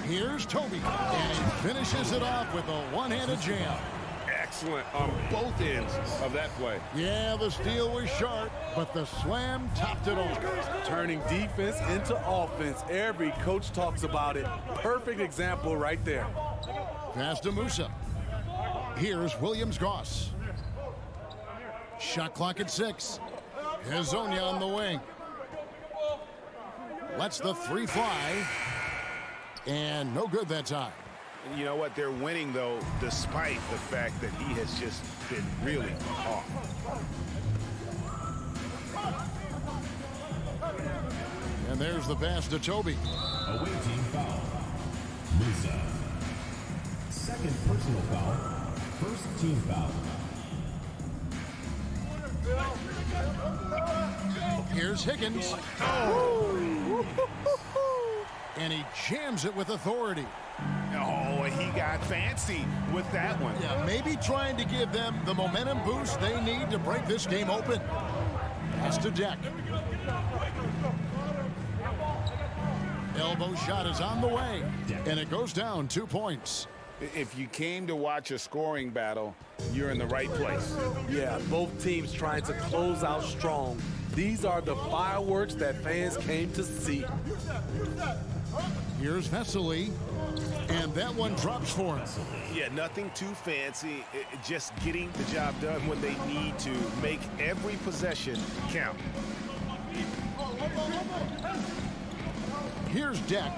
Here's Toby. And he finishes it off with a one-handed jam. Excellent on both ends of that play. Yeah, the steal was sharp, but the slam topped it off. Turning defense into offense. Every coach talks about it. Perfect example right there. Pass to Musa. Here's Williams-Goss. Shot clock at 6. Hazonia on the wing. Lets the 3 fly. And no good that time. You know what? They're winning, though, despite the fact that he has just been really off. And there's the pass to Toby. Away team foul. Musa. Second personal foul. First team foul. Here's Higgins. Oh. And he jams it with authority. Oh, he got fancy with that one. Yeah, maybe trying to give them the momentum boost they need to break this game open. Pass to Deck. Elbow shot is on the way, and it goes down 2 points. If you came to watch a scoring battle, you're in the right place. Yeah, both teams trying to close out strong. These are the fireworks that fans came to see. Here's Vesely, and that one drops for him. Yeah, nothing too fancy, just getting the job done when they need to. Make every possession count. Here's Deck.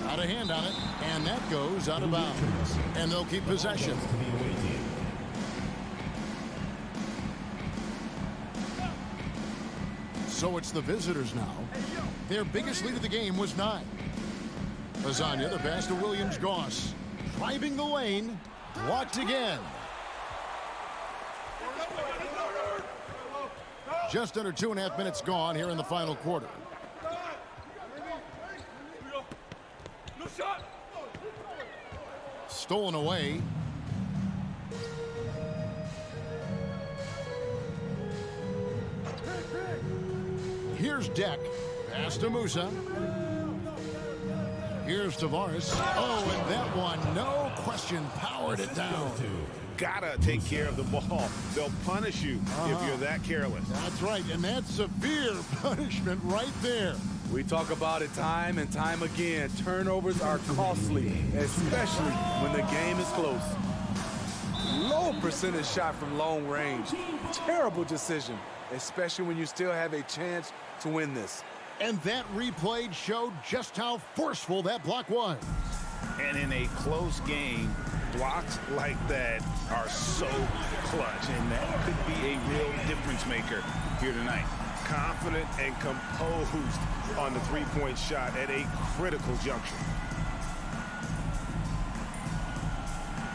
Out of hand on it, and that goes out of bounds. And they'll keep possession. So it's the visitors now. Their biggest lead of the game was 9. Lasagna, the pass to Williams-Goss. Driving the lane. Blocked again. Just under 2.5 minutes gone here in the final quarter. Stolen away. Here's Deck. Pass to Musa. Here's Tavares. Oh, and that one, no question, powered it down. Gotta take care of the ball. They'll punish you if you're that careless. That's right, and that's severe punishment right there. We talk about it time and time again. Turnovers are costly, especially when the game is close. Low percentage shot from long range. Terrible decision, especially when you still have a chance to win this. And that replay showed just how forceful that block was. And in a close game, blocks like that are so clutch, and that could be a real difference maker here tonight. Confident and composed on the three-point shot at a critical juncture.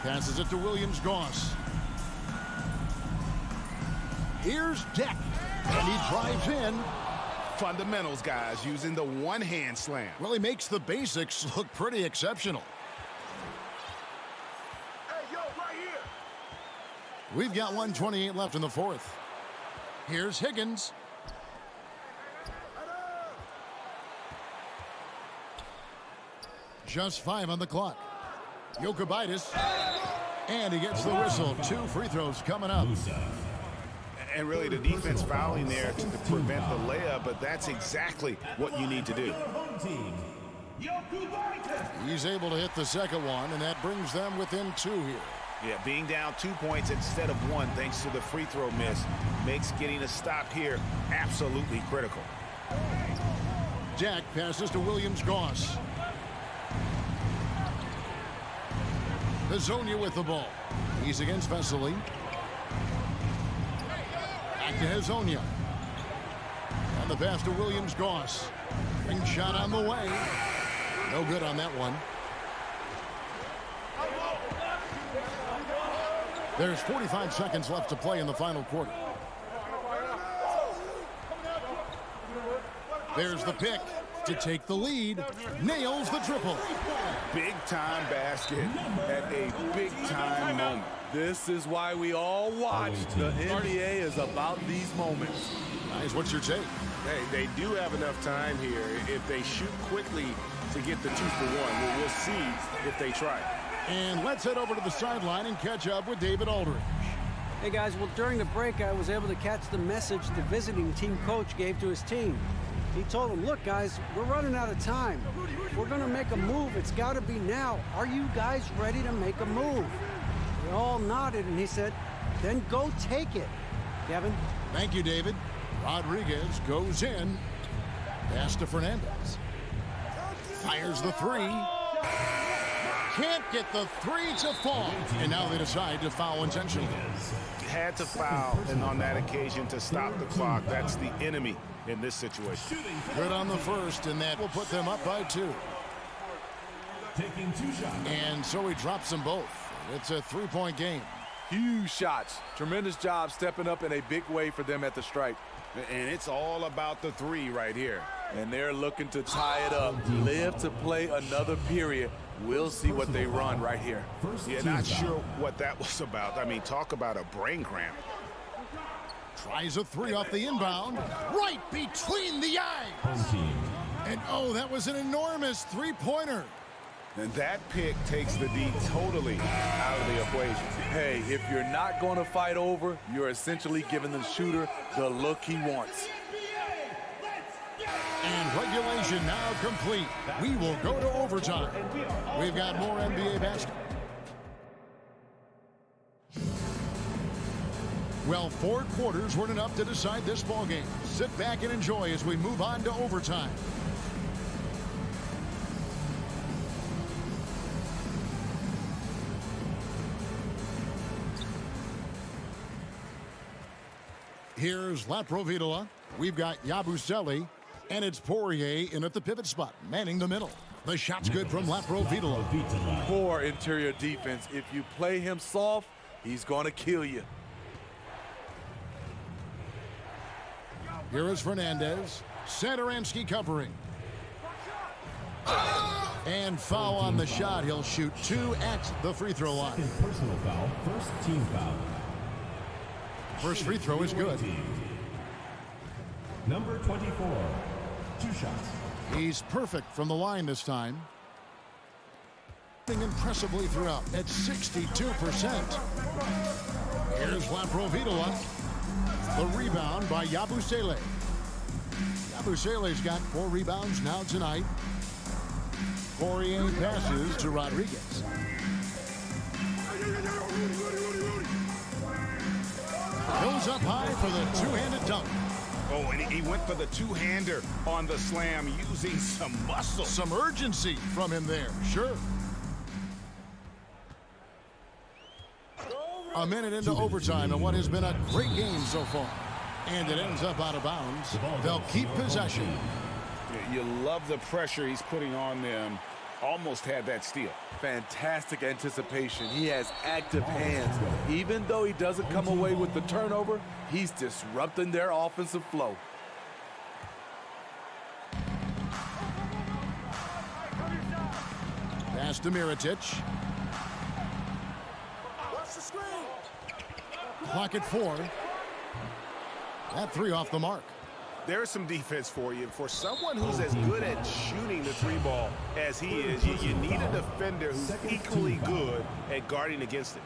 Passes it to Williams-Goss. Here's Deck, and he drives in. Fundamentals, guys, using the one-hand slam. Well, he makes the basics look pretty exceptional. Hey, yo, right here. We've got 1:28 left in the fourth. Here's Higgins. Just 5 on the clock. Jokubaitis. And he gets the whistle. 2 free throws coming up. And really the defense fouling there to prevent the layup, but that's exactly what you need to do. He's able to hit the second one, and that brings them within 2 here. Yeah, being down 2 points instead of 1 thanks to the free throw miss makes getting a stop here absolutely critical. Jack passes to Williams-Goss. Hazonia with the ball. He's against Vesely. Back to Hazonia. And the pass to Williams-Goss. Ring shot on the way. No good on that one. There's 45 seconds left to play in the final quarter. There's the pick to take the lead. Nails the triple. Big-time basket at a big-time moment. This is why we all watch. The NBA is about these moments. Guys, what's your take? Hey, they do have enough time here. If they shoot quickly to get the 2 for 1, we'll see if they try. And let's head over to the sideline and catch up with David Aldridge. Hey, guys, well, during the break, I was able to catch the message the visiting team coach gave to his team. He told them, look, guys, we're running out of time. If we're going to make a move, it's got to be now. Are you guys ready to make a move? They all nodded, and he said, then go take it. Kevin? Thank you, David. Rodriguez goes in. Pass to Fernandez. Fires the 3. Can't get the 3 to fall. And now they decide to foul intentionally. Had to foul, and on that occasion to stop the clock. That's the enemy in this situation. Good on the first, and that will put them up by 2. Taking 2 shots. And so he drops them both. It's a 3-point game. Huge shots. Tremendous job stepping up in a big way for them at the stripe. And it's all about the 3 right here. And they're looking to tie it up. Live to play another period. We'll see what they run right here. Yeah, not sure what that was about. I mean, talk about a brain cramp. Tries a 3 off the inbound. Right between the eyes. And oh, that was an enormous 3-pointer. And that pick takes the D totally out of the equation. Hey, if you're not going to fight over, you're essentially giving the shooter the look he wants. And regulation now complete. We will go to overtime. We've got more NBA basketball. Well, 4 quarters weren't enough to decide this ballgame. Sit back and enjoy as we move on to overtime. Here's Laprovitola. We've got Yabusele. And it's Poirier in at the pivot spot, manning the middle. The shot's good from Laprovitola. Poor interior defense. If you play him soft, he's going to kill you. Here is Fernandez. Satoransky covering. And foul on the shot. He'll shoot 2 at the free throw line. Personal foul, first team foul. First free throw is good. Number 24, 2 shots. He's perfect from the line this time. shooting impressively throughout at 62%. Here's Laprovitola. The rebound by Yabusele. Yabusele's got 4 rebounds now tonight. Poirier passes to Rodriguez. Goes up high for the two-handed dunk. Oh, and he went for the two-hander on the slam using some muscle. Some urgency from him there, sure. A minute into overtime in what has been a great game so far. And it ends up out of bounds. They'll keep possession. You love the pressure he's putting on them. Almost had that steal. Fantastic anticipation. He has active hands. Even though he doesn't come away with the turnover, he's disrupting their offensive flow. Pass to Mirotic. Clock at 4. That 3 off the mark. There's some defense for you. For someone who's as good at shooting the 3 ball as he is, you need a defender who's equally good at guarding against it.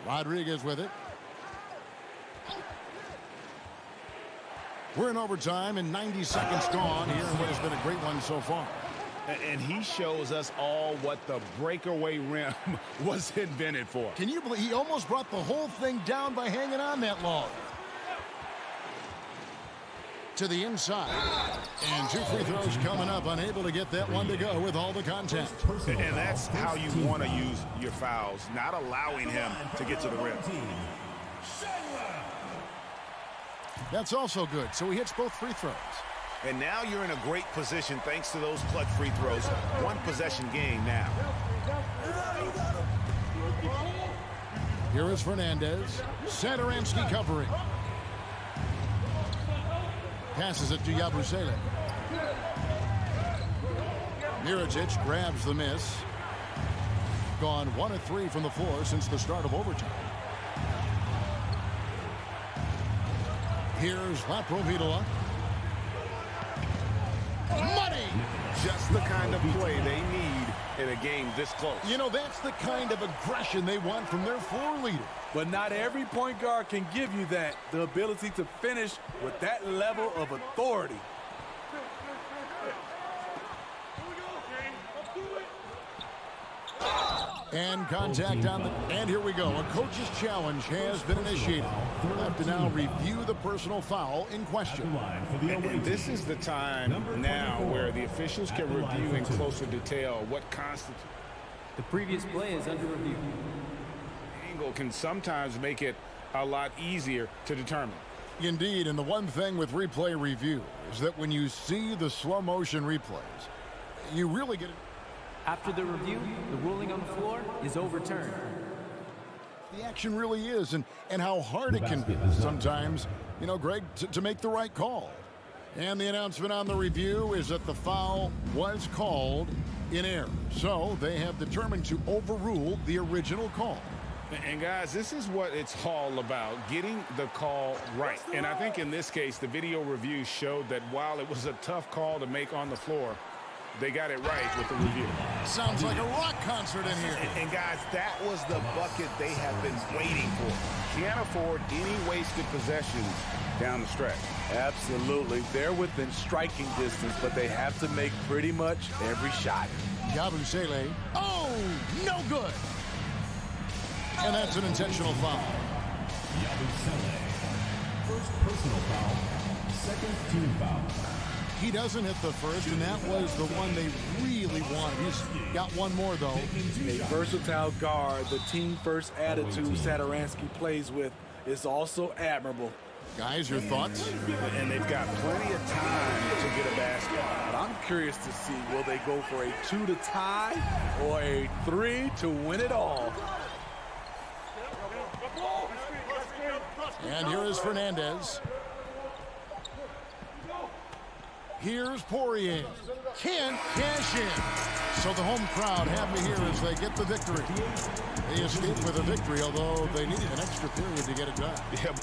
Rodriguez with it. We're in overtime and 90 seconds gone here in what has been a great one so far. And he shows us all what the breakaway rim was invented for. Can you believe he almost brought the whole thing down by hanging on that long? To the inside. And 2 free throws coming up. Unable to get that one to go with all the contact. And that's how you want to use your fouls, not allowing him to get to the rim. That's also good. So he hits both free throws. And now you're in a great position thanks to those clutch free throws. 1 possession game now. Here is Fernandez. Satoransky covering. Passes it to Yabusele. Mirotic grabs the miss. Gone 1 of 3 from the floor since the start of overtime. Here's Laprovitola. Money! Just the kind of play they need in a game this close. You know, that's the kind of aggression they want from their floor leader. But not every point guard can give you that. The ability to finish with that level of authority. And contact on the... And here we go. A coach's challenge has been initiated. We'll have to now review the personal foul in question. And this is the time now where the officials can review in closer detail what constitutes. The previous play is under review. Angle can sometimes make it a lot easier to determine. Indeed, and the one thing with replay review is that when you see the slow motion replays, you really get it. After the review, the ruling on the floor is overturned. The action really is, and how hard it can be sometimes, you know, Greg, to make the right call. And the announcement on the review is that the foul was called in error. So they have determined to overrule the original call. And guys, this is what it's all about, getting the call right. And I think in this case, the video review showed that while it was a tough call to make on the floor, they got it right with the review. Sounds like a rock concert in here. And guys, that was the bucket they have been waiting for. Can't afford any wasted possessions down the stretch. Absolutely. They're within striking distance, but they have to make pretty much every shot. Yabusele. Oh, no good. And that's an intentional foul. Yabusele. First personal foul. Second team foul. He doesn't hit the first, and that was the one they really wanted. He's got one more, though. A versatile guard, the team-first attitude Satoransky plays with is also admirable. Guys, your thoughts? And they've got plenty of time to get a basket. But I'm curious to see, will they go for a 2 to tie or a 3 to win it all? And here is Fernandez. Here's Poirier. Can't cash in. So the home crowd happy here as they get the victory. They escape with a victory, although they needed an extra period to get it done. Yeah.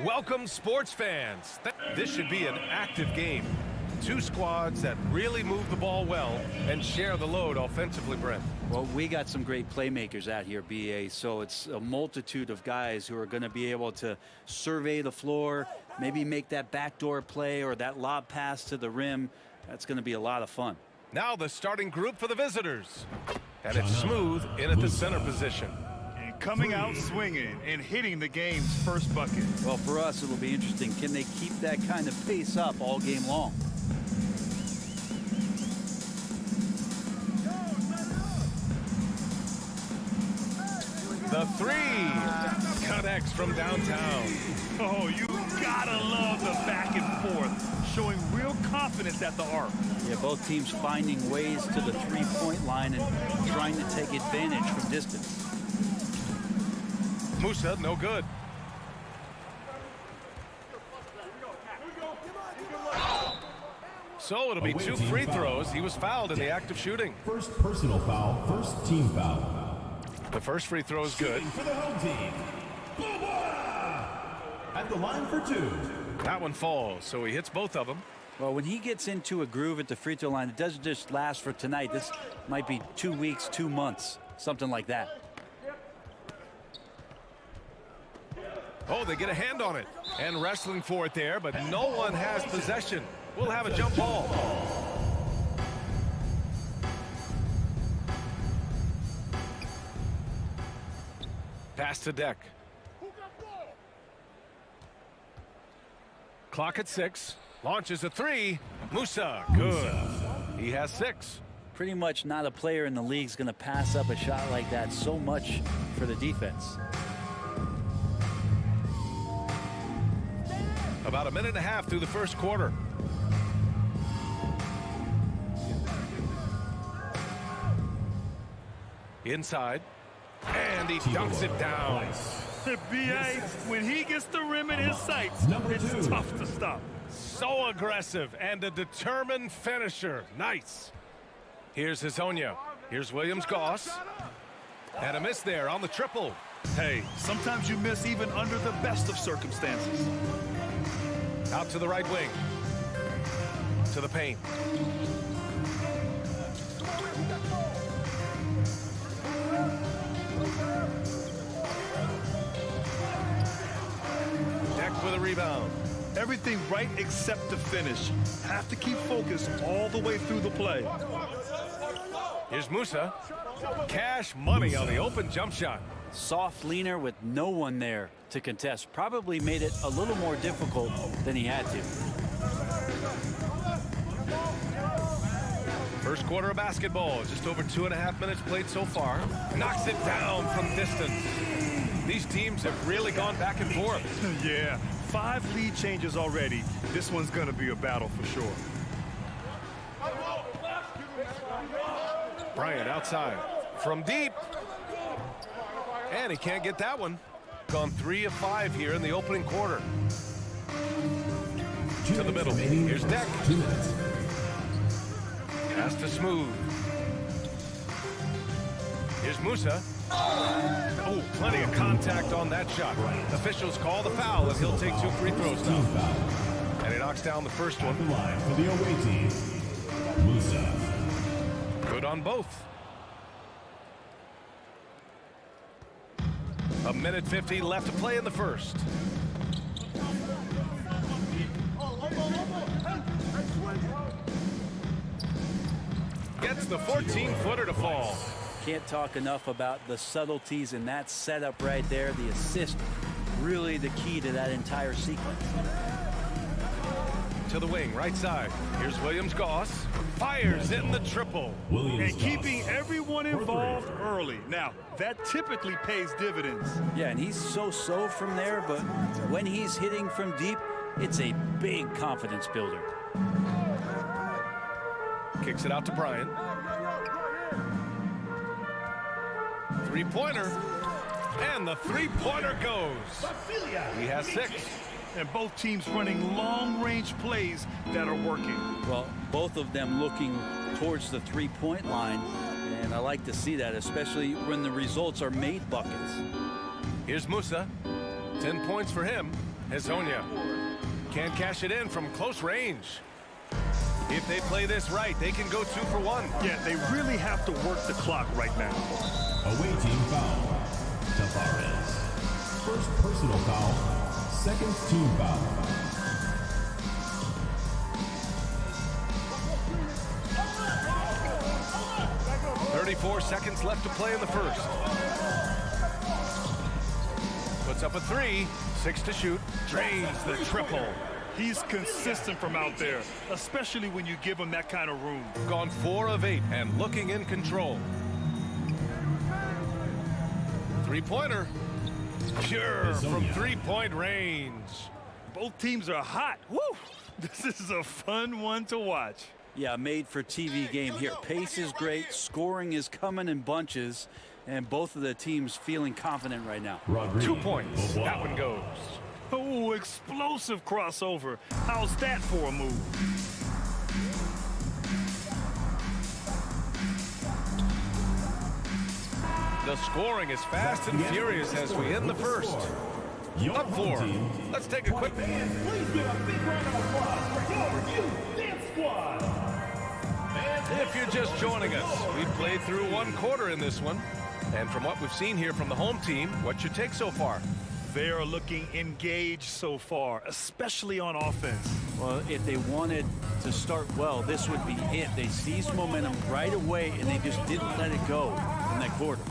Welcome, sports fans. This should be an active game. Two squads that really move the ball well and share the load offensively, Brent. Well, we got some great playmakers out here, BA, so it's a multitude of guys who are going to be able to survey the floor, maybe make that backdoor play or that lob pass to the rim. That's going to be a lot of fun. Now the starting group for the visitors. And it's Smooth in at the center position. And coming out swinging and hitting the game's first bucket. Well, for us, it'll be interesting. Can they keep that kind of pace up all game long? The three connects from downtown. Oh, you gotta love the back and forth, showing real confidence at the arc. Yeah, both teams finding ways to the three-point line and trying to take advantage from distance. Musa, no good. So it'll be 2 free throws. He was fouled in the act of shooting. First personal foul, first team foul. The first free throw is good. For the home team. At the line for 2. That one falls, so he hits both of them. Well, when he gets into a groove at the free throw line, it doesn't just last for tonight. This might be 2 weeks, 2 months, something like that. Oh, they get a hand on it. And wrestling for it there, but no one has possession. We'll have a jump ball. Pass to Deck. Clock at 6. Launches a 3. Musa, good. He has 6. Pretty much not a player in the league is going to pass up a shot like that so much for the defense. About a minute and a half through the first quarter. Inside. And he dunks it down. B.A., when he gets the rim in his sights, it's tough to stop. So aggressive and a determined finisher. Nice. Here's Hezonja. Here's Williams-Goss. And a miss there on the triple. Hey, sometimes you miss even under the best of circumstances. Out to the right wing. To the paint. Deck with a rebound. Everything right except the finish. Have to keep focused all the way through the play. Here's Musa. Cash money on the open jump shot. Soft leaner with no one there to contest. Probably made it a little more difficult than he had to. First quarter of basketball. Just over 2.5 minutes played so far. Knocks it down from distance. These teams have really gone back and forth. Yeah, 5 lead changes already. This one's going to be a battle for sure. Bryant outside. From deep. And he can't get that one. Gone 3 of 5 here in the opening quarter. To the middle. Here's Deck. 2 minutes. Pass to Smooth. Here's Musa. Oh, plenty of contact on that shot. Officials call the foul as he'll take 2 free throws now. And he knocks down the first one. The line for the away team. Musa. Good on both. A minute 50 left to play in the first. Gets the 14-footer to fall. Can't talk enough about the subtleties in that setup right there. The assist, really the key to that entire sequence. To the wing, right side. Here's Williams-Goss. Fires in the triple. And keeping everyone involved early. Now, that typically pays dividends. Yeah, and he's so-so from there, but when he's hitting from deep, it's a big confidence builder. Kicks it out to Bryant. Three-pointer. And the three-pointer goes. He has 6. And both teams running long-range plays that are working. Well, both of them looking towards the three-point line, and I like to see that, especially when the results are made buckets. Here's Musa. 10 points for him. Hezonja. Can't cash it in from close range. If they play this right, they can go 2 for 1. Yeah, they really have to work the clock right now. Away team foul. Tavares. First personal foul. Second team foul. .34 seconds left to play in the first. Puts up a 3. 6 to shoot. Drains the triple. He's consistent from out there, especially when you give him that kind of room. Gone 4 of 8 and looking in control. Three-pointer. Pure from three-point range. Both teams are hot. Woo! This is a fun one to watch. Yeah, made for TV game here. Pace is great. Scoring is coming in bunches. And both of the teams feeling confident right now. 2 points. That one goes. Oh, explosive crossover. How's that for a move? The scoring is fast and furious as we end the first. Up 4. Let's take a quick... Please give a big round of applause for your Dance Squad. If you're just joining us, we've played through one quarter in this one. And from what we've seen here from the home team, what's your take so far? They are looking engaged so far, especially on offense. Well, if they wanted to start well, this would be it. They seized momentum right away, and they just didn't let it go in that quarter.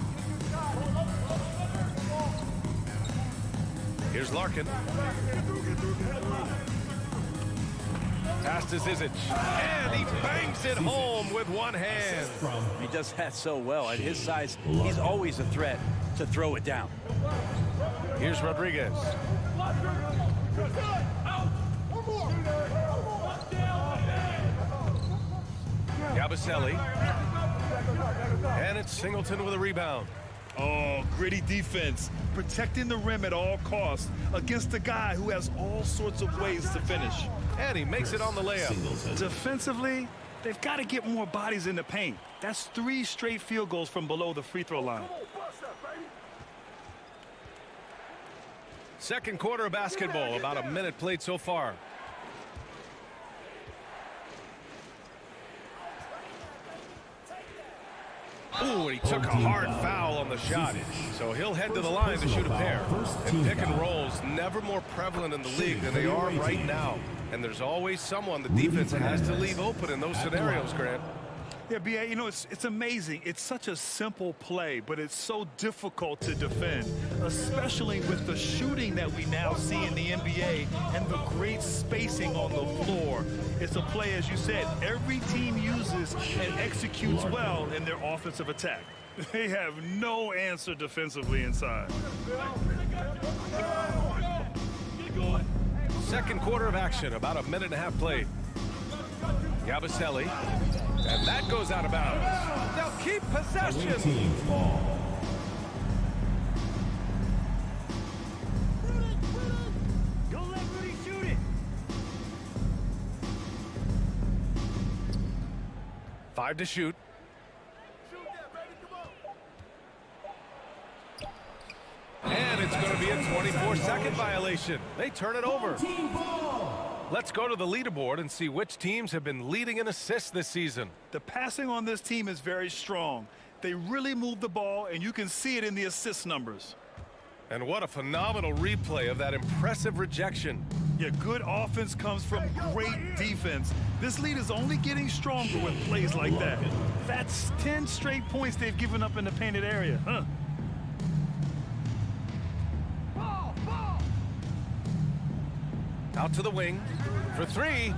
Here's Larkin. Pass to Zizic. And he bangs it home with one hand. He does that so well. At his size, he's always a threat to throw it down. Here's Rodriguez. Yabusele. And it's Singleton with a rebound. Oh, gritty defense. Protecting the rim at all costs against a guy who has all sorts of ways to finish. And he makes it on the layup. Defensively, they've got to get more bodies in the paint. That's 3 straight field goals from below the free throw line. Second quarter of basketball, about a minute played so far. Ooh, and he took a hard foul on the shot. So he'll head to the line to shoot a pair. And pick and rolls never more prevalent in the league than they are right now. And there's always someone the defense has to leave open in those scenarios, Grant. Yeah, B.A., you know, it's amazing. It's such a simple play, but it's so difficult to defend, especially with the shooting that we now see in the NBA and the great spacing on the floor. It's a play, as you said, every team uses and executes well in their offensive attack. They have no answer defensively inside. Second quarter of action, about a minute and a half played. Yabusele, and that goes out of bounds. Now keep possession. Don't let Rudy shoot it. 5 to shoot. And it's going to be a 24-second violation. They turn it over. Let's go to the leaderboard and see which teams have been leading in assists this season. The passing on this team is very strong. They really move the ball, and you can see it in the assist numbers. And what a phenomenal replay of that impressive rejection. Yeah, good offense comes from great defense. This lead is only getting stronger with plays like that. That's 10 straight points they've given up in the painted area, huh? Out to the wing for 3.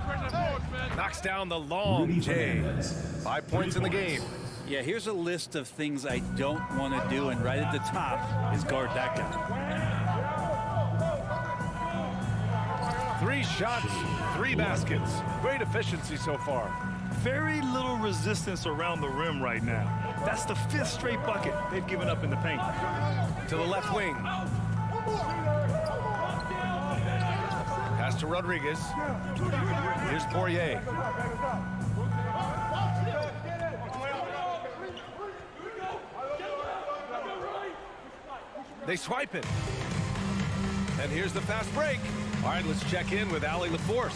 Knocks down the long J. 5 points in the game. Yeah, here's a list of things I don't want to do, and right at the top is guard that guy. 3 shots, 3 baskets. Great efficiency so far. Very little resistance around the rim right now. That's the 5th straight bucket they've given up in the paint. To the left wing. Pass to Rodriguez. Here's Poirier. They swipe it. And here's the fast break. All right, let's check in with Allie LaForce.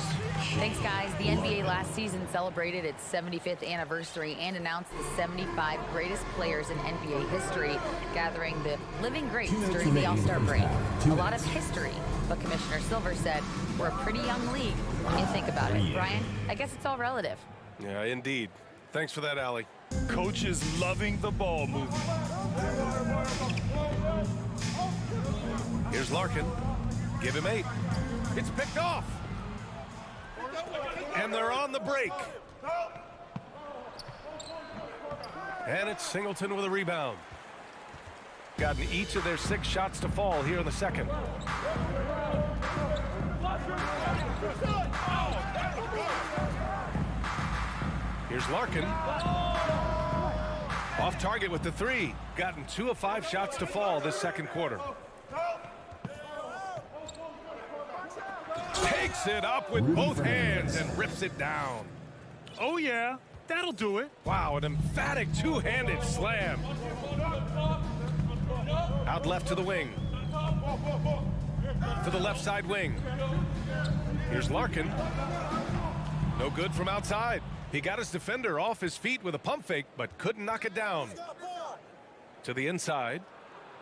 Thanks, guys. The NBA last season celebrated its 75th anniversary and announced the 75 greatest players in NBA history, gathering the living greats during the All-Star break. A lot of history, but Commissioner Silver said we're a pretty young league when you think about it. Brian, I guess it's all relative. Yeah, indeed. Thanks for that, Allie. Coach is loving the ball movement. Here's Larkin. Give him 8. It's picked off. And they're on the break. And it's Singleton with a rebound. Gotten each of their 6 shots to fall here in the second. Here's Larkin. Off target with the 3. Gotten 2 of 5 shots to fall this second quarter. Takes it up with both hands and rips it down. Oh, yeah. That'll do it. Wow, an emphatic 2-handed slam. Out left to the wing. To the left side wing. Here's Larkin. No good from outside. He got his defender off his feet with a pump fake, but couldn't knock it down. To the inside.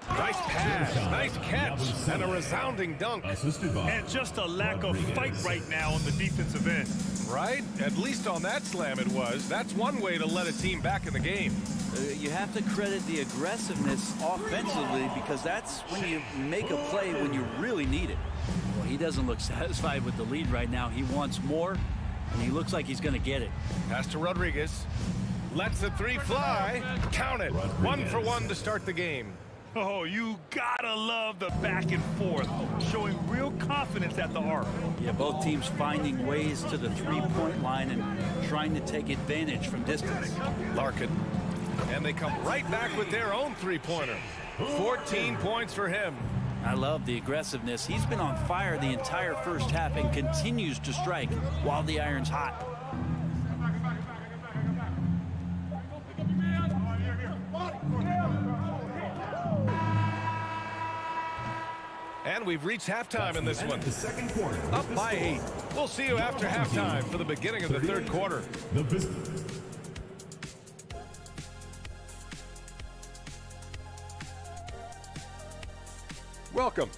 Nice pass, nice catch, and a resounding dunk. And just a lack of fight right now on the defensive end. Right? At least on that slam it was. That's one way to let a team back in the game. You have to credit the aggressiveness offensively, because that's when you make a play when you really need it. Well, he doesn't look satisfied with the lead right now. He wants more, and he looks like he's going to get it. Pass to Rodriguez. Lets the three fly. Count it. 1 for 1 to start the game. Oh, you gotta love the back and forth, showing real confidence at the arc. Yeah, both teams finding ways to the three-point line and trying to take advantage from distance. Larkin. And they come right back with their own three-pointer. 14 points for him. I love the aggressiveness. He's been on fire the entire first half and continues to strike while the iron's hot. And we've reached halftime in this one. The second quarter. Up by 8. We'll see you after halftime for the beginning of the third quarter. Welcome.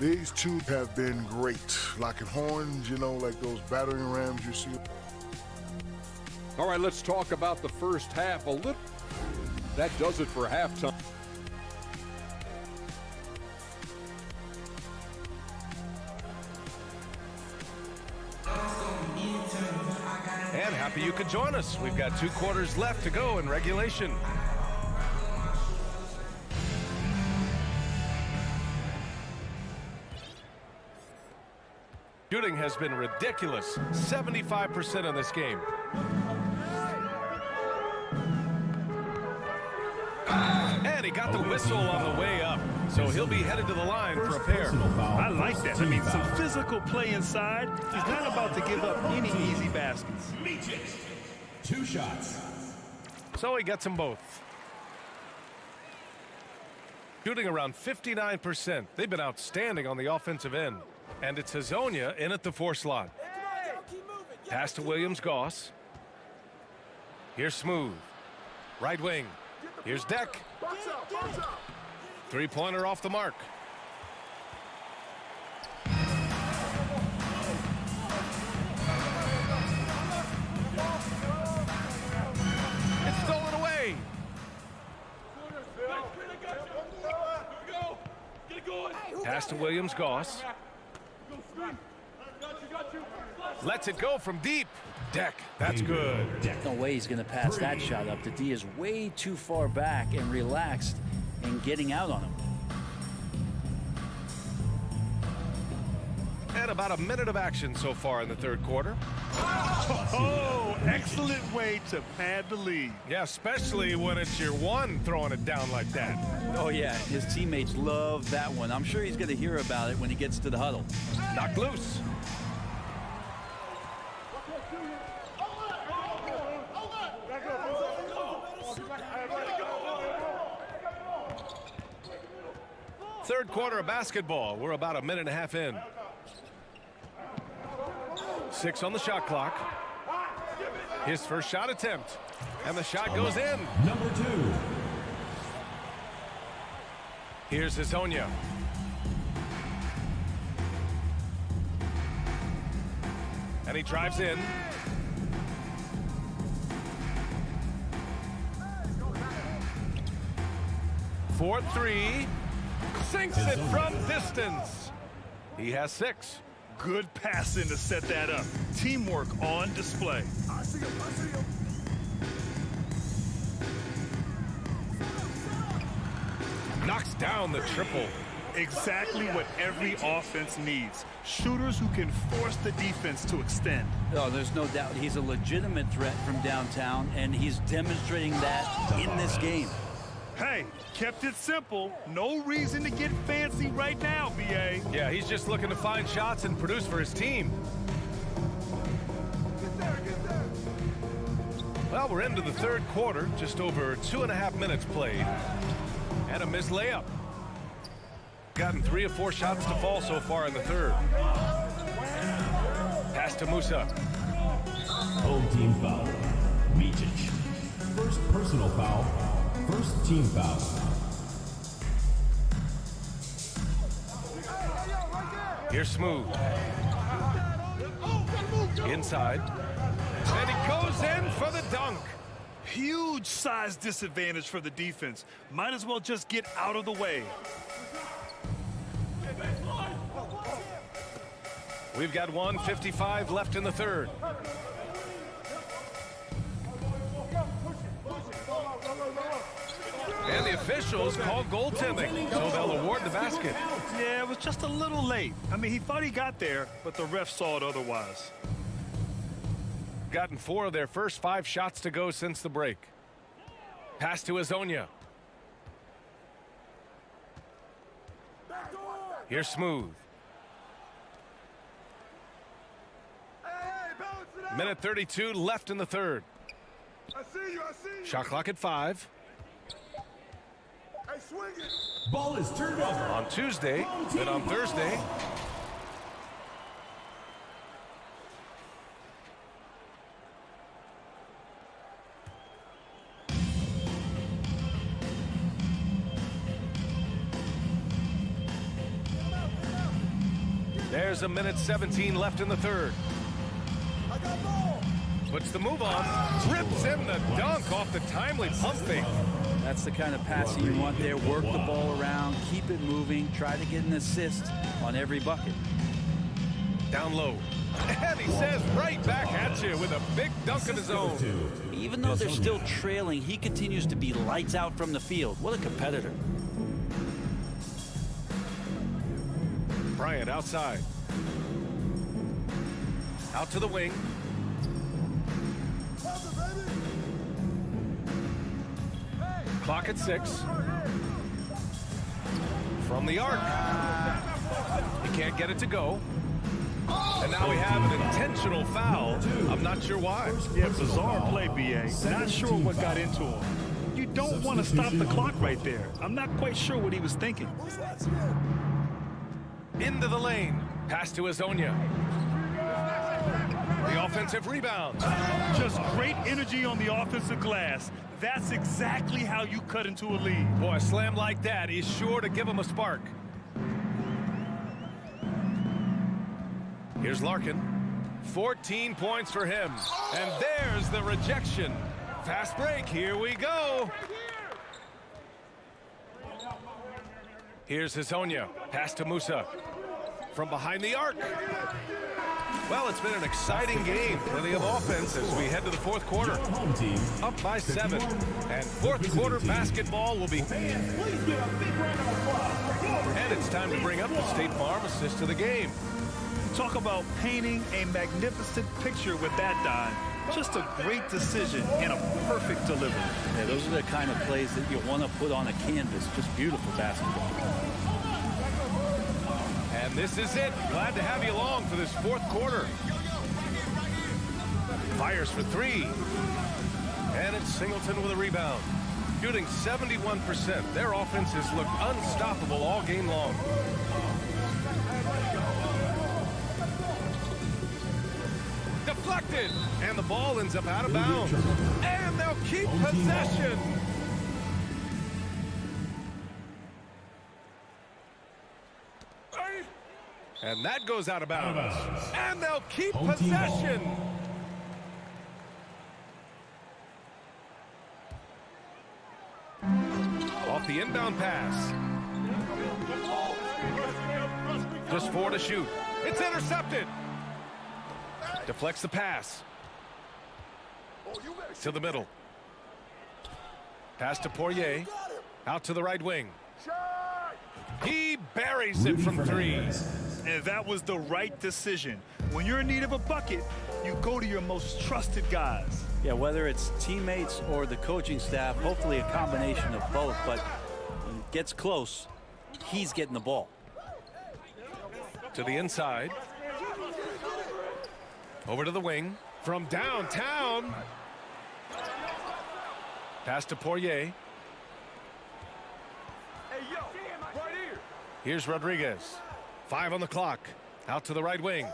These two have been great. Locking horns, you know, like those battering rams you see. All right, let's talk about the first half a little. That does it for halftime. And happy you could join us. We've got 2 quarters left to go in regulation. Shooting has been ridiculous. 75% in this game. And he got the whistle on the way up. So he'll be headed to the line for a pair. I like that. I mean, some physical play inside. He's not about to give up any easy baskets. 2 shots. So he gets them both. Shooting around 59%. They've been outstanding on the offensive end. And it's Hazonia in at the 4 slot. Pass to Williams-Goss. Here's Smooth. Right wing. Here's Deck. Three-pointer off the mark. It's stolen away. Pass to Williams-Goss. Lets it go from deep. Deck, that's good. No way he's going to pass that shot up. The D is way too far back and relaxed and getting out on him. And about a minute of action so far in the third quarter. Oh, excellent way to pad the lead. Yeah, especially when it's your one throwing it down like that. Oh, yeah, his teammates love that one. I'm sure he's going to hear about it when he gets to the huddle. Knocked loose. Third quarter of basketball. We're about a minute and a half in. 6 on the shot clock. His first shot attempt. And the shot goes in. Number 2. Here's Hazonia. And he drives in. For 3. Sinks it from distance. He has 6. Good passing to set that up. Teamwork on display. I see him. Knocks down the triple. Exactly what every offense needs. Shooters who can force the defense to extend. Oh, there's no doubt he's a legitimate threat from downtown, and he's demonstrating that in this game. Hey, kept it simple. No reason to get fancy right now, BA. Yeah, he's just looking to find shots and produce for his team. Well, we're into the third quarter, just over 2.5 minutes played. And a missed layup. Gotten 3 of 4 shots to fall so far in the third. Pass to Musa. Home team foul. Micic. First personal foul. First team foul. Here's Smooth. Inside. And he goes in for the dunk. Huge size disadvantage for the defense. Might as well just get out of the way. We've got 1:55 left in the third. And the officials call goaltending, so they'll award the basket. Yeah, it was just a little late. I mean, he thought he got there, but the ref saw it otherwise. Gotten 4 of their first 5 shots to go since the break. Pass to Azonia. Here's Smooth. Minute 32 left in the third. I see you. Shot clock at 5. Hey, swing it. Ball is turned over. On Tuesday, then on Thursday. There's a minute 17 left in the third. Puts the move on, rips in the dunk off the timely pump fake. That's the kind of passing you want there. Work the ball around, keep it moving, try to get an assist on every bucket. Down low. And he says right back at you with a big dunk of his own. Even though they're still trailing, he continues to be lights out from the field. What a competitor. Bryant outside. Out to the wing. Clock at 6. From the arc. He can't get it to go. And now we have an intentional foul. I'm not sure why. Yeah, bizarre play, B.A. Not sure what got into him. You don't want to stop the clock right there. I'm not quite sure what he was thinking. Into the lane. Pass to Azonia. The offensive rebound. Just great energy on the offensive glass. That's exactly how you cut into a lead. Boy, a slam like that is sure to give him a spark. Here's Larkin. 14 points for him. And there's the rejection. Fast break. Here we go. Here's Azonia. Pass to Musa. From behind the arc. Well, it's been an exciting game. Plenty of offense as we head to the fourth quarter. Up by 7. And fourth quarter basketball will be. And it's time to bring up the State Farm assist to the game. Talk about painting a magnificent picture with that dime. Just a great decision and a perfect delivery. Yeah, those are the kind of plays that you want to put on a canvas. Just beautiful basketball. And this is it. Glad to have you along for this fourth quarter. Fires for 3. And it's Singleton with a rebound. Shooting 71%. Their offense has looked unstoppable all game long. Deflected. And the ball ends up out of bounds. And they'll keep possession. And that goes out of bounds. And they'll keep possession. Off the inbound pass. Just 4 to shoot. It's intercepted. Deflects the pass. To the middle. Pass to Poirier. Out to the right wing. He buries it from 3. And that was the right decision. When you're in need of a bucket, you go to your most trusted guys. Yeah, whether it's teammates or the coaching staff, hopefully a combination of both, but when it gets close, he's getting the ball. To the inside. Over to the wing. From downtown. Pass to Poirier. Hey, yo, right here. Here's Rodriguez. 5 on the clock. Out to the right wing.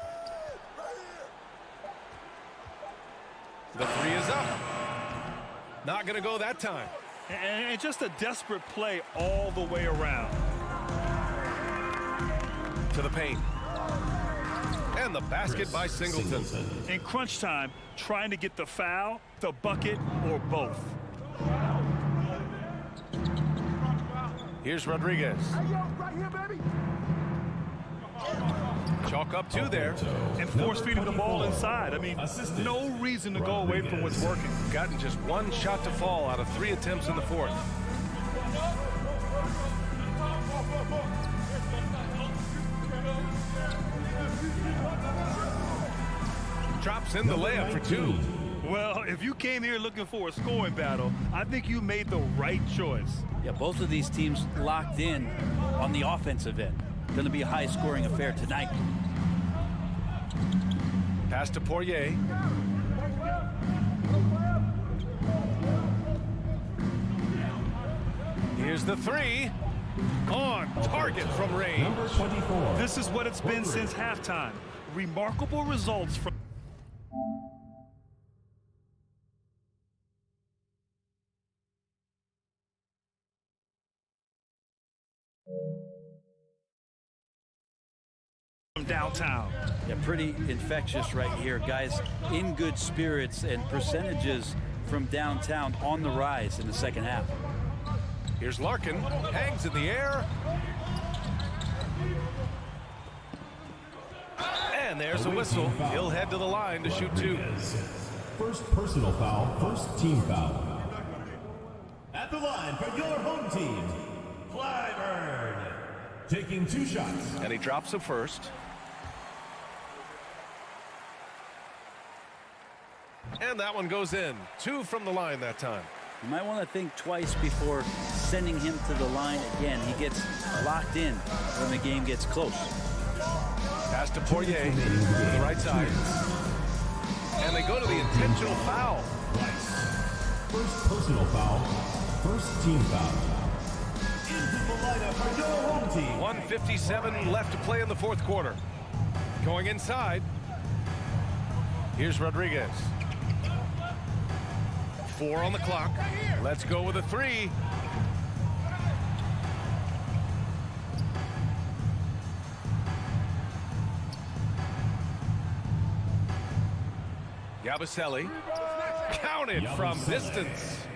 The three is up. Not going to go that time. And just a desperate play all the way around. To the paint. And the basket by Singleton. In crunch time, trying to get the foul, the bucket, or both. Here's Rodriguez. Right here, baby. Chalk up 2 there. And force feeding the ball inside. I mean, no reason to go away from what's working. Gotten just 1 shot to fall out of 3 attempts in the 4th. Drops in the layup for 2. Well, if you came here looking for a scoring battle, I think you made the right choice. Yeah, both of these teams locked in on the offensive end. Going to be a high-scoring affair tonight. Pass to Poirier. Here's the 3. On target from range. Number 24. This is what it's been since halftime. Remarkable results from... downtown. Yeah, pretty infectious right here, guys. In good spirits, and percentages from downtown on the rise in the second half. Here's Larkin. Hangs in the air. And there's a whistle. He'll head to the line to shoot 2. First personal foul, first team foul. At the line for your home team, Clyburn. Taking 2 shots. And he drops a first. And that one goes in. 2 from the line that time. You might want to think twice before sending him to the line again. He gets locked in when the game gets close. Pass to Poirier to the right side. And they go to the intentional foul. First personal foul, first team foul. Into the lineup for your home team. 1:57 left to play in the 4th quarter. Going inside. Here's Rodriguez. 4 on the clock. Let's go with a 3. Yabusele. Counted from distance.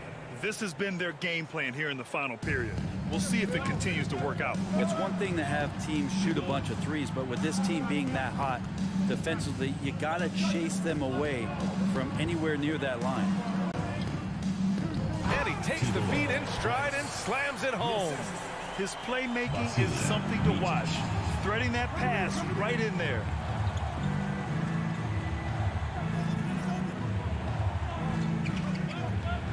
This has been their game plan here in the final period. We'll see if it continues to work out. It's one thing to have teams shoot a bunch of threes, but with this team being that hot defensively, you got to chase them away from anywhere near that line. And he takes the feed in stride and slams it home. His playmaking is something to watch. Threading that pass right in there.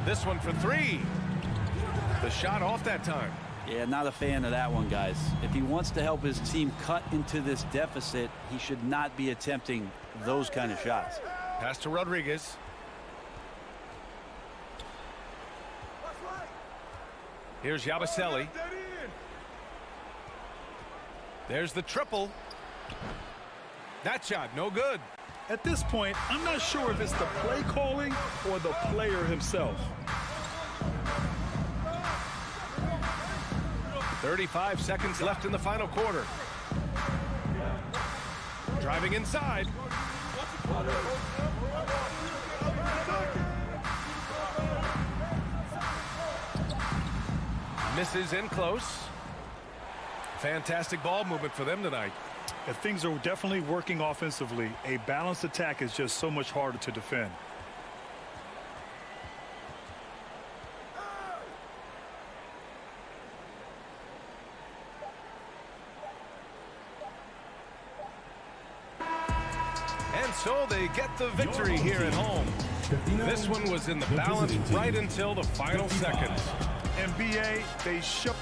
This one for 3. The shot off that time. Yeah, not a fan of that one, guys. If he wants to help his team cut into this deficit, he should not be attempting those kind of shots. Pass to Rodriguez. Here's Yabusele. There's the triple. That shot, no good. At this point, I'm not sure if it's the play calling or the player himself. 35 seconds left in the final quarter. Driving inside. Misses in close. Fantastic ball movement for them tonight. If things are definitely working offensively, a balanced attack is just so much harder to defend. And so they get the victory here at home. This one was in the balance right until the final seconds. NBA, they show